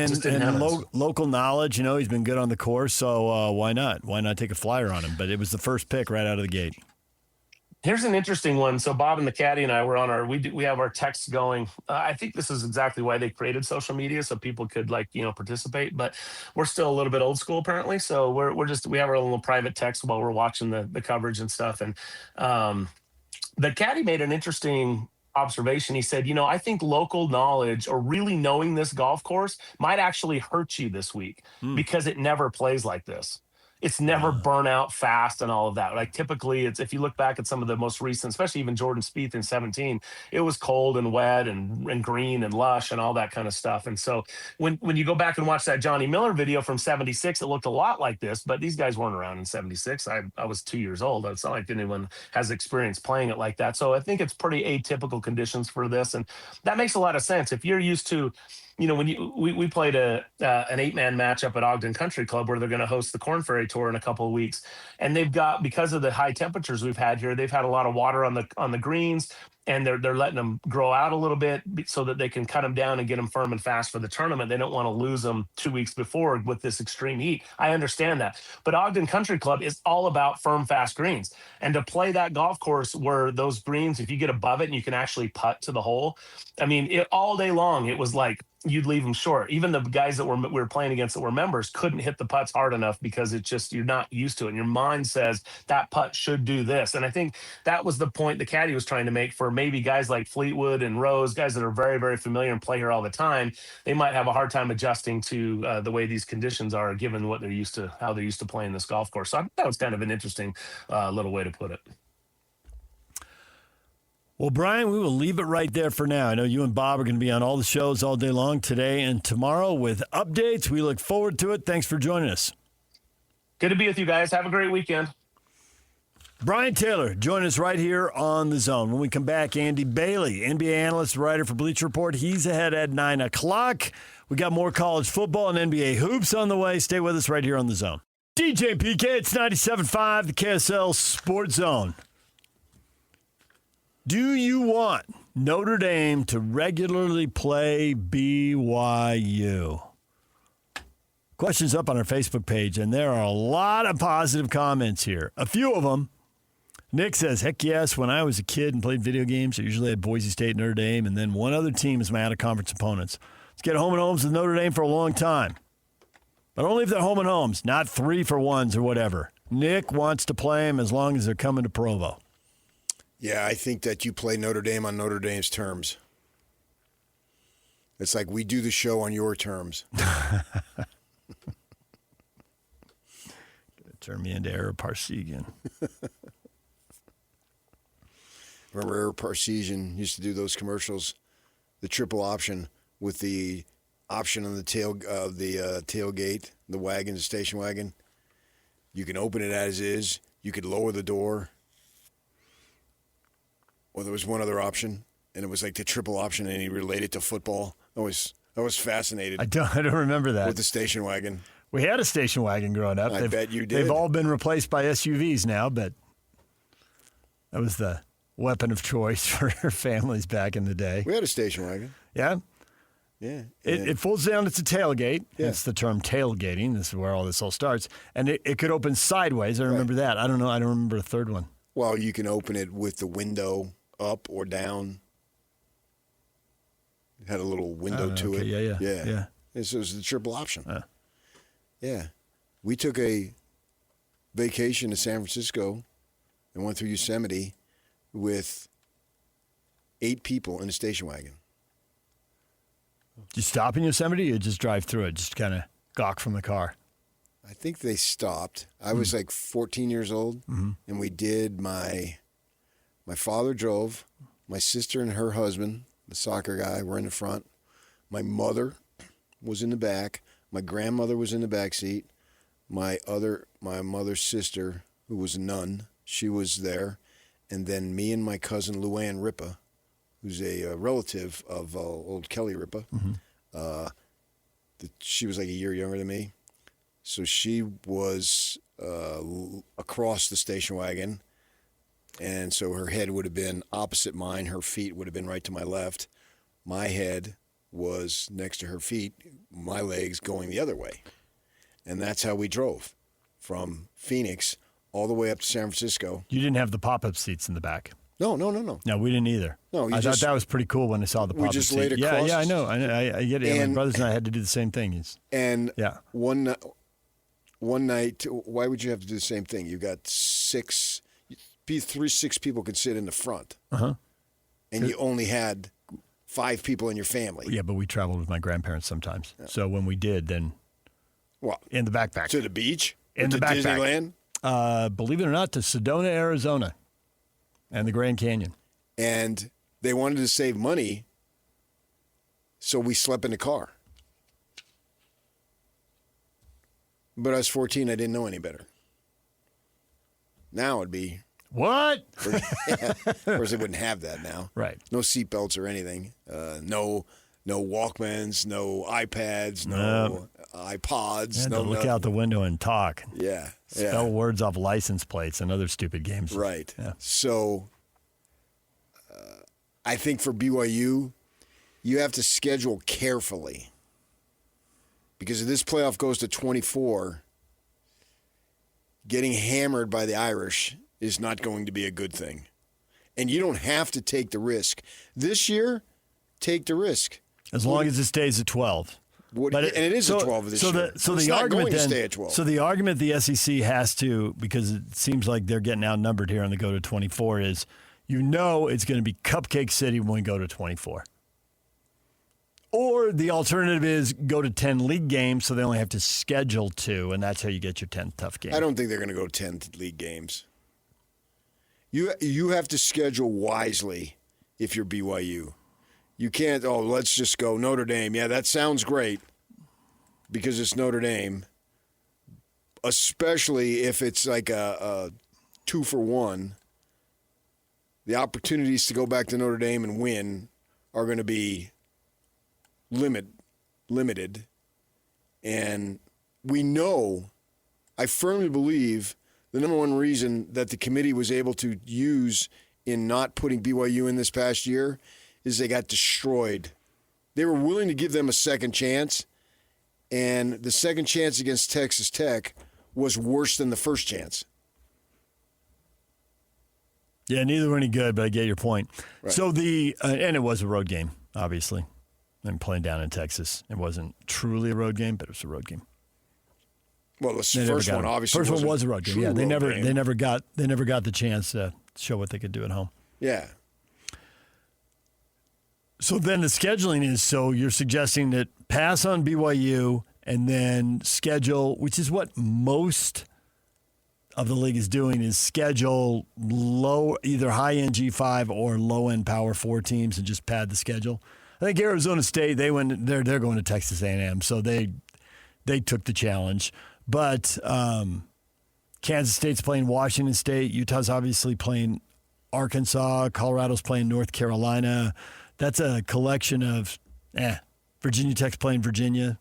local knowledge. He's been good on the course. So why not? Why not take a flyer on him? But it was the first pick right out of the gate. Here's an interesting one. So Bob and the caddy and I were on we have our texts going. I think this is exactly why they created social media, so people could participate. But we're still a little bit old school apparently. So we have our little private text while we're watching the coverage and stuff. And the caddy made an interesting observation. He said, I think local knowledge or really knowing this golf course might actually hurt you this week because it never plays like this. It's never burn out fast and all of that. Like typically if you look back at some of the most recent, especially even Jordan Spieth in 17, it was cold and wet and green and lush and all that kind of stuff. And so when you go back and watch that Johnny Miller video from 76, it looked a lot like this, but these guys weren't around in 76. I was 2 years old. It's not like anyone has experience playing it like that. So I think it's pretty atypical conditions for this. And that makes a lot of sense. If you're used to, when we played an 8-man matchup at Ogden Country Club where they're going to host the Corn Ferry Tour in a couple of weeks, and they've got, because of the high temperatures we've had here, they've had a lot of water on the greens, and they're letting them grow out a little bit so that they can cut them down and get them firm and fast for the tournament. They don't want to lose them 2 weeks before with this extreme heat. I understand that, but Ogden Country Club is all about firm, fast greens, and to play that golf course where those greens, if you get above it and you can actually putt to the hole, I mean, all day long it was like you'd leave them short. Even the guys that we were playing against that were members couldn't hit the putts hard enough because you're not used to it. And your mind says that putt should do this. And I think that was the point the caddy was trying to make for maybe guys like Fleetwood and Rose, guys that are very, very familiar and play here all the time. They might have a hard time adjusting to the way these conditions are, given what how they're used to playing this golf course. So I thought that was kind of an interesting little way to put it. Well, Brian, we will leave it right there for now. I know you and Bob are going to be on all the shows all day long today and tomorrow with updates. We look forward to it. Thanks for joining us. Good to be with you guys. Have a great weekend. Brian Taylor, join us right here on The Zone. When we come back, Andy Bailey, NBA analyst, writer for Bleacher Report. He's ahead at 9 o'clock. We got more college football and NBA hoops on the way. Stay with us right here on The Zone. DJ and PK, it's 97.5, the KSL Sports Zone. Do you want Notre Dame to regularly play BYU? Questions up on our Facebook page, and there are a lot of positive comments here. A few of them. Nick says, heck yes, when I was a kid and played video games, I usually had Boise State, Notre Dame, and then one other team as my out-of-conference opponents. Let's get home and homes with Notre Dame for a long time. But only if they're home and homes, not 3-for-1s or whatever. Nick wants to play them as long as they're coming to Provo. Yeah, I think that you play Notre Dame on Notre Dame's terms. It's like we do the show on your terms. Turn me into Arab Parsegian. Remember Arab Parsegian used to do those commercials, the triple option with the option on the tailgate, the wagon, the station wagon. You can open it as is. You could lower the door. Or there was one other option, and it was like the triple option, and he related to football. I was fascinated. I don't remember that. With the station wagon. We had a station wagon growing up. I bet you did. They've all been replaced by SUVs now, but that was the weapon of choice for families back in the day. We had a station wagon. Yeah? Yeah. It folds down. It's a tailgate. Yeah. It's the term tailgating. This is where all this all starts. And it could open sideways. I remember that. I don't know. I don't remember a third one. Well, you can open it with the window up or down. It had a little window to it. Yeah. This was the triple option. Yeah. We took a vacation to San Francisco and went through Yosemite with 8 people in a station wagon. Did you stop in Yosemite or you just drive through it, just kind of gawk from the car? I think they stopped. I was like 14 years old, and we did my father drove, my sister and her husband, the soccer guy, were in the front. My mother was in the back. My grandmother was in the back seat. My mother's sister, who was a nun, she was there. And then me and my cousin Luann Ripa, who's a relative of old Kelly Ripa. She was like a year younger than me. So she was across the station wagon. And so her head would have been opposite mine. Her feet would have been right to my left. My head was next to her feet, my legs going the other way. And that's how we drove from Phoenix all the way up to San Francisco. You didn't have the pop-up seats in the back. No. No, we didn't either. No, I thought that was pretty cool when I saw the pop-up seat. We just laid across. Yeah, I know. I get it. My brothers and I had to do the same thing. One night, why would you have to do the same thing? You got six people could sit in the front. Uh-huh. And you only had 5 people in your family. Yeah, but we traveled with my grandparents sometimes. Yeah. So when we did, then in the backpack. To the beach? In the backpack. Disneyland? Believe it or not, to Sedona, Arizona and the Grand Canyon. And they wanted to save money, so we slept in the car. But I was 14, I didn't know any better. Now it'd be... What? Of course, they wouldn't have that now. Right. No seatbelts or anything. No Walkmans, no iPads, no iPods. No, look out the window and talk. Yeah. Spell words off license plates and other stupid games. Right. Yeah. So I think for BYU, you have to schedule carefully. Because if this playoff goes to 24, getting hammered by the Irish is not going to be a good thing. And you don't have to take the risk. This year, take the risk. As long as it stays at 12. It is at 12 this year. So it's the not argument going to then, stay at 12. So the argument the SEC has to, because it seems like they're getting outnumbered here on the go to 24, is it's going to be Cupcake City when we go to 24. Or the alternative is go to 10 league games, so they only have to schedule 2, and that's how you get your 10th tough game. I don't think they're going to go 10 league games. You have to schedule wisely if you're BYU. You can't, let's just go Notre Dame. Yeah, that sounds great because it's Notre Dame, especially if it's like a 2-for-1. The opportunities to go back to Notre Dame and win are going to be limited. And we know, I firmly believe, the number one reason that the committee was able to use in not putting BYU in this past year is they got destroyed. They were willing to give them a second chance, and the second chance against Texas Tech was worse than the first chance. Yeah, neither were any good, but I get your point. Right. So and it was a road game, obviously. And playing down in Texas, it wasn't truly a road game, but it was a road game. Well, the first one obviously was a road game. Yeah, they never got the chance to show what they could do at home. Yeah. So then the scheduling is, so you're suggesting that pass on BYU and then schedule, which is what most of the league is doing, is schedule either high-end G5 or low-end Power 4 teams and just pad the schedule. I think Arizona State, they're going to Texas A&M, so they took the challenge. But Kansas State's playing Washington State. Utah's obviously playing Arkansas. Colorado's playing North Carolina. That's a collection of, Virginia Tech's playing Virginia.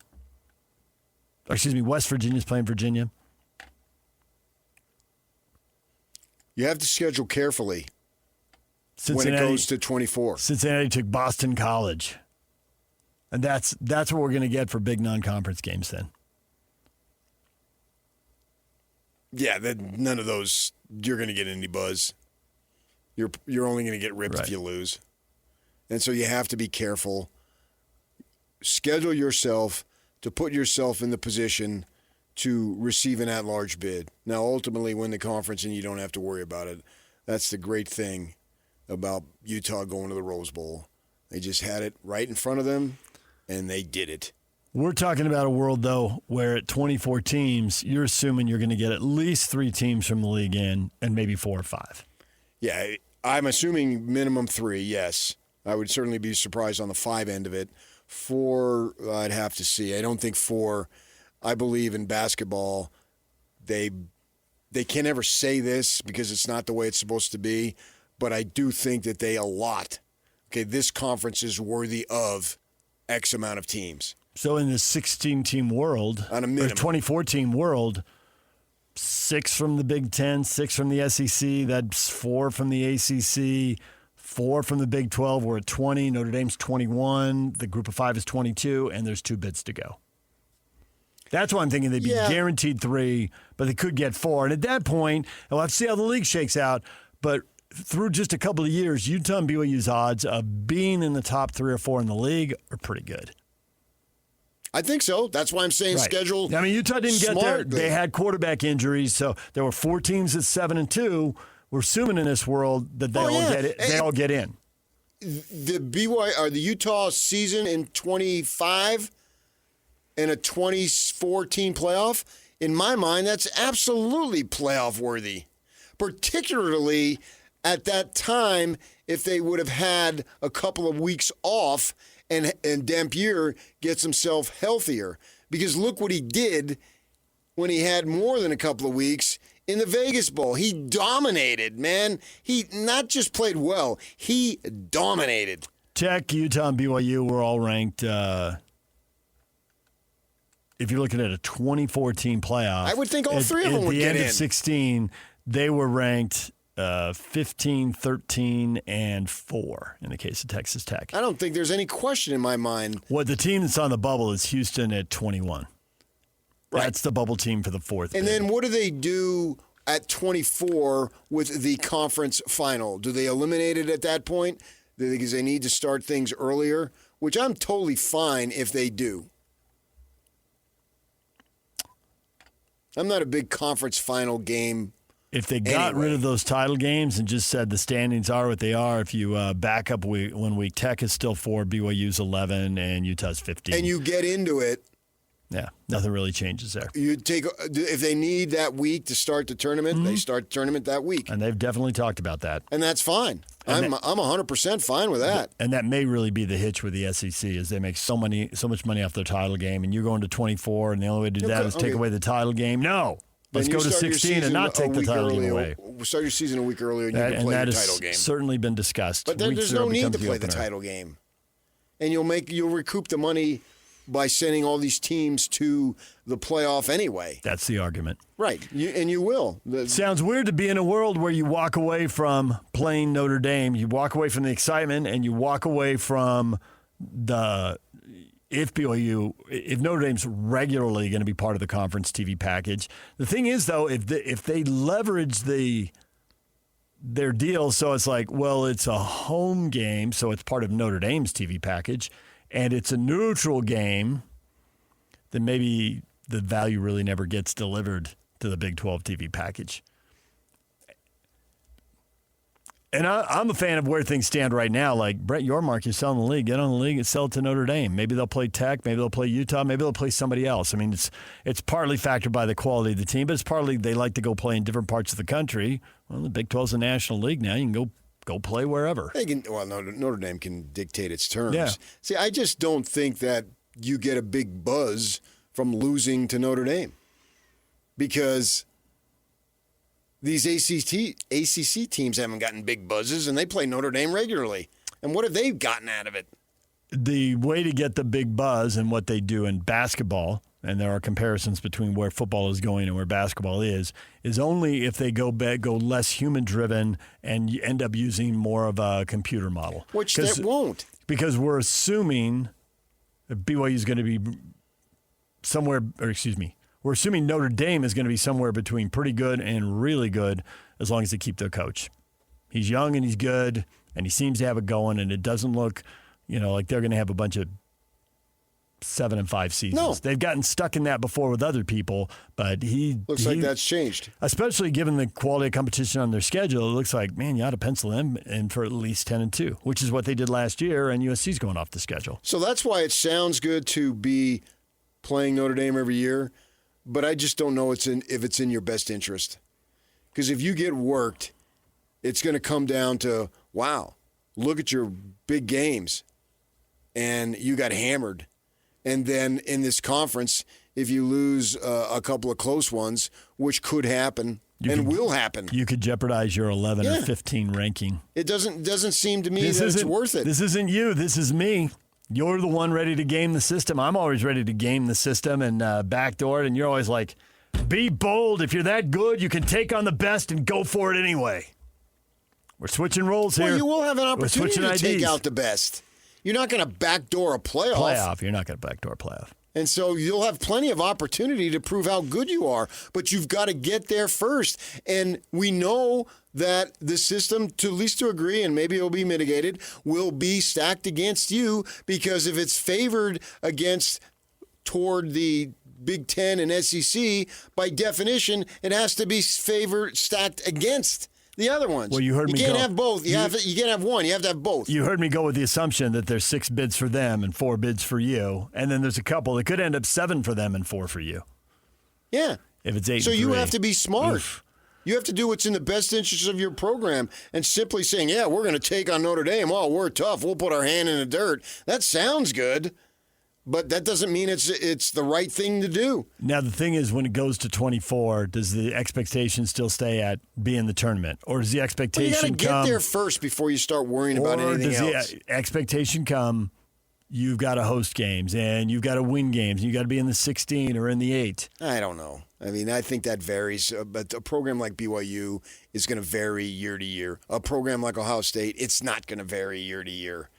West Virginia's playing Virginia. You have to schedule carefully when it goes to 24. Cincinnati took Boston College. And that's what we're going to get for big non-conference games then. Yeah, none of those you're going to get any buzz. You're only going to get ripped if you lose. And so you have to be careful. Schedule yourself to put yourself in the position to receive an at-large bid. Now, ultimately, win the conference and you don't have to worry about it. That's the great thing about Utah going to the Rose Bowl. They just had it right in front of them, and they did it. We're talking about a world, though, where at 24 teams, you're assuming you're going to get at least 3 teams from the league in and maybe 4 or 5. Yeah, I'm assuming minimum 3, yes. I would certainly be surprised on the 5 end of it. 4, I'd have to see. I don't think 4. I believe in basketball, they can never say this because it's not the way it's supposed to be, but I do think that they allot. Okay, this conference is worthy of X amount of teams. So in the 16-team world, on a or 24-team world, 6 from the Big Ten, 6 from the SEC, that's 4 from the ACC, 4 from the Big 12. We're at 20. Notre Dame's 21. The group of 5 is 22, and there's 2 bids to go. That's why I'm thinking they'd be guaranteed 3, but they could get 4. And at that point, we'll have to see how the league shakes out. But through just a couple of years, Utah and BYU's odds of being in the top 3 or 4 in the league are pretty good. I think so. That's why I'm saying schedule. I mean, Utah didn't get there. They had quarterback injuries, so there were 4 teams at 7-2. We're assuming in this world that they all get in. The BYU or the Utah season in 25 and a 2014 playoff, in my mind, that's absolutely playoff worthy. Particularly at that time, if they would have had a couple of weeks off and Dampier gets himself healthier. Because look what he did when he had more than a couple of weeks in the Vegas Bowl. He dominated, man. He not just played well, he dominated. Tech, Utah, and BYU were all ranked, if you're looking at a 2014 playoff. I would think all 3 of them would get in. At the end of 16, they were ranked 15, 13, and 4 in the case of Texas Tech. I don't think there's any question in my mind. What the team that's on the bubble is Houston at 21. Right. That's the bubble team for the 4th. And then what do they do at 24 with the conference final? Do they eliminate it at that point because they need to start things earlier? Which I'm totally fine if they do. I'm not a big conference final game. If they got rid of those title games and just said the standings are what they are, if you back up 1 week, Tech is still 4, BYU's 11, and Utah's 15. And you get into it. Yeah, nothing really changes there. You take if they need that week to start the tournament, they start the tournament that week. And they've definitely talked about that. And that's fine. I'm 100% fine with that. And that may really be the hitch with the SEC is they make so much money off their title game, and you're going to 24, and the only way to do that is take away the title game. No. Let's go to 16 and not take the title game away. Start your season a week earlier and you can play the title game. That has certainly been discussed. But there's no need to play the title game. And you'll recoup the money by sending all these teams to the playoff anyway. That's the argument. Right. You will. Sounds weird to be in a world where you walk away from playing Notre Dame, you walk away from the excitement, and you walk away from if Notre Dame's regularly going to be part of the conference TV package. The thing is, though, if they leverage their deal, so it's like, well, it's a home game, so it's part of Notre Dame's TV package, and it's a neutral game, then maybe the value really never gets delivered to the Big 12 TV package. And I'm a fan of where things stand right now. Like, Brett Yormark, you're selling the league. Get on the league and sell it to Notre Dame. Maybe they'll play Tech. Maybe they'll play Utah. Maybe they'll play somebody else. I mean, it's partly factored by the quality of the team, but it's partly they like to go play in different parts of the country. Well, the Big 12's a national league now. You can go play wherever. Notre Dame can dictate its terms. Yeah. See, I just don't think that you get a big buzz from losing to Notre Dame because these ACC teams haven't gotten big buzzes, and they play Notre Dame regularly. And what have they gotten out of it? The way to get the big buzz and what they do in basketball, and there are comparisons between where football is going and where basketball is only if they go less human-driven and you end up using more of a computer model. Which that won't. Because we're assuming that BYU is going to be we're assuming Notre Dame is going to be somewhere between pretty good and really good as long as they keep their coach. He's young and he's good, and he seems to have it going, and it doesn't look, like they're going to have a bunch of 7-5 seasons. No. They've gotten stuck in that before with other people, but looks like that's changed. Especially given the quality of competition on their schedule, it looks like, man, you ought to pencil them in for at least 10-2, which is what they did last year, and USC's going off the schedule. So that's why it sounds good to be playing Notre Dame every year. But I just don't know if it's in your best interest. Because if you get worked, it's going to come down to, wow, look at your big games. And you got hammered. And then in this conference, if you lose a couple of close ones, which could happen will happen. You could jeopardize your 11 or 15 ranking. It doesn't seem to me that it's worth it. This isn't you. This is me. You're the one ready to game the system. I'm always ready to game the system and backdoor it, and you're always like, be bold. If you're that good, you can take on the best and go for it anyway. We're switching roles here. Well, you will have an opportunity to take out the best. You're not going to backdoor a playoff. You're not going to backdoor a playoff. And so you'll have plenty of opportunity to prove how good you are, but you've got to get there first. And we know that the system, to at least to agree, and maybe it'll be mitigated, will be stacked against you, because if it's favored toward the Big Ten and SEC, by definition, it has to be stacked against the other ones. Well, you heard me can't go. have both. You can't have one. You have to have both. You heard me go with the assumption that there's 6 bids for them and 4 bids for you, and then there's a couple that could end up 7 for them and 4 for you. Yeah. If it's 8. So and you 3. have to be smart. Oof. You have to do what's in the best interest of your program, and simply saying, "Yeah, we're going to take on Notre Dame. Oh, we're tough. We'll put our hand in the dirt." That sounds good. But that doesn't mean it's the right thing to do. Now, the thing is, when it goes to 24, does the expectation still stay at being in the tournament? Or does the expectation you got to get there first before you start worrying about anything else. The expectation come, you've got to host games, and you've got to win games, and you've got to be in the 16 or in the 8? I don't know. I mean, I think that varies. But a program like BYU is going to vary year to year. A program like Ohio State, it's not going to vary year to year.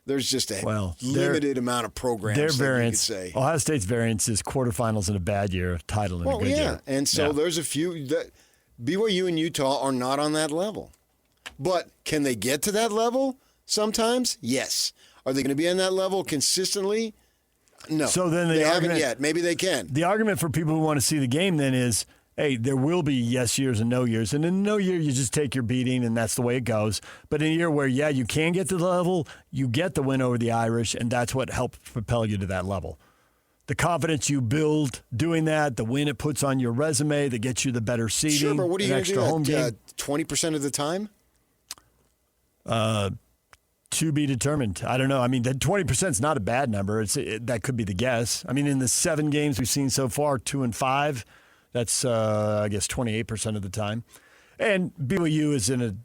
There's just a limited amount of programs. Their variance, you could say. Ohio State's variance is quarterfinals in a bad year, title in a good year. And so there's a few that BYU and Utah are not on that level. But can they get to that level sometimes? Yes. Are they going to be on that level consistently? No. So then they haven't yet. Maybe they can. The argument for people who want to see the game then is, hey, there will be yes years and no years. And in no year, you just take your beating, and that's the way it goes. But in a year where, you can get to the level, you get the win over the Irish, and that's what helps propel you to that level. The confidence you build doing that, the win it puts on your resume that gets you the better seeding. Sure, but what are you going to do? Home game. 20% of the time? To be determined. I don't know. I mean, that 20% is not a bad number. That could be the guess. I mean, in the 7 games we've seen so far, 2 and 5, that's, I guess, 28% of the time. And BYU is in a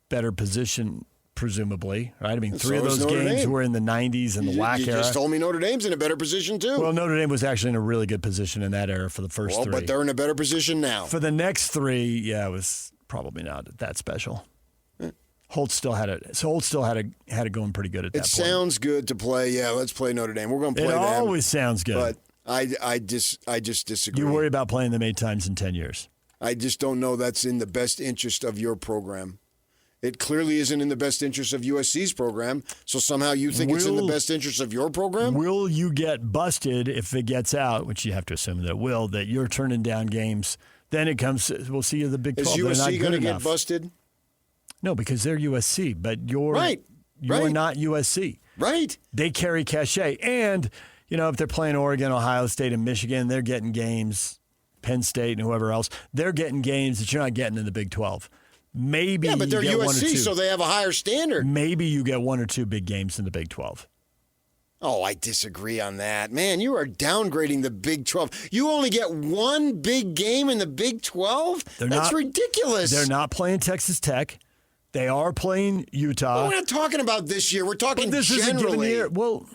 better position, presumably, right? I mean, 3 of those games were in the 90s and the WAC era. You just told me Notre Dame's in a better position, too. Well, Notre Dame was actually in a really good position in that era for the first 3. But they're in a better position now. For the next 3, it was probably not that special. Holtz still had it. So Holtz still had it going pretty good at that point. It sounds good to play. Yeah, let's play Notre Dame. We're going to play them. It always sounds good. But I just disagree. You worry about playing them 8 times in 10 years. I just don't know that's in the best interest of your program. It clearly isn't in the best interest of USC's program, so somehow you think it's in the best interest of your program? Will you get busted if it gets out, which you have to assume that it will, that you're turning down games? Then it comes, we'll see you the Big 12. Is USC going to get busted? No, because they're USC, but you're not USC. Right. They carry cachet. And, if they're playing Oregon, Ohio State, and Michigan, they're getting games, Penn State and whoever else, they're getting games that you're not getting in the Big 12. Maybe but they're you get USC, so they have a higher standard. Maybe you get 1 or 2 big games in the Big 12. Oh, I disagree on that. Man, you are downgrading the Big 12. You only get 1 big game in the Big 12? That's ridiculous. They're not playing Texas Tech. They are playing Utah. Well, we're not talking about this year. We're talking this generally. Is a given year. Well,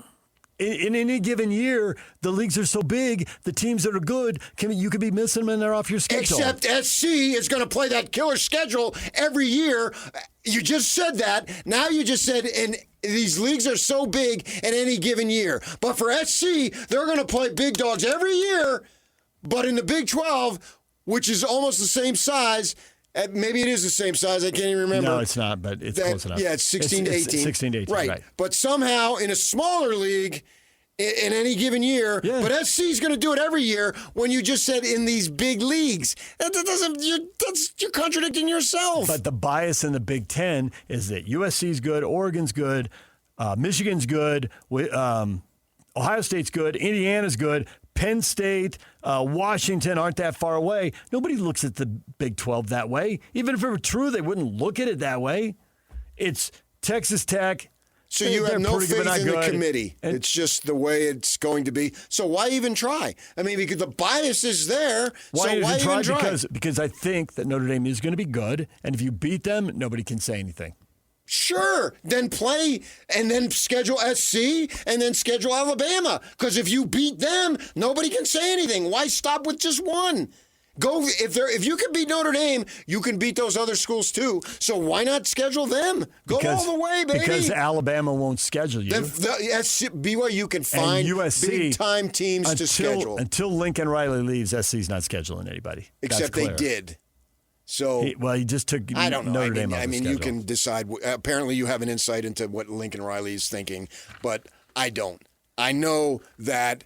in any given year, the leagues are so big, the teams that are good, you could be missing them and they're off your schedule. Except SC is going to play that killer schedule every year. You just said that. Now you just said these leagues are so big in any given year. But for SC, they're going to play big dogs every year. But in the Big 12, which is almost the same size, maybe it is the same size. I can't even remember. No, it's not, but it's close enough. Yeah, it's 16 to 18. 16 to 18, right. But somehow in a smaller league in any given year, but SC is going to do it every year when you just said in these big leagues. You're contradicting yourself. But the bias in the Big Ten is that USC's good, Oregon's good, Michigan's good, Ohio State's good, Indiana's good, Penn State, Washington aren't that far away. Nobody looks at the Big 12 that way. Even if it were true, they wouldn't look at it that way. It's Texas Tech. So you have no faith in the committee. It's just the way it's going to be. So why even try? I mean, because the bias is there. Why even try? Because I think that Notre Dame is going to be good, and if you beat them, nobody can say anything. Sure, then play and then schedule SC and then schedule Alabama. Because if you beat them, nobody can say anything. Why stop with just one? Go if you can beat Notre Dame, you can beat those other schools too. So why not schedule them? Go all the way, baby. Because Alabama won't schedule you. BYU can find big-time teams to schedule. Until Lincoln Riley leaves, SC's not scheduling anybody. Except they did. So he just took I don't know. Notre Dame off the schedule. You can decide. Apparently, you have an insight into what Lincoln Riley is thinking, but I don't. I know that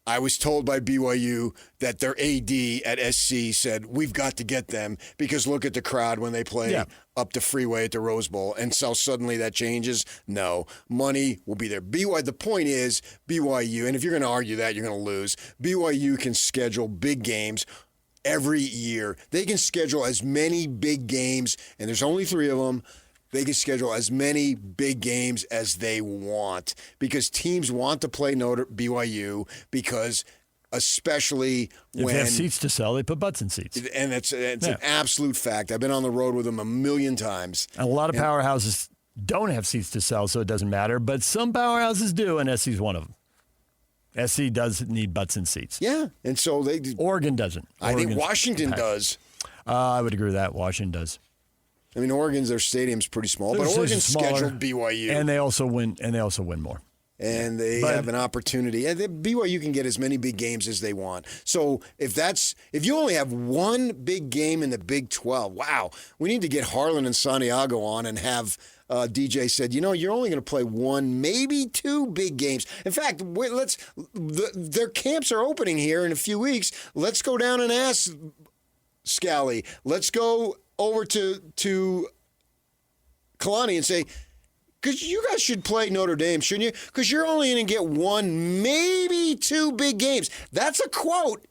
I was told by BYU that their AD at SC said, we've got to get them because look at the crowd when they play up the freeway at the Rose Bowl. And so suddenly that changes? No. Money will be there. The point is BYU, and if you're going to argue that, you're going to lose. BYU can schedule big games every year. They can schedule as many big games, and there's only 3 of them. They can schedule as many big games as they want because teams want to play BYU because especially when... If they have seats to sell, they put butts in seats. And it's an absolute fact. I've been on the road with them a million times. And a lot of powerhouses don't have seats to sell, so it doesn't matter. But some powerhouses do, and SC's one of them. SC does need butts in seats. Yeah, and so they... Oregon doesn't. I think Washington does. I would agree with that. Washington does. I mean, their stadium's pretty small, but Oregon's scheduled BYU. And they also win more. And they have an opportunity. And BYU can get as many big games as they want. So if you only have one big game in the Big 12, wow, we need to get Harlan and Santiago on and have DJ said, you're only going to play 1, maybe 2 big games. In fact, their camps are opening here in a few weeks. Let's go down and ask Scally. Let's go over to Kalani and say, because you guys should play Notre Dame, shouldn't you? Because you're only going to get 1, maybe 2 big games. That's a quote.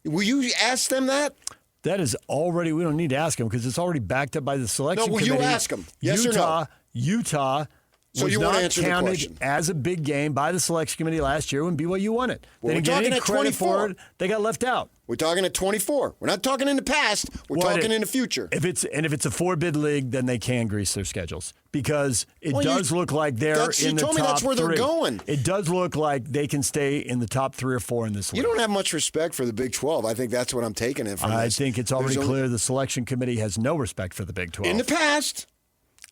Will you ask them that? That is already, we don't need to ask them because it's already backed up by the selection committee. No, will you ask them? Yes or no? Utah so was you not want to answer counted the question. as a big game by the selection committee last year when BYU won it. Well, they didn't get any credit for it. They got left out. We're talking at 24. We're not talking in the past. We're talking in the future. If it's a 4-bid league, then they can grease their schedules because it does look like they're in the top 3. You told me that's where they're going. It does look like they can stay in the top 3 or 4 in this league. You don't have much respect for the Big 12. I think that's what I'm taking it from. I think it's already clear the selection committee has no respect for the Big 12. In the past,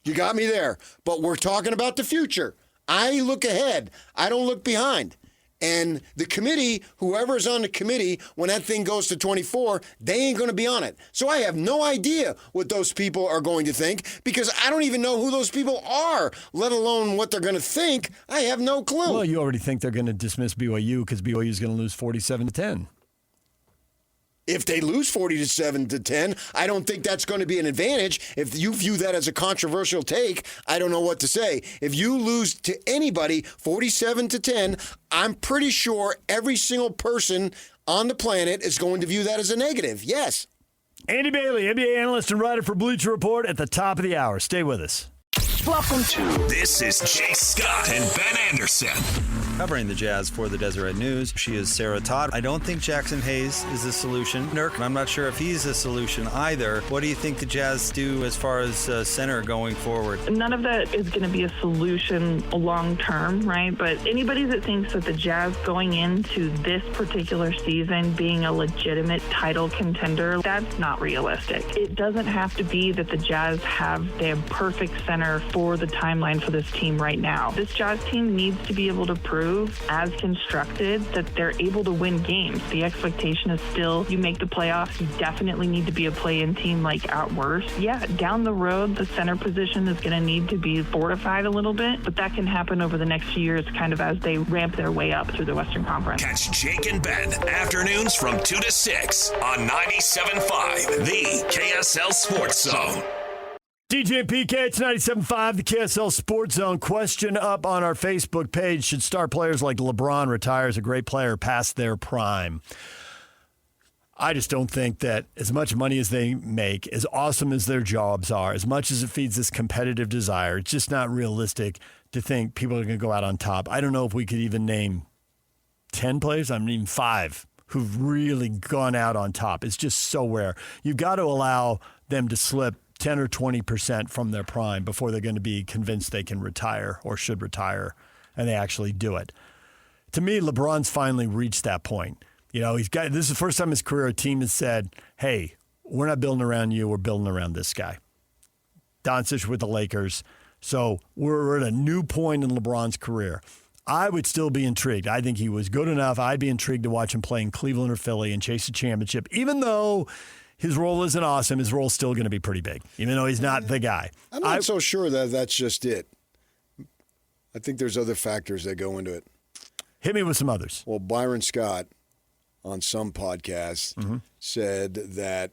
you got me there. But we're talking about the future. I look ahead. I don't look behind. And the committee, whoever's on the committee, when that thing goes to 24, they ain't going to be on it. So I have no idea what those people are going to think because I don't even know who those people are, let alone what they're going to think. I have no clue. Well, you already think they're going to dismiss BYU because BYU is going to lose 47-10. If they lose 47-10, I don't think that's going to be an advantage. If you view that as a controversial take, I don't know what to say. If you lose to anybody 47-10, I'm pretty sure every single person on the planet is going to view that as a negative. Yes. Andy Bailey, NBA analyst and writer for Bleacher Report at the top of the hour. Stay with us. Welcome to This is Jay Scott and Ben Anderson. Covering the Jazz for the Deseret News, she is Sarah Todd. I don't think Jackson Hayes is the solution. Nurk, I'm not sure if he's a solution either. What do you think the Jazz do as far as center going forward? None of that is going to be a solution long term, right? But anybody that thinks that the Jazz going into this particular season being a legitimate title contender, that's not realistic. It doesn't have to be that the Jazz have the perfect center for the timeline for this team right now. This Jazz team needs to be able to prove, as constructed, that they're able to win games. The expectation is still you make the playoffs, you definitely need to be a play-in team like at worst. Yeah, down the road, the center position is going to need to be fortified a little bit, but that can happen over the next few years kind of as they ramp their way up through the Western Conference. Catch Jake and Ben afternoons from 2 to 6 on 97.5, the KSL Sports Zone. DJ and PK, it's 97.5, the KSL Sports Zone. Question up on our Facebook page. Should star players like LeBron retire as a great player past their prime? I just don't think that as much money as they make, as awesome as their jobs are, as much as it feeds this competitive desire, it's just not realistic to think people are going to go out on top. I don't know if we could even name 10 players, I mean 5, who've really gone out on top. It's just so rare. You've got to allow them to slip 10 or 20% from their prime before they're going to be convinced they can retire or should retire, and they actually do it. To me, LeBron's finally reached that point. This is the first time in his career a team has said, hey, we're not building around you, we're building around this guy. Doncic with the Lakers. So we're at a new point in LeBron's career. I would still be intrigued. I think he was good enough. I'd be intrigued to watch him play in Cleveland or Philly and chase a championship. Even though his role isn't awesome, his role's still going to be pretty big, even though he's not the guy. I'm not so sure that that's just it. I think there's other factors that go into it. Hit me with some others. Well, Byron Scott on some podcasts said that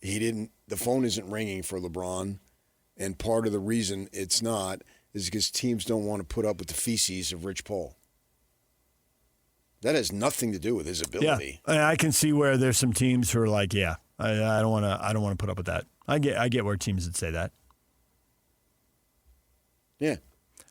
the phone isn't ringing for LeBron, and part of the reason it's not is because teams don't want to put up with the feces of Rich Paul. That has nothing to do with his ability. Yeah, I can see where there's some teams who are like, I don't want to put up with that. I get where teams would say that. Yeah.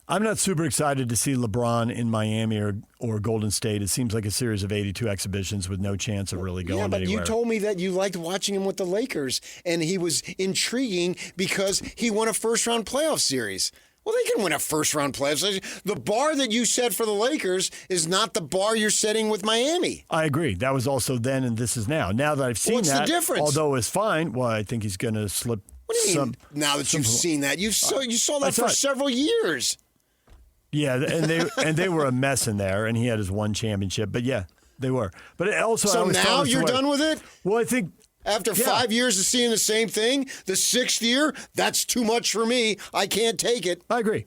I'm not super excited to see LeBron in Miami or Golden State. It seems like a series of 82 exhibitions with no chance of really going anywhere. Yeah, but you told me that you liked watching him with the Lakers, and he was intriguing because he won a first-round playoff series. Well, they can win a first-round playoff series. The bar that you set for the Lakers is not the bar you're setting with Miami. I agree. That was also then, and this is now. Now that I've seen What's the difference? Although it's fine, I think he's going to slip. What do you mean? Now that you've seen that, you saw that for several years. Yeah, and they were a mess in there, and he had his one championship. But yeah, they were. But it also, so now you're done with it? Well, I think after 5 years of seeing the same thing, the 6th year, that's too much for me. I can't take it. I agree.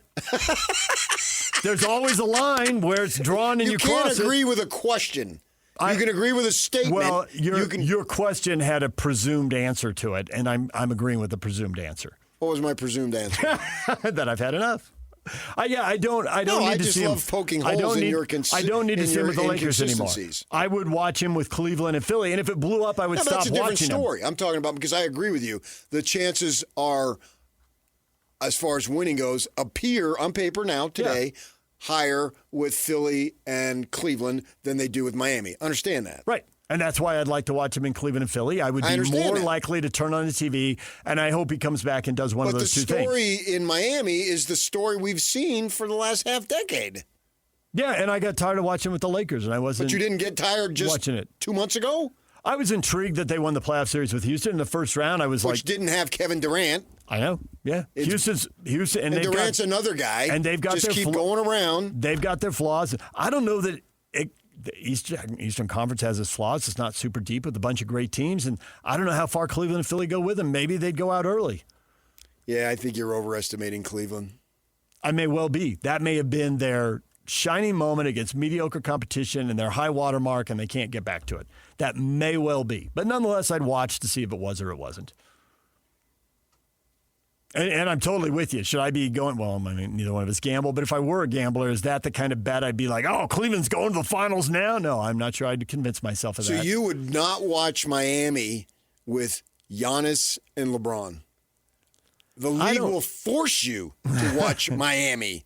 There's always a line where it's drawn and you cross it. You can't agree with a question. You can agree with a statement. Well, your question had a presumed answer to it, and I'm agreeing with the presumed answer. What was my presumed answer? That I've had enough. I don't need to see him. I just love poking holes in your I don't need to see him with the Lakers anymore. I would watch him with Cleveland and Philly, and if it blew up, I would stop watching him. That's a different story. I'm talking about because I agree with you. The chances are, as far as winning goes, appear on paper now today higher with Philly and Cleveland than they do with Miami. Understand that, right? And that's why I'd like to watch him in Cleveland and Philly. I would be more likely to turn on the TV, and I hope he comes back and does one of those two things. But the story in Miami is the story we've seen for the last half decade. Yeah, and I got tired of watching with the Lakers, and I wasn't. But you didn't get tired just watching it 2 months ago? I was intrigued that they won the playoff series with Houston in the first round. I was Which didn't have Kevin Durant. I know, yeah. Houston, and Durant's another guy. And they've got just keep going around. They've got their flaws. I don't know that the Eastern Conference has its flaws. It's not super deep with a bunch of great teams, and I don't know how far Cleveland and Philly go with them. Maybe they'd go out early. Yeah, I think you're overestimating Cleveland. I may well be. That may have been their shining moment against mediocre competition and their high water mark, and they can't get back to it. That may well be. But nonetheless, I'd watch to see if it was or it wasn't. And I'm totally with you. Should I be going? Well, I mean, neither one of us gamble. But if I were a gambler, is that the kind of bet I'd be like, oh, Cleveland's going to the finals now? No, I'm not sure I'd convince myself of that. So you would not watch Miami with Giannis and LeBron? The league will force you to watch Miami.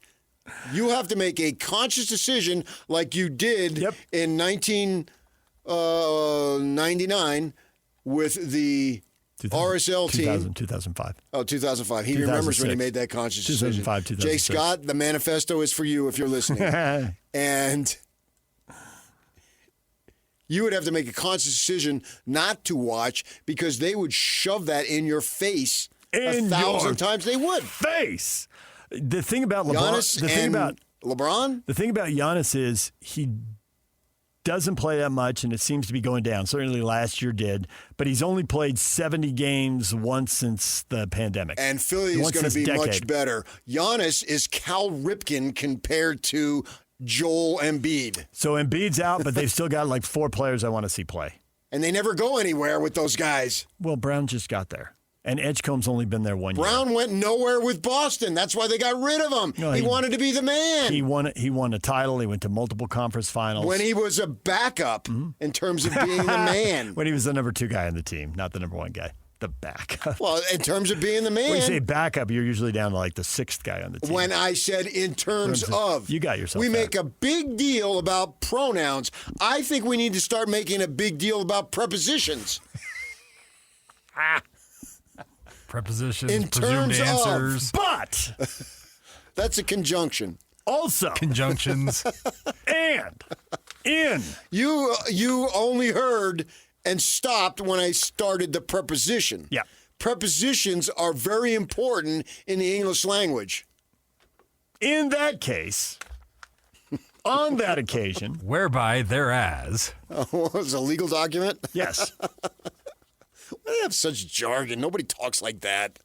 You have to make a conscious decision like you did in 1999 with the RSL team. 2005. Oh, 2005. He remembers when he made that conscious decision. 2005, 2006. Jay Scott, the manifesto is for you if you're listening. And you would have to make a conscious decision not to watch because they would shove that in your face 1,000 times. They would. Face. The thing about LeBron, LeBron? The thing about Giannis is he doesn't play that much, and it seems to be going down. Certainly last year did, but he's only played 70 games once since the pandemic. And Philly is going to be much better. Giannis is Cal Ripken compared to Joel Embiid. So Embiid's out, but they've still got like 4 players I want to see play. And they never go anywhere with those guys. Well, Brown just got there. And Edgecombe's only been there 1 year. Brown went nowhere with Boston. That's why they got rid of him. No, he wanted to be the man. He won a title. He went to multiple conference finals. When he was a backup in terms of being the man. When he was the number 2 guy on the team, not the number 1 guy. The backup. Well, in terms of being the man. When you say backup, you're usually down to like the 6th guy on the team. When I said in terms of. You got yourself We there. make a big deal about pronouns. I think we need to start making a big deal about prepositions. Prepositions, in presumed terms answers. Of, but that's a conjunction. Also. Conjunctions. And In. You only heard and stopped when I started the preposition. Yeah. Prepositions are very important in the English language. In that case, on that occasion. Whereby thereas. Oh, it's a legal document? Yes. Why do they have such jargon? Nobody talks like that.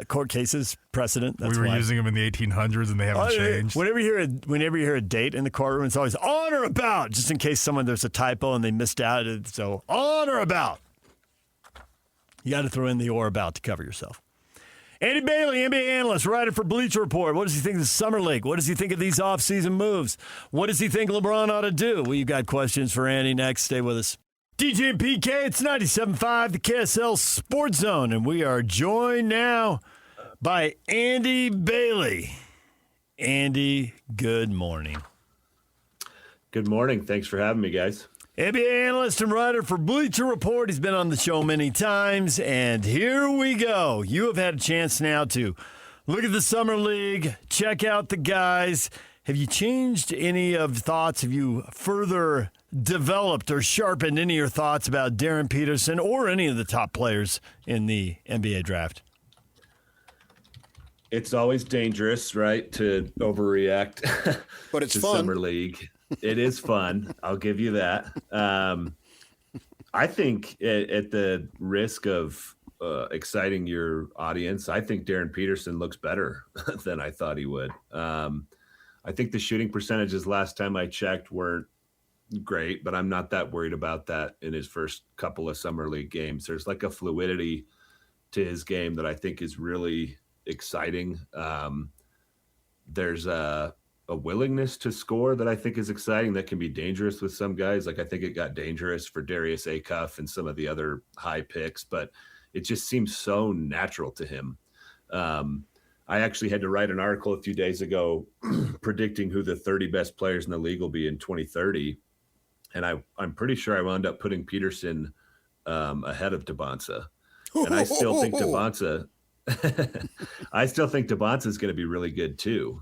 Court cases, precedent. That's we were why. using them in the 1800s and they haven't changed. Whenever you hear a date in the courtroom, it's always on or about, just in case there's a typo and they missed out. So on or about. You got to throw in the or about to cover yourself. Andy Bailey, NBA analyst, writer for Bleacher Report. What does he think of the Summer League? What does he think of these offseason moves? What does he think LeBron ought to do? Well, you got questions for Andy next. Stay with us. DJ and PK, it's 97.5, the KSL Sports Zone, and we are joined now by Andy Bailey. Andy, good morning. Good morning. Thanks for having me, guys. NBA analyst and writer for Bleacher Report. He's been on the show many times, and here we go. You have had a chance now to look at the Summer League, check out the guys. Have you changed any of thoughts? Have you further developed or sharpened any of your thoughts about Darren Peterson or any of the top players in the NBA draft? It's always dangerous, right, to overreact. But it's to fun. Summer League. It is fun. I'll give you that. I think at the risk of exciting your audience, I think Darren Peterson looks better than I thought he would. I think the shooting percentages last time I checked weren't great, but I'm not that worried about that in his first couple of Summer League games. There's like a fluidity to his game that I think is really exciting. There's a willingness to score that I think is exciting that can be dangerous with some guys. Like I think it got dangerous for Darius Acuff and some of the other high picks, but it just seems so natural to him. I actually had to write an article a few days ago predicting who the 30 best players in the league will be in 2030. And I'm pretty sure I wound up putting Peterson ahead of Debonsa. And I still think Debonsa is going to be really good too.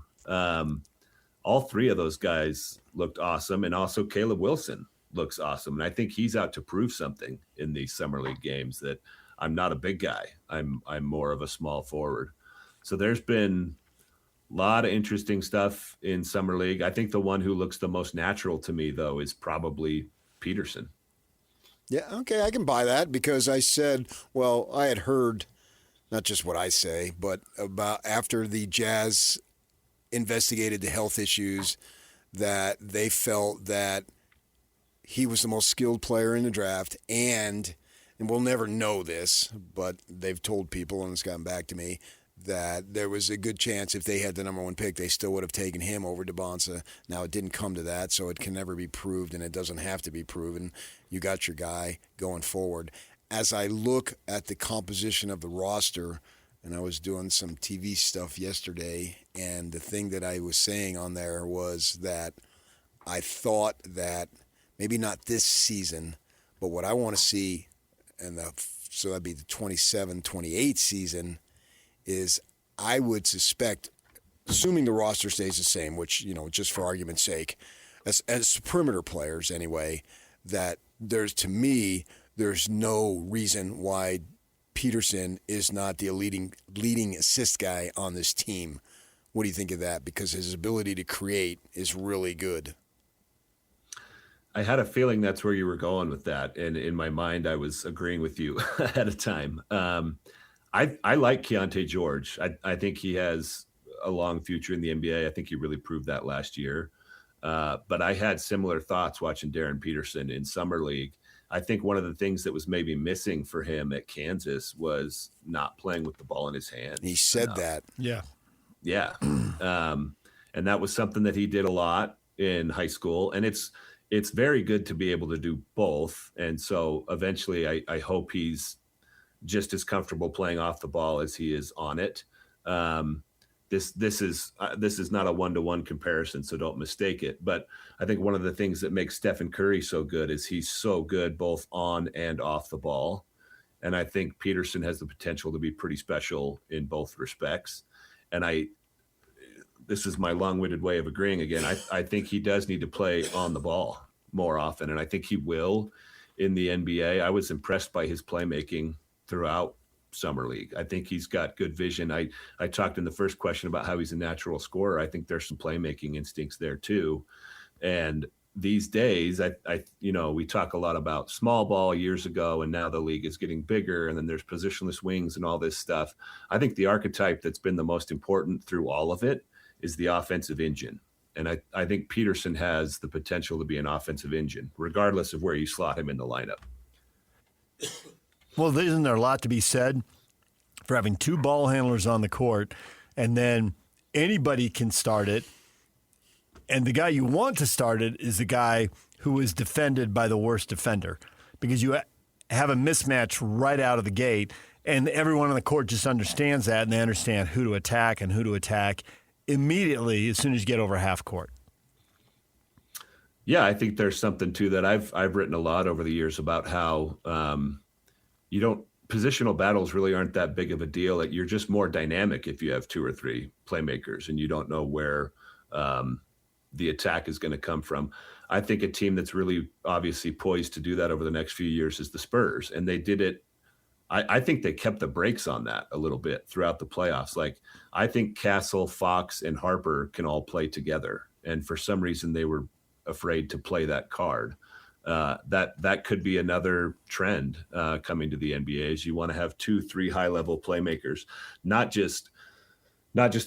All three of those guys looked awesome. And also Caleb Wilson looks awesome. And I think he's out to prove something in these Summer League games that I'm not a big guy. I'm more of a small forward. So there's been a lot of interesting stuff in Summer League. I think the one who looks the most natural to me, though, is probably Peterson. Yeah, okay, I can buy that because I said, well, I had heard, not just what I say, but about after the Jazz investigated the health issues, that they felt that he was the most skilled player in the draft, and we'll never know this, but they've told people, and it's gotten back to me, that there was a good chance if they had the number one pick, they still would have taken him over Debonsa. Now, it didn't come to that, so it can never be proved, and it doesn't have to be proven. You got your guy going forward. As I look at the composition of the roster, and I was doing some TV stuff yesterday, and the thing that I was saying on there was that I thought that maybe not this season, but what I want to see, so that'd be the 27-28 season, is I would suspect, assuming the roster stays the same, which, just for argument's sake, as perimeter players anyway, that there's no reason why Peterson is not the leading assist guy on this team. What do you think of that? Because his ability to create is really good. I had a feeling that's where you were going with that. And in my mind, I was agreeing with you ahead of time. I like Keontae George. I think he has a long future in the NBA. I think he really proved that last year. But I had similar thoughts watching Darren Peterson in Summer League. I think one of the things that was maybe missing for him at Kansas was not playing with the ball in his hand. He said that. Yeah. Yeah. And that was something that he did a lot in high school. And it's very good to be able to do both. And so eventually I hope he's just as comfortable playing off the ball as he is on it. This is not a one-to-one comparison, so don't mistake it. But I think one of the things that makes Stephen Curry so good is he's so good both on and off the ball. And I think Peterson has the potential to be pretty special in both respects. And this is my long-winded way of agreeing again. I think he does need to play on the ball. more often, and I think he will in the NBA. I was impressed by his playmaking throughout Summer League. I think he's got good vision. I talked in the first question about how he's a natural scorer. I think there's some playmaking instincts there too. And these days, we talk a lot about small ball years ago, and now the league is getting bigger, and then there's positionless wings and all this stuff. I think the archetype that's been the most important through all of it is the offensive engine. And I think Peterson has the potential to be an offensive engine, regardless of where you slot him in the lineup. Well, isn't there a lot to be said for having two ball handlers on the court, and then anybody can start it, and the guy you want to start it is the guy who is defended by the worst defender, because you have a mismatch right out of the gate, and everyone on the court just understands that, and they understand who to attack and who to attack immediately as soon as you get over half court. Yeah, I think there's something to that. I've written a lot over the years about how positional battles really aren't that big of a deal. You're just more dynamic if you have two or three playmakers and you don't know where the attack is going to come from. I think a team that's really obviously poised to do that over the next few years is the Spurs, and they did it. I think they kept the brakes on that a little bit throughout the playoffs. Like, I think Castle, Fox, and Harper can all play together, and for some reason they were afraid to play that card. That could be another trend coming to the NBA, is you want to have 2-3 high-level playmakers, not just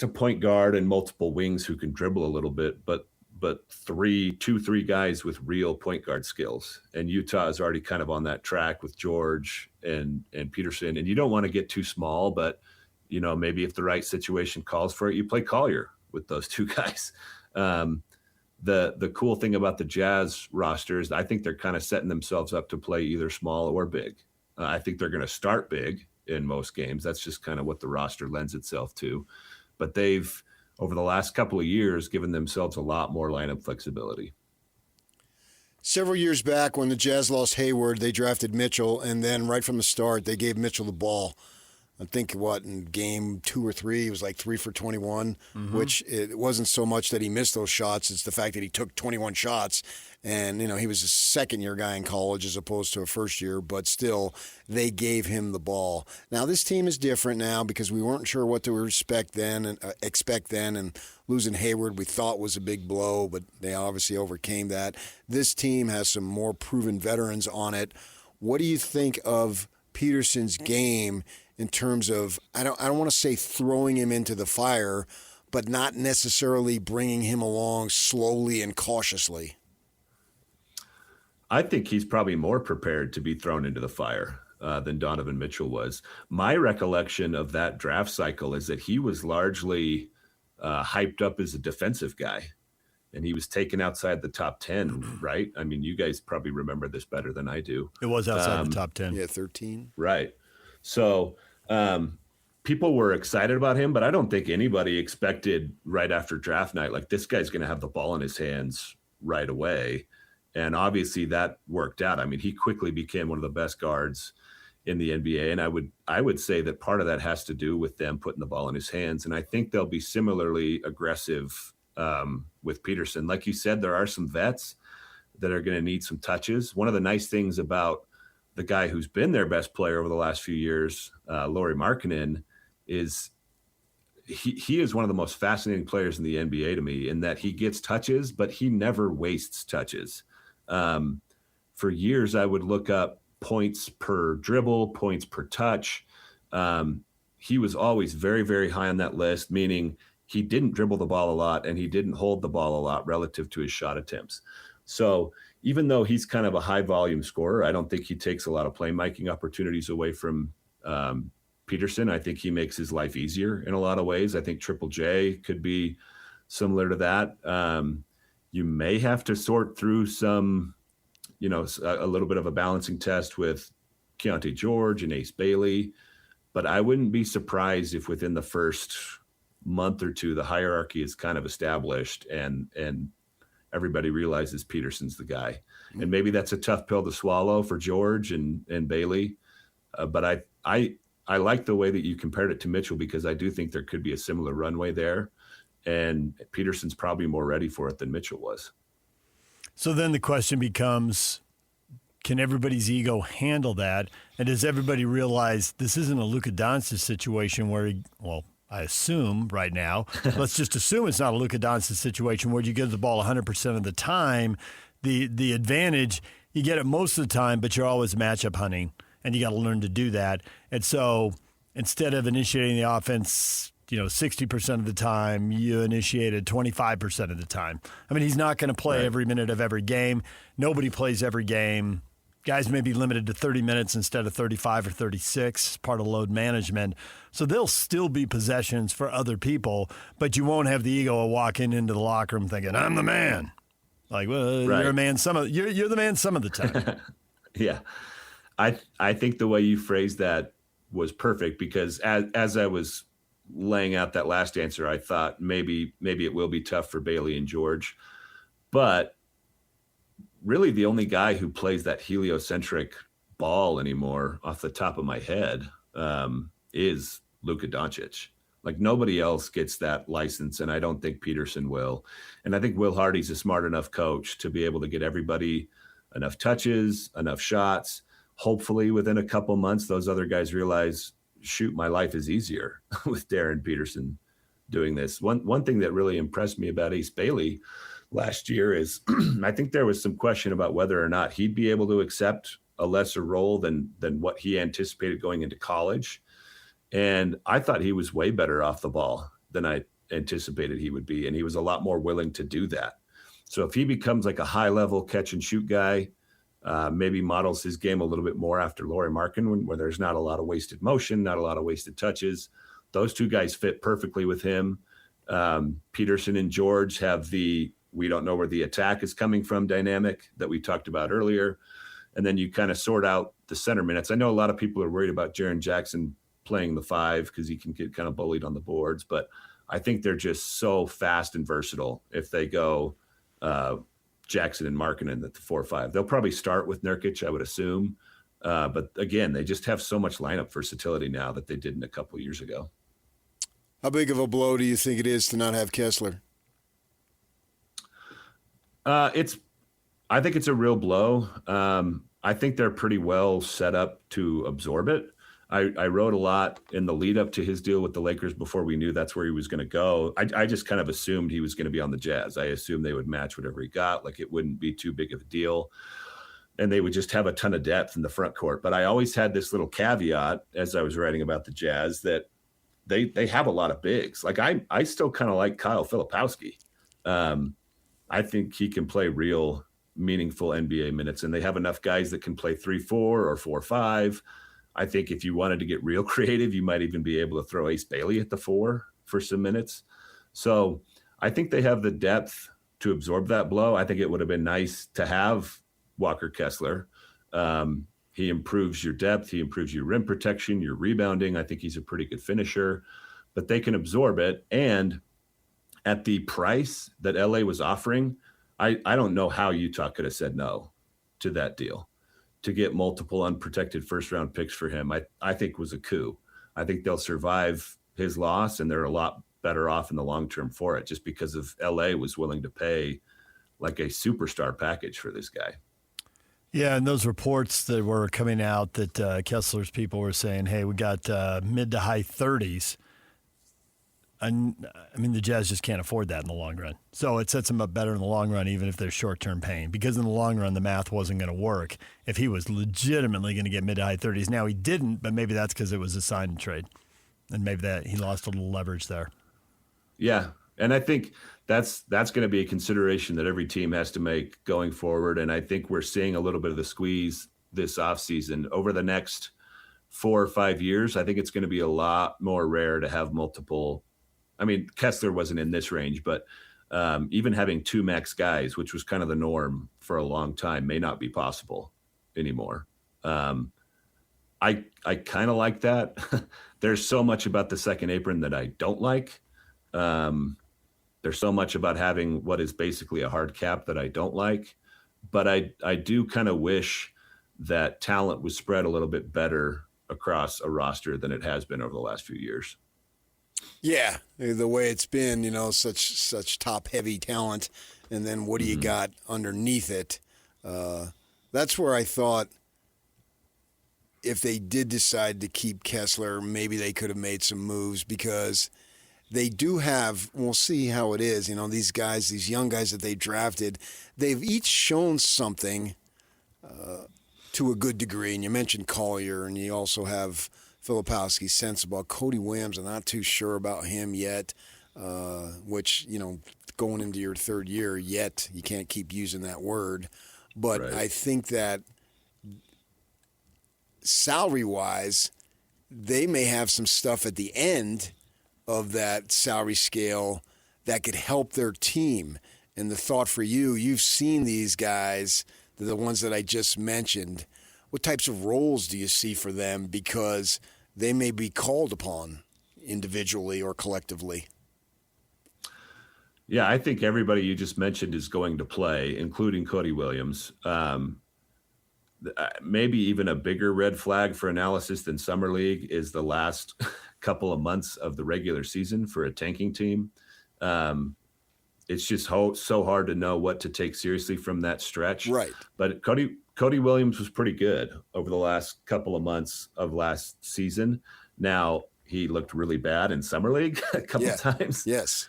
a point guard and multiple wings who can dribble a little bit, but 2-3 guys with real point guard skills. And Utah is already kind of on that track with George and Peterson. And you don't want to get too small, but maybe if the right situation calls for it, you play Collier with those two guys. The cool thing about the Jazz roster is I think they're kind of setting themselves up to play either small or big. I think they're going to start big in most games. That's just kind of what the roster lends itself to. But they've, over the last couple of years, given themselves a lot more lineup flexibility. Several years back when the Jazz lost Hayward, they drafted Mitchell, and then right from the start, they gave Mitchell the ball. I think, in game 2 or 3, he was like 3 for 21, which it wasn't so much that he missed those shots. It's the fact that he took 21 shots. And, he was a second-year guy in college as opposed to a first-year, but still, they gave him the ball. Now, this team is different now because we weren't sure what to expect then, and losing Hayward we thought was a big blow, but they obviously overcame that. This team has some more proven veterans on it. What do you think of Peterson's game in terms of, I don't want to say throwing him into the fire, but not necessarily bringing him along slowly and cautiously? I think he's probably more prepared to be thrown into the fire than Donovan Mitchell was. My recollection of that draft cycle is that he was largely hyped up as a defensive guy, and he was taken outside the top 10, right? I mean, you guys probably remember this better than I do. It was outside the top 10. Yeah, 13. Right. So people were excited about him, but I don't think anybody expected right after draft night, like, this guy's going to have the ball in his hands right away. And obviously that worked out. I mean, he quickly became one of the best guards in the NBA. And I would say that part of that has to do with them putting the ball in his hands. And I think they'll be similarly aggressive with Peterson. Like you said, there are some vets that are going to need some touches. One of the nice things about the guy who's been their best player over the last few years, Lauri Markkanen, is he is one of the most fascinating players in the NBA to me, in that he gets touches, but he never wastes touches. For years, I would look up points per dribble, points per touch. He was always very, very high on that list, meaning he didn't dribble the ball a lot and he didn't hold the ball a lot relative to his shot attempts. So even though he's kind of a high volume scorer, I don't think he takes a lot of playmaking opportunities away from Peterson. I think he makes his life easier in a lot of ways. I think Triple J could be similar to that. You may have to sort through some, a little bit of a balancing test with Keontae George and Ace Bailey, but I wouldn't be surprised if within the first month or two, the hierarchy is kind of established and everybody realizes Peterson's the guy. And maybe that's a tough pill to swallow for George and Bailey. But I like the way that you compared it to Mitchell, because I do think there could be a similar runway there. And Peterson's probably more ready for it than Mitchell was. So then the question becomes, can everybody's ego handle that? And does everybody realize this isn't a Luka Doncic situation where I assume right now, let's just assume it's not a Luka Doncic situation where you give the ball 100% of the time. The advantage, you get it most of the time, but you're always matchup hunting, and you got to learn to do that. And so instead of initiating the offense, 60% of the time, you initiated 25% of the time. I mean, he's not going to play every minute of every game. Nobody plays every game. Guys may be limited to 30 minutes instead of 35 or 36, part of load management. So there'll still be possessions for other people, but you won't have the ego of walking into the locker room thinking, I'm the man. Like, well, you're a man you're the man some of the time. Yeah. I think the way you phrased that was perfect, because as I was laying out that last answer, I thought maybe it will be tough for Bailey and George. But really the only guy who plays that heliocentric ball anymore off the top of my head is Luka Doncic. Like, nobody else gets that license, and I don't think Peterson will. And I think Will Hardy's a smart enough coach to be able to get everybody enough touches, enough shots. Hopefully within a couple months, those other guys realize, shoot, my life is easier with Darren Peterson doing this. One thing that really impressed me about Ace Bailey last year is I think there was some question about whether or not he'd be able to accept a lesser role than what he anticipated going into college. And I thought he was way better off the ball than I anticipated he would be. And he was a lot more willing to do that. So if he becomes like a high level catch and shoot guy, maybe models his game a little bit more after Lauri Markkanen, where there's not a lot of wasted motion, not a lot of wasted touches. Those two guys fit perfectly with him. Peterson and George have we don't know where the attack is coming from dynamic that we talked about earlier. And then you kind of sort out the center minutes. I know a lot of people are worried about Jaren Jackson playing the 5 because he can get kind of bullied on the boards, but I think they're just so fast and versatile if they go Jackson and Markkanen at the 4-5. They'll probably start with Nurkic, I would assume. But again, they just have so much lineup versatility now that they didn't a couple of years ago. How big of a blow do you think it is to not have Kessler? I think it's a real blow. I think they're pretty well set up to absorb it. I wrote a lot in the lead up to his deal with the Lakers before we knew that's where he was going to go. I just kind of assumed he was going to be on the Jazz. I assumed they would match whatever he got. Like, it wouldn't be too big of a deal. And they would just have a ton of depth in the front court. But I always had this little caveat as I was writing about the Jazz that they have a lot of bigs. Like, I still kind of like Kyle Filipowski. I think he can play real meaningful NBA minutes, and they have enough guys that can play 3-4 or 4-5. I think if you wanted to get real creative, you might even be able to throw Ace Bailey at the 4 for some minutes. So I think they have the depth to absorb that blow. I think it would have been nice to have Walker Kessler. He improves your depth. He improves your rim protection, your rebounding. I think he's a pretty good finisher, but they can absorb it. And at the price that LA was offering, I don't know how Utah could have said no to that deal. To get multiple unprotected first-round picks for him, I think was a coup. I think they'll survive his loss, and they're a lot better off in the long term for it, just because of LA was willing to pay like a superstar package for this guy. Yeah, and those reports that were coming out that Kessler's people were saying, hey, we got mid to high 30s. And I mean, the Jazz just can't afford that in the long run. So it sets them up better in the long run, even if they're short-term pain. Because in the long run, the math wasn't going to work if he was legitimately going to get mid to high 30s. Now he didn't, but maybe that's because it was a sign and trade. And maybe that he lost a little leverage there. Yeah, and I think that's going to be a consideration that every team has to make going forward. And I think we're seeing a little bit of the squeeze this offseason. Over the next 4 or 5 years, I think it's going to be a lot more rare to have multiple. I mean, Kessler wasn't in this range, but even having 2 max guys, which was kind of the norm for a long time, may not be possible anymore. I kind of like that. There's so much about the second apron that I don't like. There's so much about having what is basically a hard cap that I don't like. But I do kind of wish that talent was spread a little bit better across a roster than it has been over the last few years. Yeah, the way it's been, such top-heavy talent. and then what do you got underneath it? That's where I thought if they did decide to keep Kessler, maybe they could have made some moves because they do have, we'll see how it is, these guys, these young guys that they drafted, they've each shown something to a good degree. And you mentioned Collier, and you also have Filipowski, Sensabaugh. Cody Williams, I'm not too sure about him yet, which, going into your third year yet, you can't keep using that word. But right. I think that salary-wise, they may have some stuff at the end of that salary scale that could help their team. And the thought for you, you've seen these guys, the ones that I just mentioned. What types of roles do you see for them? Because they may be called upon individually or collectively. Yeah, I think everybody you just mentioned is going to play, including Cody Williams. Maybe even a bigger red flag for analysis than Summer League is the last couple of months of the regular season for a tanking team. It's just so hard to know what to take seriously from that stretch. Right. But Cody Williams was pretty good over the last couple of months of last season. Now, he looked really bad in Summer League a couple times. Yes.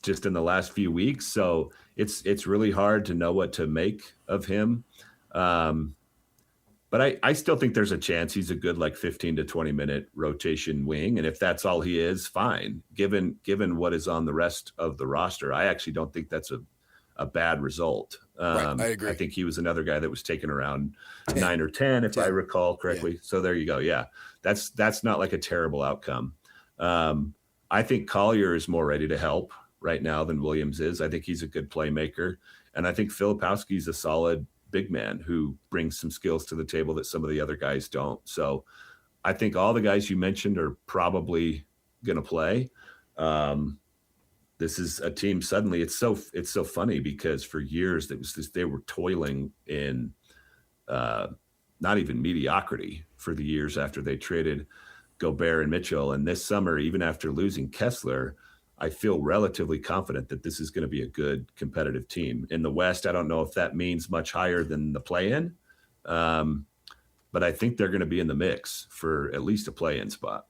Just in the last few weeks. So it's really hard to know what to make of him. But I still think there's a chance he's a good 15 to 20 minute rotation wing. And if that's all he is, fine. Given what is on the rest of the roster, I actually don't think that's a bad result. Right, I agree. I think he was another guy that was taken around 9 or 10, if I recall correctly. Yeah. So there you go. Yeah, that's not a terrible outcome. I think Collier is more ready to help right now than Williams is. I think he's a good playmaker. And I think Filipowski is a solid big man who brings some skills to the table that some of the other guys don't. So I think all the guys you mentioned are probably going to play. This is a team suddenly, it's so funny because for years they were toiling in not even mediocrity for the years after they traded Gobert and Mitchell. And this summer, even after losing Kessler, I feel relatively confident that this is going to be a good competitive team. In the West, I don't know if that means much higher than the play-in, but I think they're going to be in the mix for at least a play-in spot.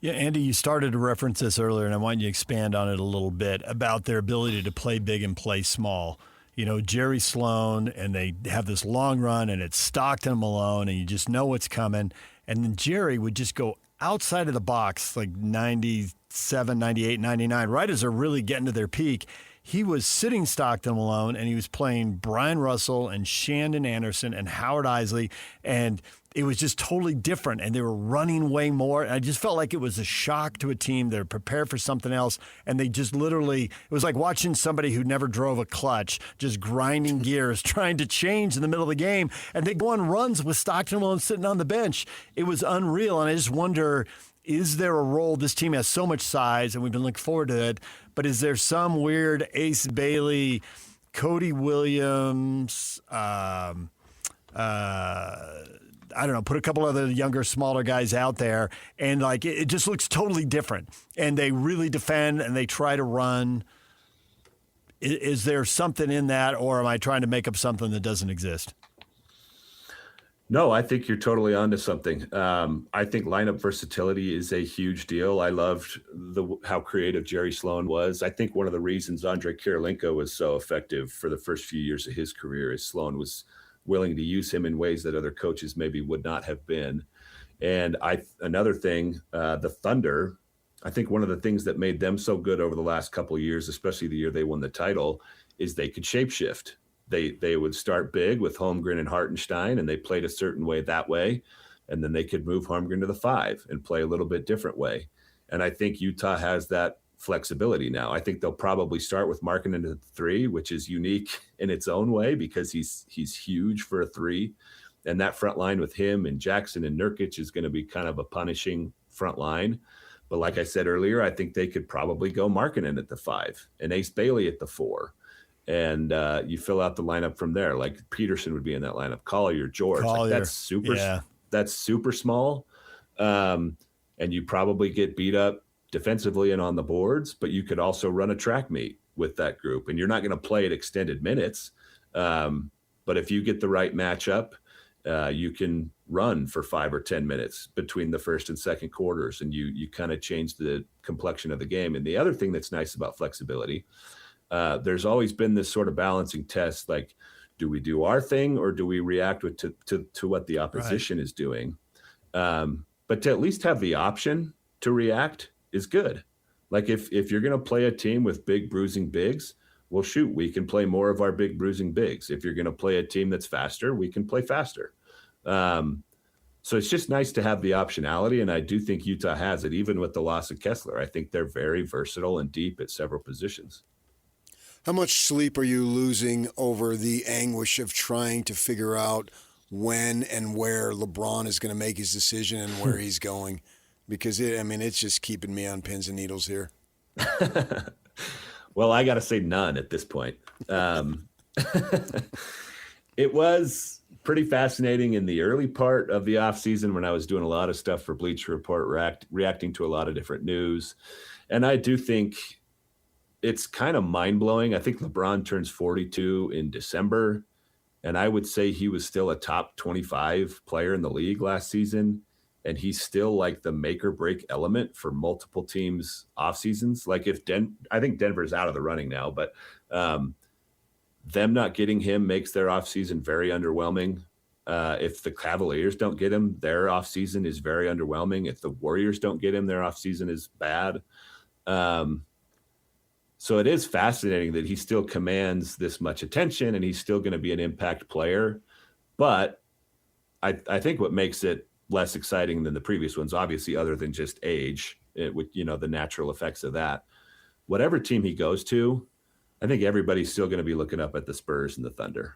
Yeah, Andy, you started to reference this earlier, and I want you to expand on it a little bit about their ability to play big and play small. Jerry Sloan, and they have this long run, and it's Stockton and Malone, and you just know what's coming. And then Jerry would just go outside of the box, 97, 98, 99, right as they're really getting to their peak. He was sitting Stockton Malone, and he was playing Brian Russell and Shandon Anderson and Howard Isley, and it was just totally different, and they were running way more. And I just felt like it was a shock to a team. They're prepared for something else, and they just literally, it was like watching somebody who never drove a clutch, just grinding gears, trying to change in the middle of the game, and they go on runs with Stockton Malone sitting on the bench. It was unreal, and I just wonder, is there a role? This team has so much size, and we've been looking forward to it, but is there some weird Ace Bailey, Cody Williams, I don't know, put a couple other younger, smaller guys out there, and it just looks totally different. And they really defend and they try to run. Is there something in that, or am I trying to make up something that doesn't exist? No, I think you're totally onto something. I think lineup versatility is a huge deal. I loved how creative Jerry Sloan was. I think one of the reasons Andre Kirilenko was so effective for the first few years of his career is Sloan was willing to use him in ways that other coaches maybe would not have been. And another thing, the Thunder, I think one of the things that made them so good over the last couple of years, especially the year they won the title, is they could shapeshift. They would start big with Holmgren and Hartenstein, and they played a certain way that way. And then they could move Holmgren to the 5 and play a little bit different way. And I think Utah has that flexibility now. I think they'll probably start with Markkanen at the 3, which is unique in its own way because he's huge for a 3. And that front line with him and Jackson and Nurkic is going to be kind of a punishing front line. But like I said earlier, I think they could probably go Markkanen at the 5 and Ace Bailey at the 4. And you fill out the lineup from there. Like Peterson would be in that lineup, Collier, George. That's super small. And you probably get beat up defensively and on the boards, but you could also run a track meet with that group, and you're not going to play at extended minutes. But if you get the right matchup, you can run for 5 or 10 minutes between the first and second quarters, and you kind of change the complexion of the game. And the other thing that's nice about flexibility, there's always been this sort of balancing test, like, do we do our thing or do we react to what the opposition is doing? But to at least have the option to react is good. Like if you're going to play a team with big bruising bigs, well, shoot, we can play more of our big bruising bigs. If you're going to play a team that's faster, we can play faster. So it's just nice to have the optionality, and I do think Utah has it, even with the loss of Kessler. I think they're very versatile and deep at several positions. How much sleep are you losing over the anguish of trying to figure out when and where LeBron is going to make his decision and where he's going? Because, it's just keeping me on pins and needles here. Well, I got to say none at this point. It was pretty fascinating in the early part of the offseason when I was doing a lot of stuff for Bleacher Report, reacting to a lot of different news. And I do think it's kind of mind-blowing. I think LeBron turns 42 in December, and I would say he was still a top 25 player in the league last season. And he's still like the make or break element for multiple teams off seasons. Like I think Denver's out of the running now, but them not getting him makes their off season very underwhelming. If the Cavaliers don't get him, their off season is very underwhelming. If the Warriors don't get him, their off season is bad. So it is fascinating that he still commands this much attention and he's still going to be an impact player. But I think what makes it less exciting than the previous ones, obviously, other than just age, with the natural effects of that. Whatever team he goes to, I think everybody's still going to be looking up at the Spurs and the Thunder.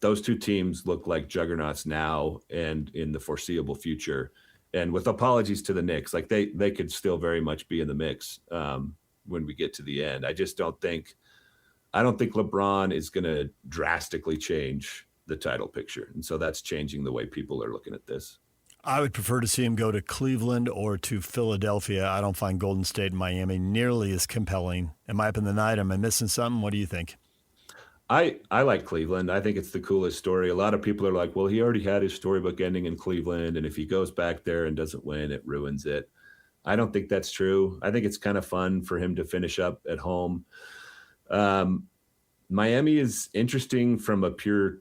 Those two teams look like juggernauts now and in the foreseeable future. And with apologies to the Knicks, like they could still very much be in the mix when we get to the end. I don't think LeBron is going to drastically change the title picture. And so that's changing the way people are looking at this. I would prefer to see him go to Cleveland or to Philadelphia. I don't find Golden State and Miami nearly as compelling. Am I up in the night? Am I missing something? What do you think? I like Cleveland. I think it's the coolest story. A lot of people are like, well, he already had his storybook ending in Cleveland, and if he goes back there and doesn't win, it ruins it. I don't think that's true. I think it's kind of fun for him to finish up at home. Miami is interesting from a pure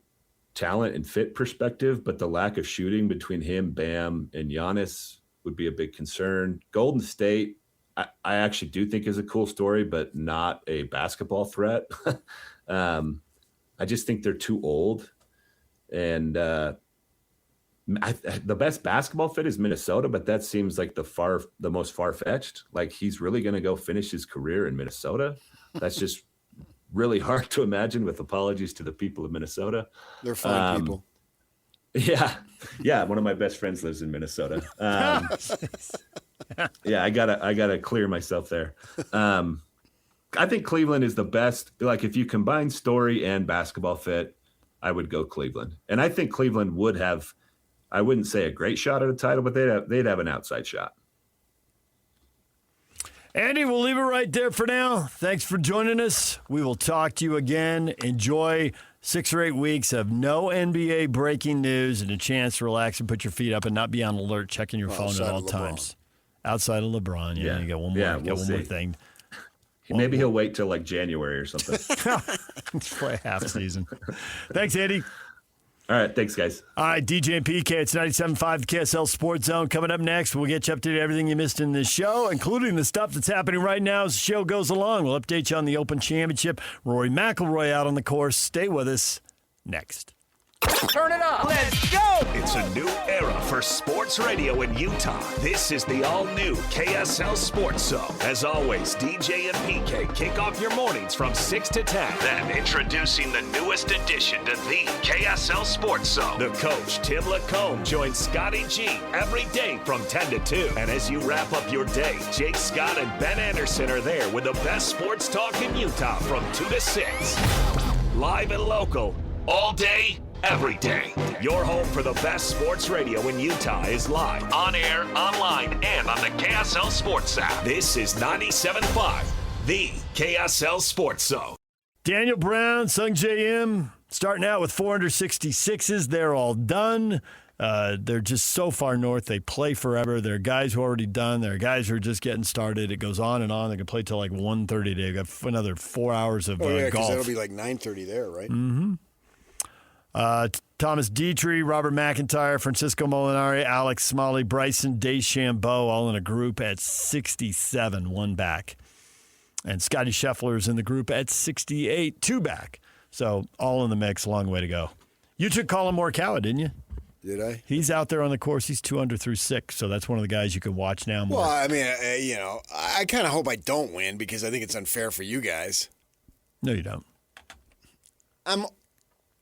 talent and fit perspective, but the lack of shooting between him, Bam, and Giannis would be a big concern. Golden State, I actually do think is a cool story, but not a basketball threat. I just think they're too old. And the best basketball fit is Minnesota, but that seems like the most far-fetched. Like he's really going to go finish his career in Minnesota. That's just really hard to imagine, with apologies to the people of Minnesota. They're fine people. Yeah. One of my best friends lives in Minnesota. Yeah, I gotta clear myself there. I think Cleveland is the best. Like if you combine story and basketball fit, I would go Cleveland. And I think Cleveland would have, I wouldn't say a great shot at a title, but they'd have an outside shot. Andy, we'll leave it right there for now. Thanks for joining us. We will talk to you again. Enjoy 6 or 8 weeks of no NBA breaking news and a chance to relax and put your feet up and not be on alert checking your phone at all times. Outside of LeBron. Yeah, you got one more, one more thing. Maybe he'll wait till like January or something. It's probably half season. Thanks, Andy. All right, thanks, guys. All right, DJ and PK, it's 97.5, the KSL Sports Zone. Coming up next, we'll get you up to everything you missed in this show, including the stuff that's happening right now as the show goes along. We'll update you on the Open Championship. Rory McIlroy out on the course. Stay with us. Next. Turn it up. Let's go. It's a new era for sports radio in Utah. This is the all-new KSL Sports Zone. As always, DJ and PK kick off your mornings from 6 to 10. Then introducing the newest addition to the KSL Sports Zone. The coach, Tim Lacombe, joins Scotty G every day from 10 to 2. And as you wrap up your day, Jake Scott and Ben Anderson are there with the best sports talk in Utah from 2 to 6. Live and local, all day, every day. Your home for the best sports radio in Utah is live, on air, online, and on the KSL Sports app. This is 97.5, the KSL Sports Zone. Daniel Brown, Sung J M, starting out with 466s. They're all done. They're just so far north. They play forever. There are guys who are already done. There are guys who are just getting started. It goes on and on. They can play till like 1:30 today. They've got another 4 hours of Oh, yeah, because golf. that'll be like 9:30 there, right? Mm-hmm. Thomas Dietrich, Robert McIntyre, Francisco Molinari, Alex Smalley, Bryson DeChambeau, all in a group at 67, one back. And Scotty Scheffler's in the group at 68, two back. So all in the mix, long way to go. You took Colin Morikawa, didn't you? Did I? He's out there on the course. He's 2 under through 6, so that's one of the guys you can watch now more. Well, I mean, I kind of hope I don't win because I think it's unfair for you guys. No, you don't. I'm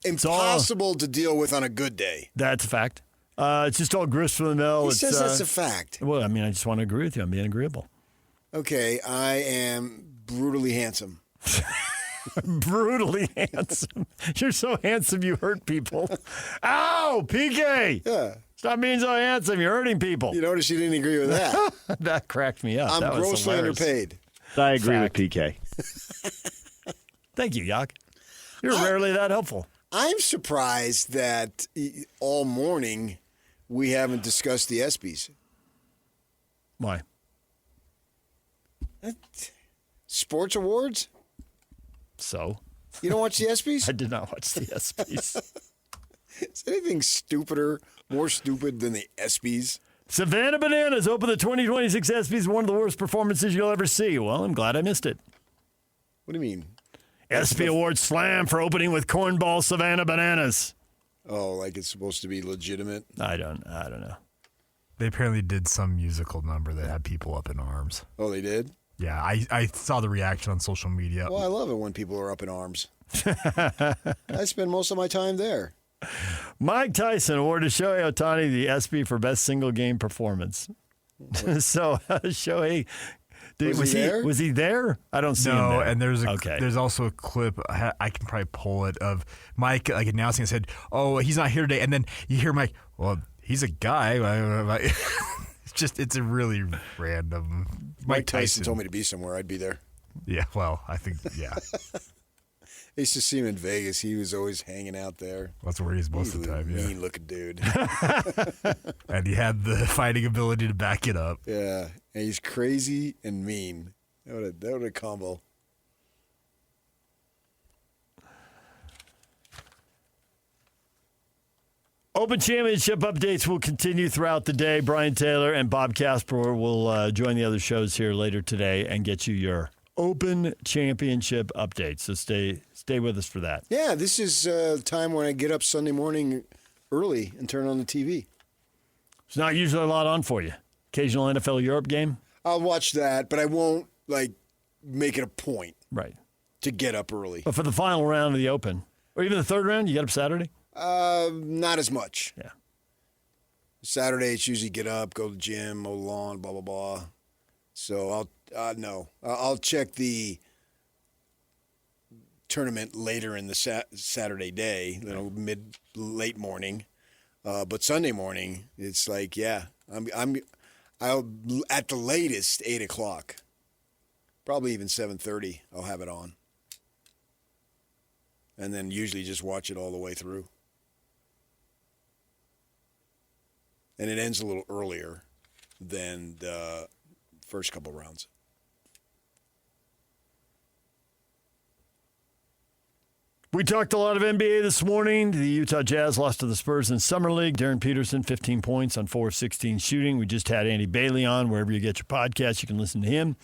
impossible to deal with on a good day. That's a fact. It's just all grist from the mill. He says that's a fact. Well, I mean, I just want to agree with you. I'm being agreeable. Okay, I am brutally handsome. Brutally handsome. You're so handsome you hurt people. Ow, PK. Yeah. Stop being so handsome. You're hurting people. You notice you didn't agree with that. That cracked me up. I'm That was grossly hilarious. underpaid. I agree with PK. Thank you, Yak. You're rarely that helpful. I'm surprised that all morning we haven't discussed the ESPYs. Why? Sports awards? So? You don't watch the ESPYs? I did not watch the ESPYs. Is anything stupider, more stupid than the ESPYs? Savannah Bananas open the 2026 ESPYs, one of the worst performances you'll ever see. Well, I'm glad I missed it. What do you mean? ESPY Awards slam for opening with cornball Savannah Bananas. Oh, like it's supposed to be legitimate? I don't know. They apparently did some musical number that had people up in arms. Oh, they did? Yeah, I saw the reaction on social media. Well, I love it when people are up in arms. I spend most of my time there. Mike Tyson awarded Shohei Ohtani the ESPY for best single game performance. So Shohei, was he there? I don't see him No, there. and there's also a clip, I can probably pull it, of Mike like announcing and said, "Oh, he's not here today," and then you hear Mike, "Well, he's a guy." It's a really random. Mike Tyson told me to be somewhere. I'd be there. Yeah, well, I think, yeah. I used to see him in Vegas. He was always hanging out there. That's where he's most of the time, yeah. Mean-looking dude. And he had the fighting ability to back it up. Yeah, and he's crazy and mean. That would a combo. Open Championship updates will continue throughout the day. Brian Taylor and Bob Casper will join the other shows here later today and get you your Open Championship updates. So stay with us for that. Yeah, this is time when I get up Sunday morning early and turn on the TV. It's not usually a lot on for you. Occasional NFL Europe game? I'll watch that, but I won't make it a point right to get up early. But for the final round of the Open, or even the third round, you get up Saturday? Not as much. Yeah. Saturday, it's usually get up, go to the gym, mow the lawn, blah, blah, blah. So I'll check the tournament later in the Saturday day, late morning. But Sunday morning, it's like, yeah, I'll at the latest 8:00, probably even 7:30. I'll have it on, and then usually just watch it all the way through. And it ends a little earlier than the first couple rounds. We talked a lot of NBA this morning. The Utah Jazz lost to the Spurs in Summer League. Darren Peterson, 15 points on 4 of 16 shooting. We just had Andy Bailey on. Wherever you get your podcast, you can listen to him.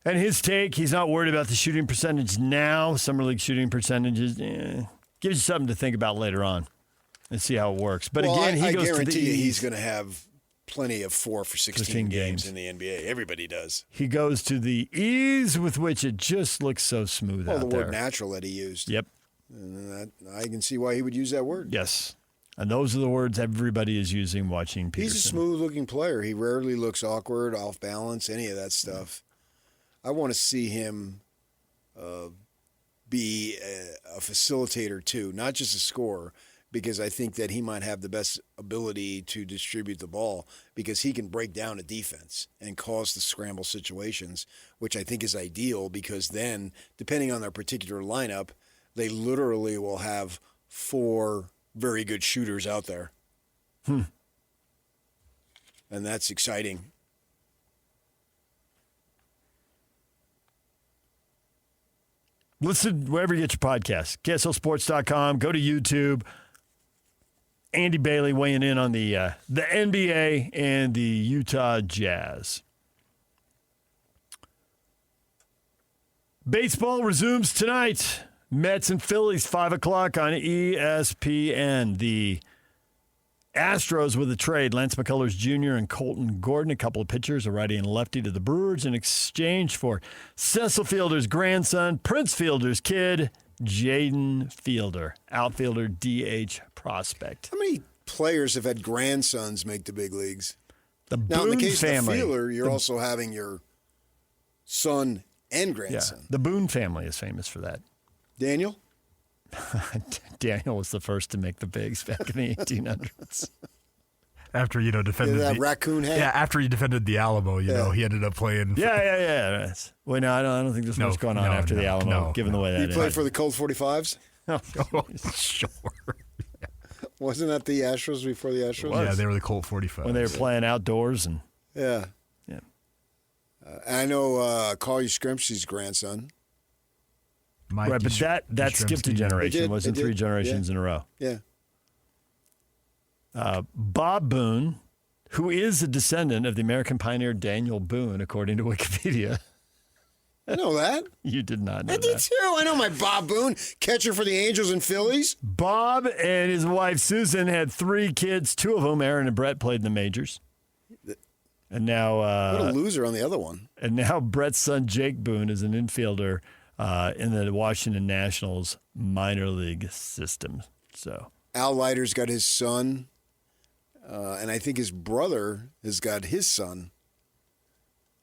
And his take, he's not worried about the shooting percentage now. Summer League shooting percentages, gives you something to think about later on and see how it works. But again, he goes to the guarantee you he's going to have plenty of 4 for 16 games in the NBA. Everybody does. He goes to the ease with which it just looks so smooth out the there. word natural that he used. Yep. And I can see why he would use that word. Yes. And those are the words everybody is using watching Peterson. He's a smooth-looking player. He rarely looks awkward, off balance, any of that stuff. I want to see him be a facilitator, too, not just a scorer. because I think that he might have the best ability to distribute the ball because he can break down a defense and cause the scramble situations, which I think is ideal because then, depending on their particular lineup, they literally will have 4 very good shooters out there. And that's exciting. Listen wherever you get your podcasts. KSLSports.com. Go to YouTube. Andy Bailey weighing in on the NBA and the Utah Jazz. Baseball resumes tonight. Mets and Phillies, 5 o'clock on ESPN. The Astros with a trade. Lance McCullers Jr. and Colton Gordon, a couple of pitchers, a righty and lefty to the Brewers in exchange for Cecil Fielder's grandson, Prince Fielder's kid, Jaden Fielder, outfielder, DH prospect. How many players have had grandsons make the big leagues? The now, Boone in the case family. of Fielder, you're also having your son and grandson. Yeah, the Boone family is famous for that. Daniel? Daniel was the first to make the bigs back in the 1800s. After, defended that raccoon hat? Yeah, after he defended the Alamo, he ended up playing. Yeah. Wait, no, I don't think there's much going on after the Alamo, given the way that He played for the Colt 45s? Oh, sure. Wasn't that the Astros before the Astros? Yeah, they were the Colt 45s. When they were playing outdoors. And Yeah. Yeah. I know Carl Yastrzemski's grandson. Mike right, but that skipped a generation. It wasn't 3 generations in a row. Yeah. Bob Boone, who is a descendant of the American pioneer Daniel Boone, according to Wikipedia. I know that. You did not know I did too. I know my Bob Boone, catcher for the Angels and Phillies. Bob and his wife Susan had 3 kids, 2 of whom, Aaron and Brett, played in the majors. And now what a loser on the other one. And now Brett's son Jake Boone is an infielder in the Washington Nationals minor league system. So Al Leiter's got his son, and I think his brother has got his son.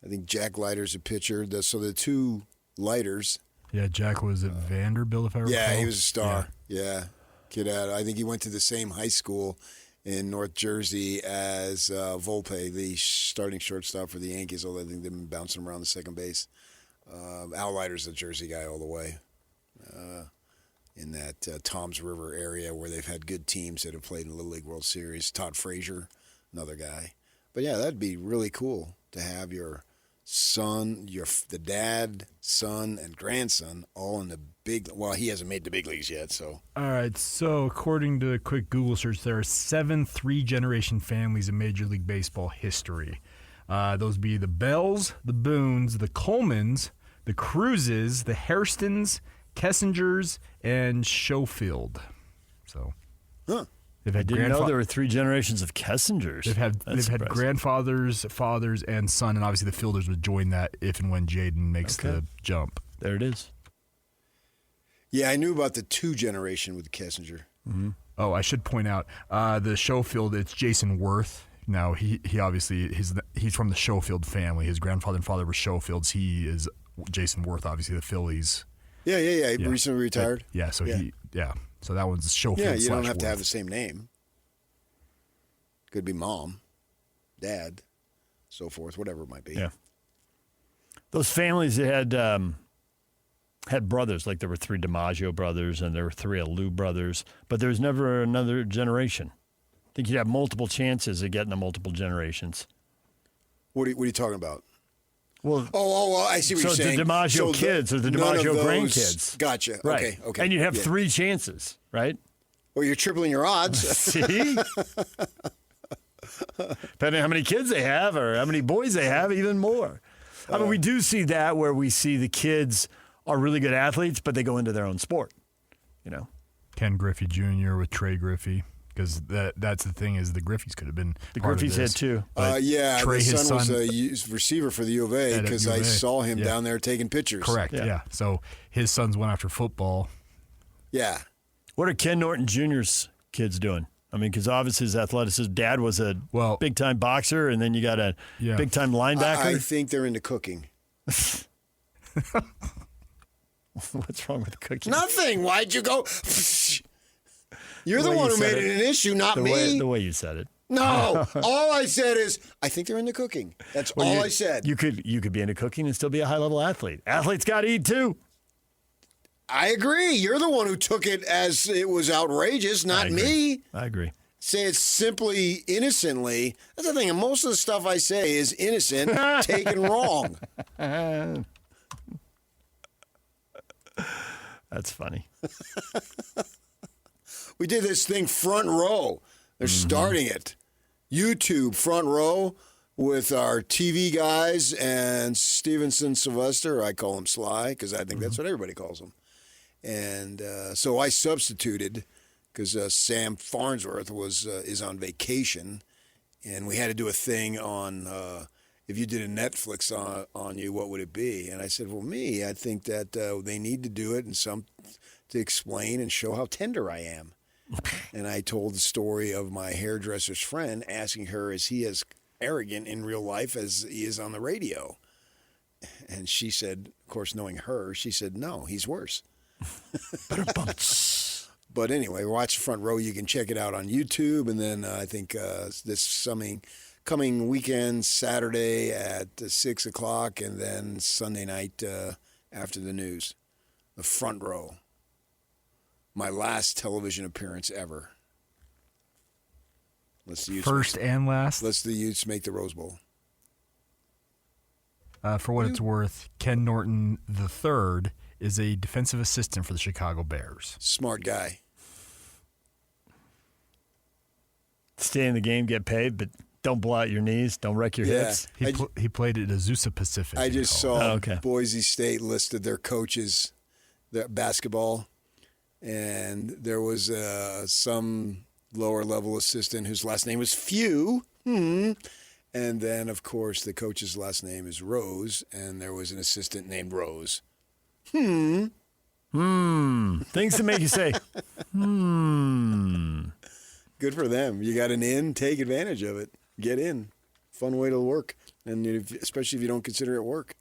I think Jack Leiter's a pitcher. So the 2 Leiters. Yeah, Jack was at Vanderbilt, if I recall. Yeah, he was a star. Yeah. Kid out. I think he went to the same high school in North Jersey as Volpe, the starting shortstop for the Yankees, although I think they've been bouncing around the second base. Al Leiter's a Jersey guy all the way in that Toms River area where they've had good teams that have played in the Little League World Series. Todd Frazier, another guy. But, yeah, that'd be really cool to have your son, the dad, son, and grandson all in the big – well, he hasn't made the big leagues yet, so. All right, so according to a quick Google search, there are 7 3-generation families in Major League Baseball history. Those be the Bells, the Boones, the Colemans, the Cruzes, the Hairstons, Kessingers, and Schofield. So, I didn't know there were 3 generations of Kessingers. They've had grandfathers, fathers, and son, and obviously the Fielders would join that if and when Jaden makes the jump. There it is. Yeah, I knew about the 2 generation with Kessinger. Mm-hmm. Oh, I should point out the Schofield. It's Jason Worth. Now he obviously he's from the Schofield family. His grandfather and father were Schofields. He is Jason Worth, obviously the Phillies. Yeah. He recently retired. So that one's Schofield. Yeah, you don't have Worth. to have the same name. Could be mom, dad, so forth, whatever it might be. Yeah. Those families that had brothers, like there were 3 DiMaggio brothers and there were 3 Alou brothers, but there was never another generation. I think you'd have multiple chances of getting to multiple generations. What are you talking about? Well, I see what you're saying. So the DiMaggio kids or the DiMaggio grandkids. Gotcha. Right. Okay. And you'd have 3 chances, right? Well, you're tripling your odds. See? Depending on how many kids they have or how many boys they have, even more. I mean, we do see that where we see the kids are really good athletes, but they go into their own sport, Ken Griffey Jr. with Trey Griffey. Because that's the thing is the Griffeys could have been the part Griffeys of this. had 2. Trey, his son was a receiver for the U of A because I saw him down there taking pictures. Correct, yeah. So his sons went after football. Yeah. What are Ken Norton Jr.'s kids doing? I mean, because obviously his athleticism, dad was a big-time boxer, and then you got a big-time linebacker. I think they're into cooking. What's wrong with cooking? Nothing. Why'd you go? You're the one who made it an issue, not me. The way you said it. No, all I said is I think they're into cooking. That's all I said. You could be into cooking and still be a high-level athlete. Athletes got to eat too. I agree. You're the one who took it as it was outrageous, not me. I agree. Say it simply, innocently. That's the thing. And most of the stuff I say is innocent, taken wrong. That's funny. We did this thing front row. They're starting it. YouTube front row with our TV guys and Stevenson Sylvester. I call him Sly because I think that's what everybody calls him. And so I substituted because Sam Farnsworth is on vacation, and we had to do a thing on if you did a Netflix on you, what would it be? And I said, well, me, I think that they need to do it and to explain and show how tender I am. And I told the story of my hairdresser's friend asking her, is he as arrogant in real life as he is on the radio? And she said, of course, knowing her, she said, no, he's worse. But anyway, watch the front row. You can check it out on YouTube. And then I think this coming weekend, Saturday at 6 o'clock, and then Sunday night after the news, the front row. My last television appearance ever. First and last? Let's the Utes make the Rose Bowl. For what it's worth, Ken Norton III is a defensive assistant for the Chicago Bears. Smart guy. Stay in the game, get paid, but don't blow out your knees. Don't wreck your hips. He played at Azusa Pacific. I just saw Boise State listed their coaches, their basketball, and there was some lower-level assistant whose last name was Few. And then, of course, the coach's last name is Rose, and there was an assistant named Rose. Things to make you say, Good for them. You got an in, take advantage of it. Get in. Fun way to work, and especially if you don't consider it work.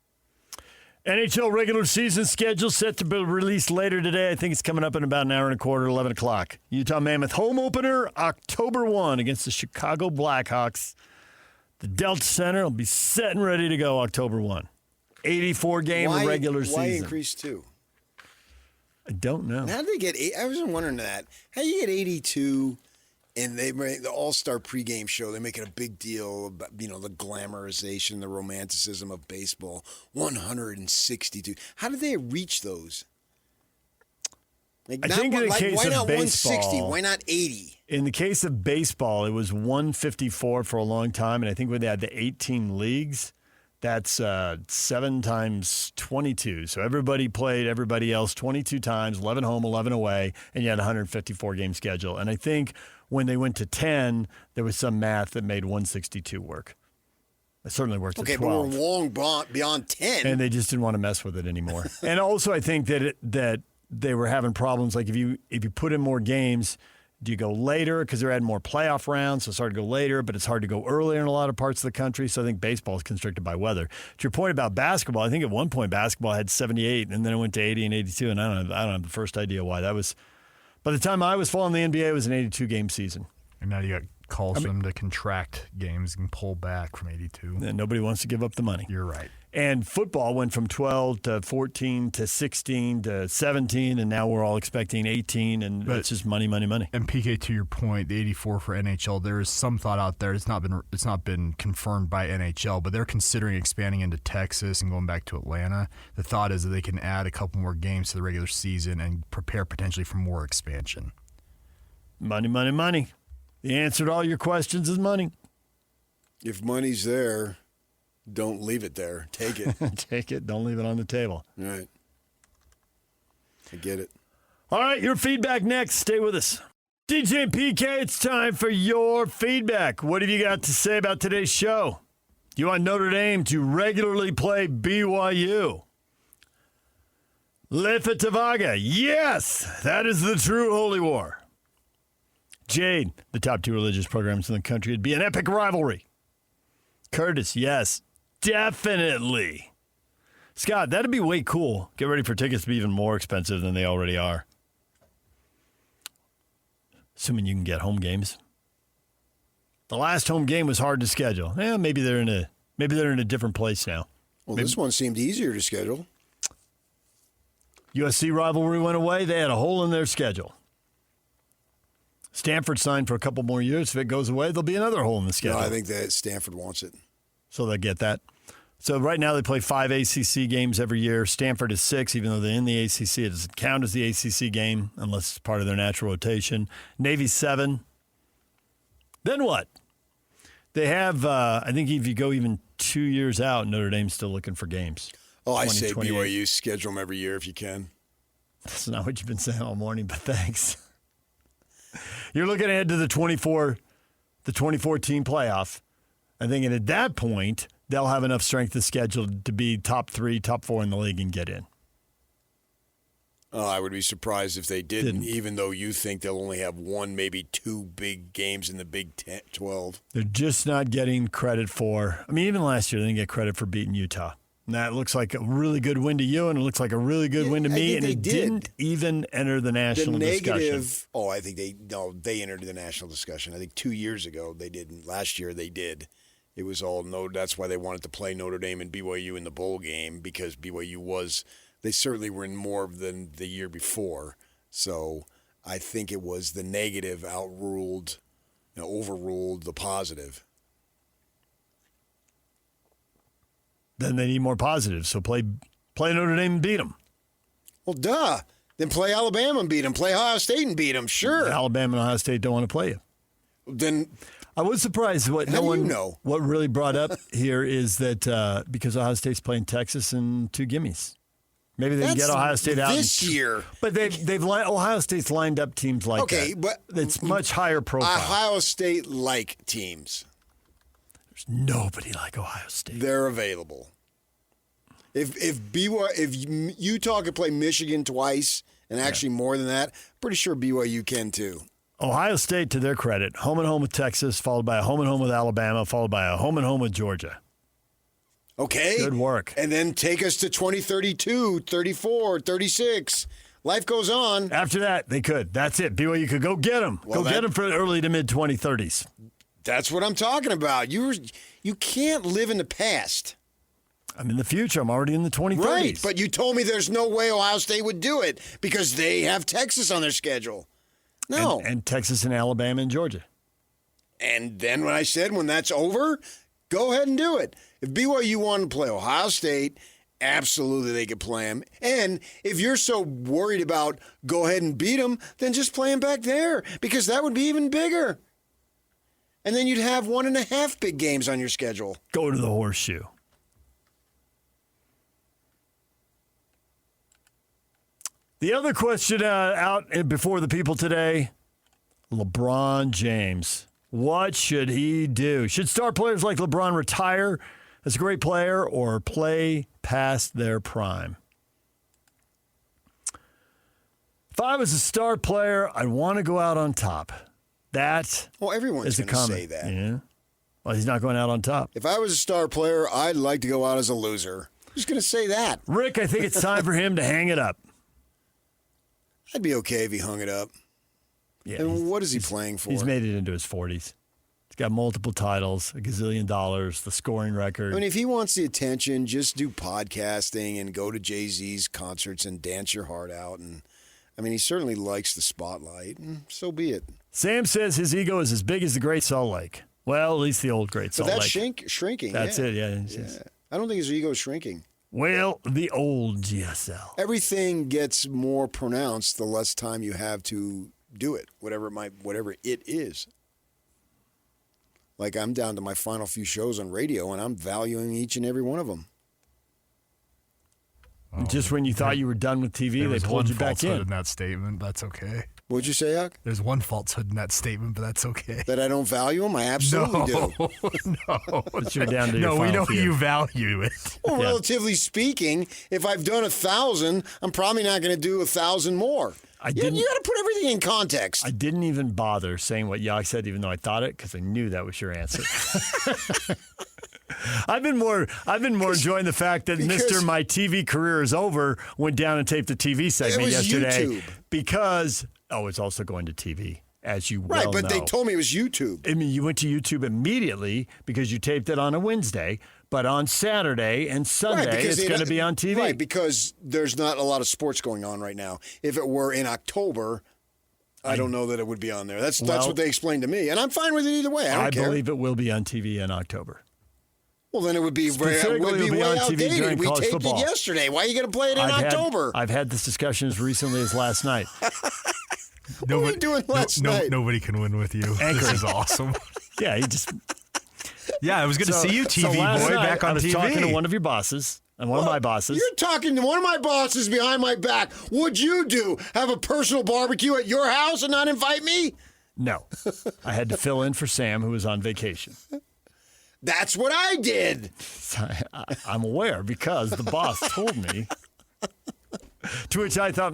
NHL regular season schedule set to be released later today. I think it's coming up in about an hour and a quarter, 11 o'clock. Utah Mammoth home opener, October 1 against the Chicago Blackhawks. The Delta Center will be set and ready to go October 1. 84-game regular season. Why increase 2? I don't know. And how did they get 8? I was wondering that. How do you get 82? And they make the All-Star pregame show. They make it a big deal about, the glamorization, the romanticism of baseball. 162. How did they reach those? I think in the case why of not baseball, 160? Why not 80? In the case of baseball, it was 154 for a long time, and I think when they had the 18 leagues, that's 7 times 22. So everybody played everybody else 22 times, 11 home, 11 away, and you had a 154-game schedule. And I think when they went to 10, there was some math that made 162 work. It certainly worked at 12. Okay, but we're long beyond 10. And they just didn't want to mess with it anymore. And also I think that they were having problems. Like if you put in more games, do you go later? Because they're adding more playoff rounds, so it's hard to go later, but it's hard to go earlier in a lot of parts of the country. So I think baseball is constricted by weather. To your point about basketball, I think at one point basketball had 78, and then it went to 80 and 82, and I don't have the first idea why. That was, by the time I was following the NBA, it was an 82-game season. And now you got calls for them to contract games and pull back from 82. And nobody wants to give up the money. You're right. And football went from 12 to 14 to 16 to 17, and now we're all expecting 18, and it's just money, money, money. And PK, to your point, the 84 for NHL, there is some thought out there. It's not been confirmed by NHL, but they're considering expanding into Texas and going back to Atlanta. The thought is that they can add a couple more games to the regular season and prepare potentially for more expansion. Money, money, money. The answer to all your questions is money. If money's there, don't leave it there. Take it. Take it. Don't leave it on the table. All right. I get it. All right, your feedback next. Stay with us. DJ and PK, it's time for your feedback. What have you got to say about today's show? You want Notre Dame to regularly play BYU? Lefa Tavaga, yes, that is the true holy war. Jade, the top 2 religious programs in the country, it'd be an epic rivalry. Curtis, yes, definitely. Scott, that'd be way cool. Get ready for tickets to be even more expensive than they already are. assuming you can get home games. The last home game was hard to schedule. Maybe they're in a different place now. Well, this one seemed easier to schedule. USC rivalry went away. They had a hole in their schedule. Stanford signed for a couple more years. If it goes away, there'll be another hole in the schedule. No, I think that Stanford wants it. So they'll get that. So right now they play 5 ACC games every year. Stanford is 6, even though they're in the ACC. It doesn't count as the ACC game unless it's part of their natural rotation. Navy's 7. Then what? They have, I think if you go even 2 years out, Notre Dame's still looking for games. Oh, I say BYU, schedule them every year if you can. That's not what you've been saying all morning, but thanks. You're looking ahead to the 2014 playoff. I think at that point, they'll have enough strength of schedule to be top 3, top 4 in the league and get in. Oh, I would be surprised if they didn't, even though you think they'll only have 1, maybe 2 big games in the Big 12. They're just not getting credit for, even last year they didn't get credit for beating Utah. And that looks like a really good win to you, and it looks like a really good win to me, and it didn't even enter the national discussion. Oh, I think they entered the national discussion. I think 2 years ago they didn't. Last year they did. It was all that's why they wanted to play Notre Dame and BYU in the bowl game, because BYU they certainly were in more than the year before. So I think it was the negative overruled the positive. Then they need more positives. So play Notre Dame and beat them. Well, duh. Then play Alabama and beat them. Play Ohio State and beat them. Sure. Alabama and Ohio State don't want to play you. Then I was surprised what what really brought up here is that because Ohio State's playing Texas in 2 gimmies. Maybe they can get Ohio State out this year. But Ohio State's lined up teams like that. But it's much higher profile. Ohio State like teams. There's nobody like Ohio State. They're available. If Utah could play Michigan twice and actually more than that, pretty sure BYU can too. Ohio State, to their credit, home and home with Texas, followed by a home and home with Alabama, followed by a home and home with Georgia. Okay. Good work. And then take us to 2032, 34, 36. Life goes on. After that, they could. That's it. BYU could go get them. Get them for the early to mid-2030s. That's what I'm talking about. You can't live in the past. I'm in the future. I'm already in the 2030s. Right, but you told me there's no way Ohio State would do it because they have Texas on their schedule. No. And Texas and Alabama and Georgia. And then when I said when that's over, go ahead and do it. If BYU wanted to play Ohio State, absolutely they could play them. And if you're so worried about go ahead and beat them, then just play them back there because that would be even bigger. And then you'd have 1.5 big games on your schedule. Go to the horseshoe. The other question out before the people today, LeBron James. What should he do? Should star players like LeBron retire as a great player or play past their prime? If I was a star player, I'd want to go out on top. Everyone's going to say that. Yeah. Well, he's not going out on top. If I was a star player, I'd like to go out as a loser. Who's going to say that? Rick, I think it's time for him to hang it up. I'd be okay if he hung it up. Yeah. And what is he playing for? He's made it into his 40s. He's got multiple titles, $1 gazillion, the scoring record. I mean, if he wants the attention, just do podcasting and go to Jay-Z's concerts and dance your heart out. And I mean, he certainly likes the spotlight, and so be it. Sam says his ego is as big as the Great Salt Lake. Well, at least the old Great Salt Lake. But that's shrinking. That's it, yeah. I don't think his ego is shrinking. Well, the old GSL. Everything gets more pronounced the less time you have to do it, whatever it is. Like I'm down to my final few shows on radio, and I'm valuing each and every one of them. Just when you thought you were done with TV, they pulled you back in. In that statement, that's okay. What'd you say, Huck? There's one falsehood in that statement, but that's okay. That I don't value them? I absolutely do. No. But you're down to your we know few. you value it. Well, relatively speaking, if I've done 1,000, I'm probably not going to do 1,000 more. You got to put everything in context. I didn't even bother saying what Yak said, even though I thought it, because I knew that was your answer. I've been more enjoying the fact that Mr. My TV career is over went down and taped the TV segment yesterday YouTube. because it's also going to TV. as you right, well but know. they told me it was YouTube. I mean, you went to YouTube immediately because you taped it on a Wednesday, but on Saturday and Sunday, it's going to be on TV. Right, because there's not a lot of sports going on right now. If it were in October, I don't know that it would be on there. That's what they explained to me, and I'm fine with it either way. I don't care. Believe it will be on TV in October. Well, then it would be way outdated. We taped it yesterday. Why are you going to play it in October? I've had this discussion as recently as last night. What were you doing last night? Nobody can win with you. This is awesome. Yeah, he just. Yeah, it was good to see you, TV boy, back on TV. I was talking to one of your bosses. And one of my bosses. You're talking to one of my bosses behind my back. What'd you do? Have a personal barbecue at your house and not invite me? No. I had to fill in for Sam, who was on vacation. That's what I did. I'm aware because the boss told me. To which I thought,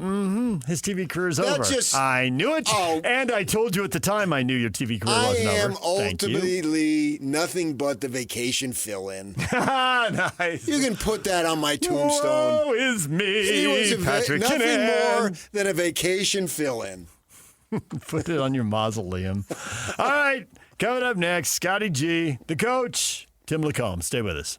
his TV career is over. I knew it. And I told you at the time I knew your TV career wasn't over. I am ultimately nothing but the vacation fill-in. Nice. You can put that on my tombstone. Woe is me, he was Patrick nothing Kinnan. more than a vacation fill-in. Put it on your mausoleum. All right, coming up next, Scotty G, the coach, Tim LaCombe. Stay with us.